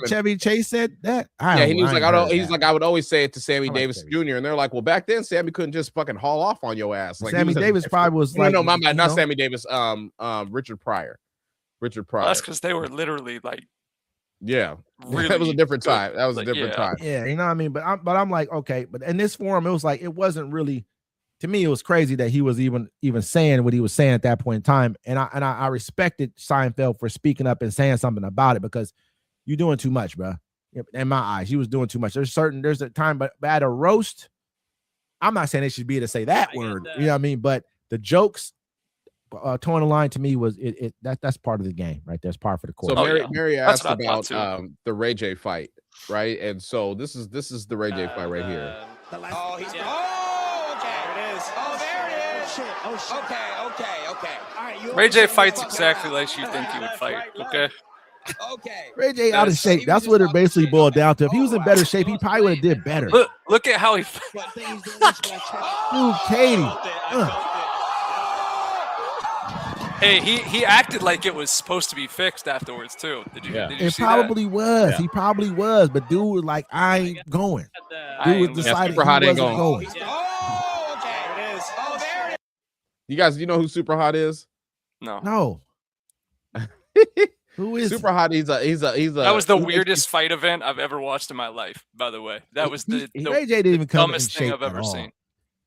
Chevy Chase said that." He was like, I would always say it to Sammy Davis Jr. And they're like, "Well, back then, Sammy couldn't just fucking haul off on your ass." Like, Sammy Davis probably was like, no, my bad, not Sammy Davis. Richard Pryor. Well, that's because they were literally like, really, that was a different time. That was a different time. Yeah, you know what I mean. But I'm like, okay, but in this forum, it was like, it wasn't really. To me, it was crazy that he was even saying what he was saying at that point in time, and I respected Seinfeld for speaking up and saying something about it, because you're doing too much, bro. In my eyes, he was doing too much. There's a time, but at a roast, I'm not saying it should be to say that word, you know what I mean? But the jokes, towing the line to me was that's part of the game, right? That's part for the court. So Mary asked about the Ray J fight, right? And so this is the Ray J fight right here. Okay. All right, Ray J fights exactly like you think he would fight. Okay. Ray J out of shape. That's what it basically boiled down to. If he was in better shape, he probably would have did better. Look at how he. Dude, Katie. Hey, he acted like it was supposed to be fixed afterwards too. Did you see it probably that? was. Yeah. He probably was, but dude was like, I ain't going. Dude was decided he wasn't going. You guys, you know who Super Hot is? No. Who is Super Hot? He's a. That was the weirdest fight event I've ever watched in my life. By the way, that was the Ray J didn't even come dumbest thing I've ever seen.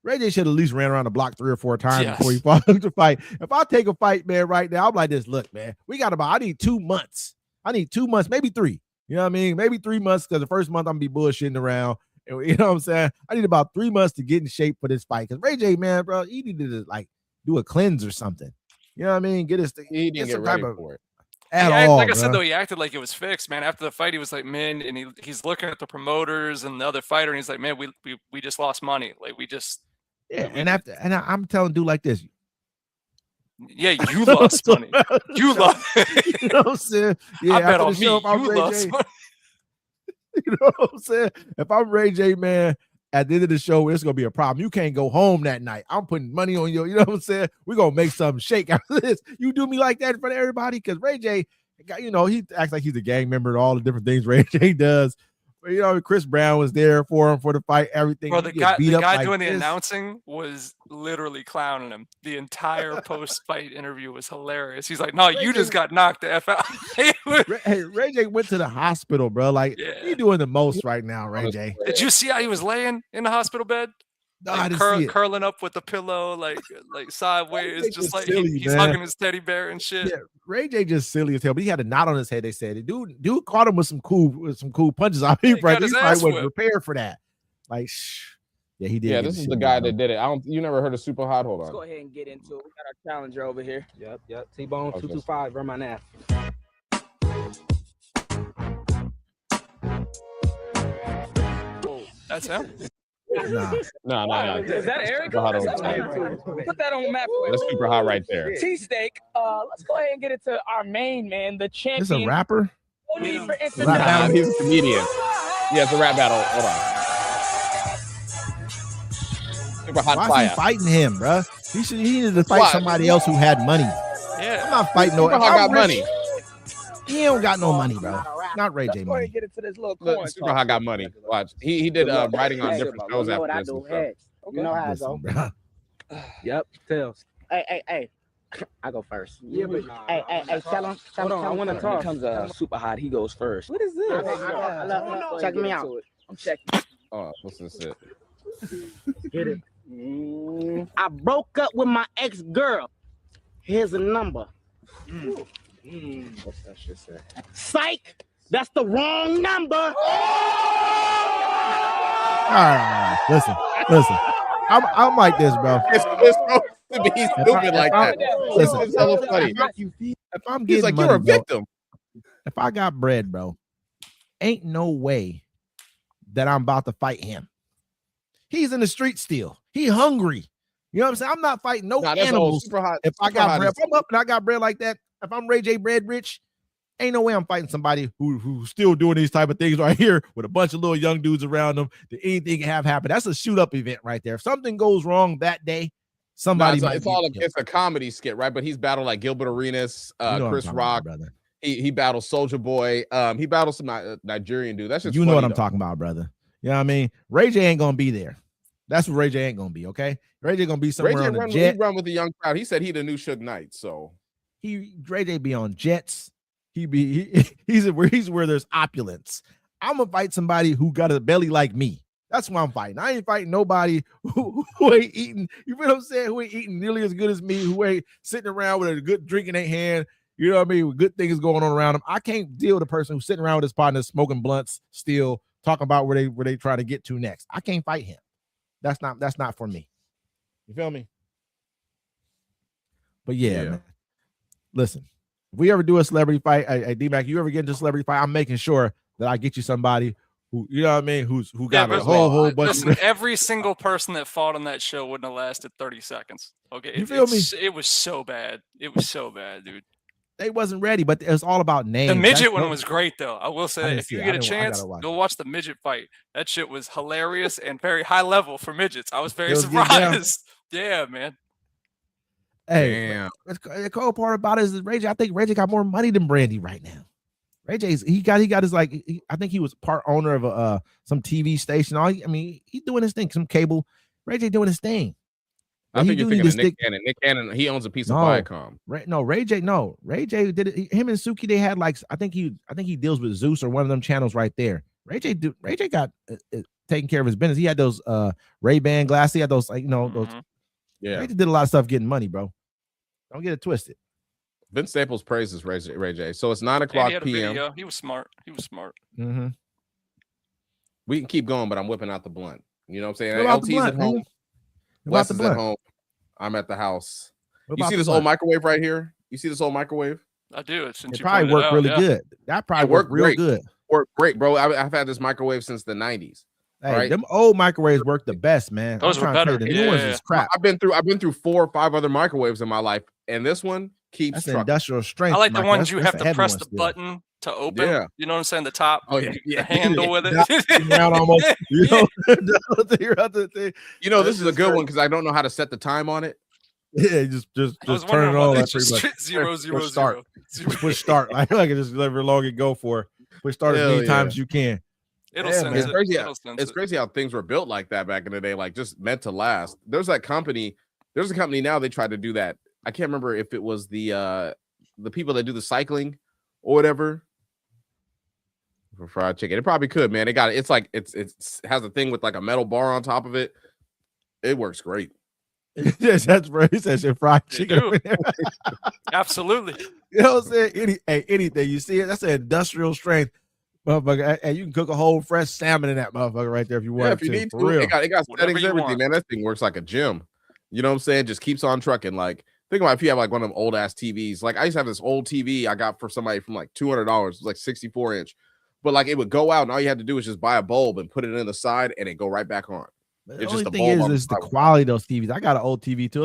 Ray J should at least ran around the block 3 or 4 times before he fought to fight. If I take a fight, man, right now, I'm like this. Look, man, I need 2 months. Maybe 3. You know what I mean? Maybe 3 months, because the first month I'm gonna be bullshitting around. You know what I'm saying? I need about 3 months to get in shape for this fight. Because Ray J, man, bro, he needed to like do a cleanse or something. You know what I mean? Get his thing. He didn't get ready for it. at all. Like I said, bro. though, he acted like it was fixed, man. After the fight, he was like, man, and he's looking at the promoters and the other fighter, and he's like, man, we just lost money. Like, we just. Yeah, and I'm telling dude like this. Yeah, you lost money. You lost. You know what I'm saying? Yeah, I bet on me. Show, You lost money. You know what I'm saying? If I'm Ray J, man, at the end of the show, it's gonna be a problem. You can't go home that night. I'm putting money on you. You know what I'm saying? We're gonna make something shake after this. You do me like that in front of everybody, because Ray J, you know, he acts like he's a gang member and all the different things Ray J does. But, you know, Chris Brown was there for him for the fight, everything. Bro, the guy like doing the announcing was literally clowning him. The entire post-fight interview was hilarious. He's like, "No, you just got knocked the F out." Hey, Ray J went to the hospital, bro. Like, he doing the most right now, Ray J. Did you see how he was laying in the hospital bed? No, like I didn't see it. Curling up with the pillow, like sideways, just like silly, he's hugging his teddy bear and shit. Yeah, Ray J just silly as hell, but he had a knot on his head. They said, dude caught him with some cool punches. I mean, he probably wasn't prepared for that. Like, yeah, he did. Yeah, this is the guy that did it. You never heard of Super Hot? Hold on. Let's go ahead and get into it. We got our challenger over here. Yep. T-Bone 225, Vermont Ave. That's him. No. Is that Eric? Put that on the map. That's Super Hot right there. T-Steak. Let's go ahead and get into our main man, the champion. This a rapper? No need for He's a comedian. Yeah, it's a rap battle. Hold on. Super Hot. Why is he fighting him, bro? He needed to fight somebody else who had money. Yeah, I'm not fighting no. Super Hot got money. He don't got no money, bro. Not Ray J money. Get into this little Look, Super Hot got money. Watch. He did writing on different shows after this. You know how I go. Yep. Tails. Hey. I go first. Yeah, but hey, tell him. Hold on, I want to talk. When it comes Super Hot, he goes first. What is this? Check me out. I'm checking. Oh, what's this shit? Get it. I broke up with my ex-girl. Here's a number. What's that shit say? Psych! That's the wrong number. All right. Listen. I'm like this, bro. It's supposed to be stupid like that. Listen, it's so funny. If I'm He's getting like, money, you're a victim. Bro, if I got bread, bro, ain't no way that I'm about to fight him. He's in the street still. He hungry. You know what I'm saying? I'm not fighting no animals. If I got bread, if I'm up and I got bread like that, if I'm Ray J bread rich, ain't no way I'm fighting somebody who's still doing these type of things right here with a bunch of little young dudes around them. That anything can have happen. That's a shoot up event right there. If something goes wrong that day, somebody it's a comedy skit, right? But he's battled like Gilbert Arenas, Chris Rock. Brother. He battled Soulja Boy. He battled some Nigerian dude. That's just know what I'm talking about, brother. You know what I mean? Ray J ain't gonna be there. That's what Ray J ain't gonna be. Okay, Ray J gonna be somewhere on the jet. He run with the young crowd. He said he the new Suge Knight. So Ray J be on jets. He's where there's opulence. I'm gonna fight somebody who got a belly like me. That's why I'm fighting. I ain't fighting nobody who ain't eating. You feel what I'm saying? Who ain't eating nearly as good as me? Who ain't sitting around with a good drink in their hand? You know what I mean? With good things going on around them. I can't deal with a person who's sitting around with his partner smoking blunts, still talking about where they trying to get to next. I can't fight him. That's not for me. You feel me? But yeah. Man. Listen, if we ever do a celebrity fight, hey D-Mac, you ever get into a celebrity fight, I'm making sure that I get you somebody who, you know what I mean, who got a whole bunch of every single person that fought on that show wouldn't have lasted 30 seconds. Okay. You feel me? It was so bad. It was so bad, dude. They wasn't ready, but it was all about names. The midget one was great, though. I will say, if you get a chance, go watch the midget fight. That shit was hilarious and very high level for midgets. I was very surprised. Yeah, man. Hey, the cool part about it is Ray J. I think Ray J got more money than Brandy right now. Ray J, he got his I think he was part owner of some TV station. He's doing his thing, some cable. Ray J doing his thing. I think you're thinking of Nick Cannon. Nick Cannon, he owns a piece of Viacom. Ray J did it. Him and Suki, they had like I think he deals with Zeus or one of them channels right there. Ray J got taking care of his business. He had those Ray-Ban glasses. He had those those. Yeah, Ray J did a lot of stuff getting money, bro. Don't get it twisted. Vince Staples praises Ray J. So it's 9:00 p.m. He was smart. Mm-hmm. We can keep going, but I'm whipping out the blunt. You know what I'm saying? LT's at home. Wes is at home. I'm at the house. You see this old microwave right here? You see this old microwave? I do. Since It you probably pointed worked out, really yeah. good. That probably It worked worked real great. good. Worked great, bro. I've had this microwave since the 90s. Hey, right? them old microwaves work the best, man. Those I'm were trying to tell you, better. the new ones Yeah. is crap. I've been through 4 or 5 other microwaves in my life, and this one keeps That's trucking. industrial strength. I like the Michael. ones That's- you that's have a to heavy press one the still. button to open. Yeah. You know what I'm saying? The top, Oh yeah, the handle with it. Around almost, you know, the other thing. You know, That's this is a just good crazy. one because I don't know how to set the time on it. Yeah, just I was turn wondering it why on. they Like pretty just much. 0, 0, Push start. 0. Just push start. Like I can just however long it go for. Push start as Hell many yeah. times as you can. It'll Yeah, sense man. it. Crazy. It'll sense It's it. crazy how things were built like that back in the day, like just meant to last. There's a company now they tried to do that. I can't remember if it was the people that do the cycling or whatever for fried chicken. It probably could, man. It's like it's has a thing with like a metal bar on top of it. It works great. Yes, that's right. He says your fried They chicken. do. Absolutely. You know what I'm saying? Anything you see it, that's an industrial strength, motherfucker. And you can cook a whole fresh salmon in that motherfucker right there if you want Yeah, if you to. need For to. real. It got Whatever settings, you everything, want. man. That thing works like a gym. You know what I'm saying? Just keeps on trucking. Like, think about if you have like one of them old ass TVs. Like, I used to have this old TV I got for somebody from like $200. It was like 64-inch. But like, it would go out, and all you had to do was just buy a bulb and put it in the side, and it go right back on. The It's only just a thing bulb on is the the side. quality of those TVs. I got an old TV too.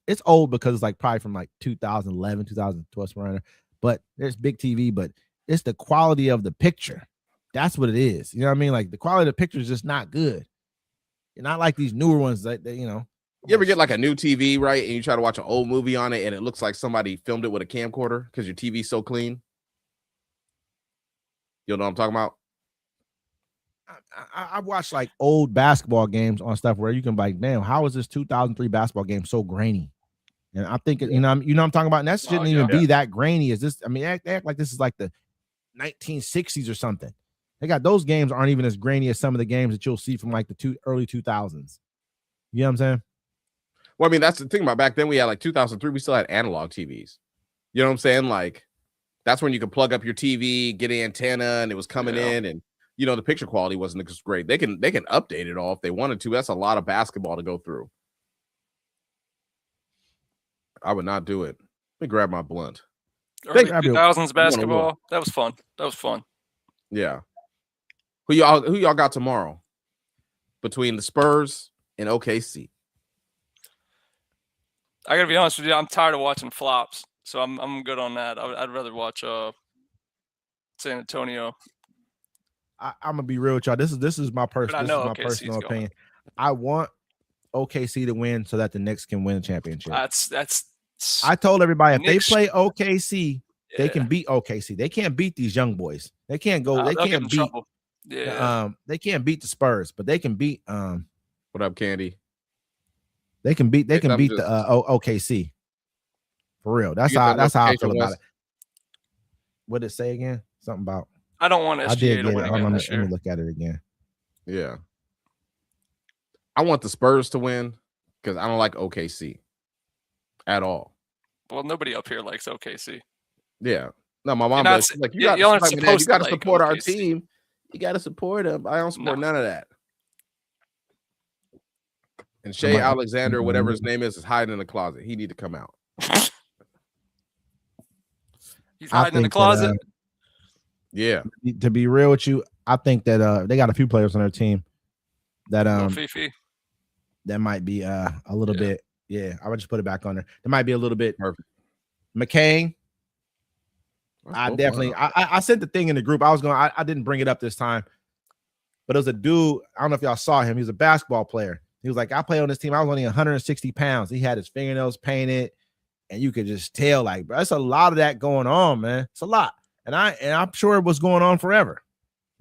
It's old because it's like probably from like 2011, 2012 around. But there's big TV, but it's the quality of the picture. That's what it is. You know what I mean? Like the quality of the picture is just not good. You're not like these newer ones that you know. You ever get like a new TV, right? And you try to watch an old movie on it, and it looks like somebody filmed it with a camcorder because your TV's so clean. You know what I'm talking about? I watched like old basketball games on stuff where you can be like, damn, how is this 2003 basketball game so grainy? And I think you know what I'm talking about. And that shouldn't even be that grainy. Is this? I mean, they act like this is like the 1960s or something. They got those games aren't even as grainy as some of the games that you'll see from like the early 2000s. You know what I'm saying? Well, I mean, that's the thing about back then. We had like 2003. We still had analog TVs. You know what I'm saying? Like, that's when you could plug up your TV, get an antenna, and it was coming in, and you know the picture quality wasn't as great. They can update it all if they wanted to. That's a lot of basketball to go through. I would not do it. Let me grab my blunt. Early 2000s basketball. That was fun. Yeah. Who y'all got tomorrow between the Spurs and OKC? I gotta be honest with you. I'm tired of watching flops, so I'm good on that. I'd rather watch San Antonio. I'm gonna be real with y'all. This is my personal opinion. I want OKC to win so that the Knicks can win a championship. That's. I told everybody if Knicks, they play OKC, they can beat OKC. They can't beat these young boys. They can't go. They can't beat. Trouble. Yeah. They can't beat the Spurs, but they can beat. What up, Candy? They can beat. They can beat the OKC. For real. That's how I feel about it. What did it say again? Something about. I don't want SGA to win again this year. Let me look at it again. Yeah. I want the Spurs to win because I don't like OKC at all. Well, nobody up here likes OKC. Yeah. No, my mom does. Like, you got to support our team. You got to support them. I don't support none of that. And Shea Alexander, whatever his name is hiding in the closet. He need to come out. He's hiding in the closet. Yeah. To be real with you, I think that they got a few players on their team that Fifi. That might be a little bit. Yeah, I would just put it back on there. There might be a little bit. McCain. I definitely. I sent the thing in the group. I didn't bring it up this time, but it was a dude. I don't know if y'all saw him. He was a basketball player. He was like, I play on this team. I was only 160 pounds. He had his fingernails painted, and you could just tell, like, bro, that's a lot of that going on, man. It's a lot, and I'm sure it was going on forever.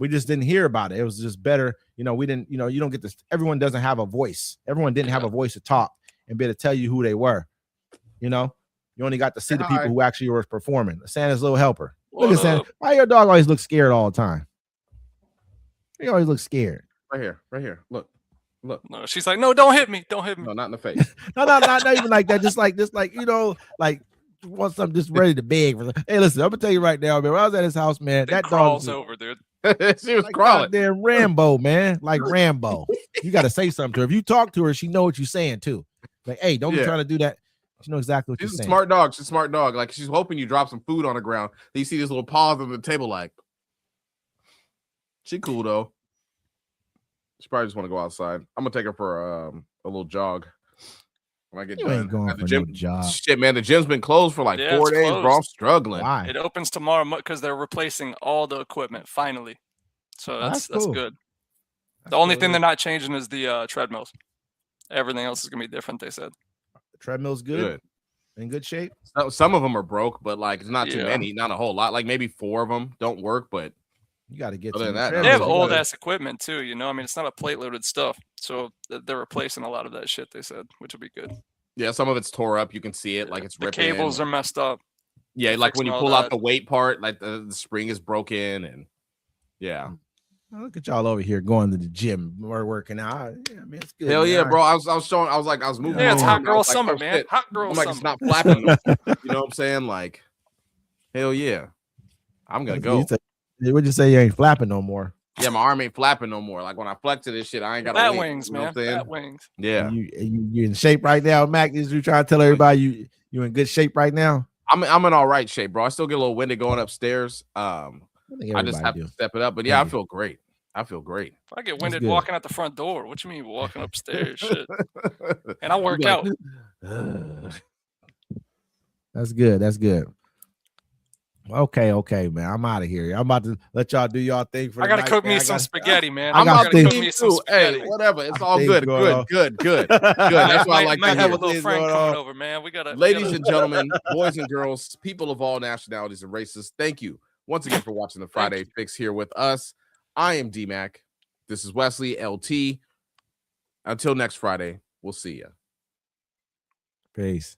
We just didn't hear about it. It was just better, you know. We didn't, you know, you don't get this. Everyone doesn't have a voice. Everyone didn't have a voice to talk and be able to tell you who they were. You know, you only got to see the people who actually were performing. Santa's little helper. Look at Santa. Why your dog always looks scared all the time? He always looks scared. Right here. Look. No, she's like, no, don't hit me. Don't hit me. No, not in the face. no, not even like that. Just like, you know, like want something just ready to beg. Hey, listen, I'm gonna tell you right now, man. When I was at his house, man, that crawls dog over, dude. She was like crawling. Damn Rambo, man. Like Rambo. You got to say something to her. If you talk to her, she know what you're saying too. Like, hey, don't be trying to do that. She knows exactly what She's you're a saying. smart dog. She's a smart dog. Like she's hoping you drop some food on the ground. Then you see this little paws on the table. Like she cool though. She probably just want to go outside. I'm gonna take her for a little jog when I get done. Ain't going at the for gym. no jog. Shit, man, the gym's been closed for like 4 days, bro. I'm struggling. Why? It opens tomorrow because they're replacing all the equipment finally. So that's cool. good. That's The only cool. thing they're not changing is the treadmills. Everything else is gonna be different. They said. The treadmill's good. In good shape. So, some of them are broke, but like it's not too many, not a whole lot. Like maybe 4 of them don't work, but you got to get other to than that, They have old ass equipment too. You know, I mean, it's not a plate loaded stuff, so they're replacing a lot of that shit. They said, which will be good. Yeah, some of it's tore up. You can see it, like it's the ripping. cables are messed up. Yeah, They're like when you fixing pull all out the weight part, like the spring is broken, and yeah. Look at y'all over here going to the gym. We're working out. Yeah, I mean, it's good. Hell man. yeah, bro. I was moving. Yeah, it's my hot arm, girl I was like, summer, oh, man. shit. Hot girl I'm like, summer. it's not flapping. You know what I'm saying? Like, hell yeah, I'm gonna go. What'd you say? You ain't flapping no more. Yeah, my arm ain't flapping no more. Like when I flex to this shit, I ain't got Bat wings, man. Bat wings. Yeah, you in shape right now, Mac? Is you trying to tell everybody you in good shape right now? I'm in all right shape, bro. I still get a little winded going upstairs. I just have to step it up. But yeah, I feel great. I feel great. If I get winded walking out the front door, what you mean walking upstairs? Shit. And I work out. That's good. That's good. Okay, man. I'm out of here. I'm about to let y'all do y'all thing for the I gotta night, cook man. me some spaghetti, man. I got gotta things cook me some spaghetti. Hey, whatever. It's all things good. going on. Good. That's why I like might to have a hear. little friend coming over, man. Ladies and gentlemen, boys and girls, people of all nationalities and races, thank you once again for watching the Friday Fix here with us. I am D-Mac. This is Wesley LT. Until next Friday, we'll see you. Peace.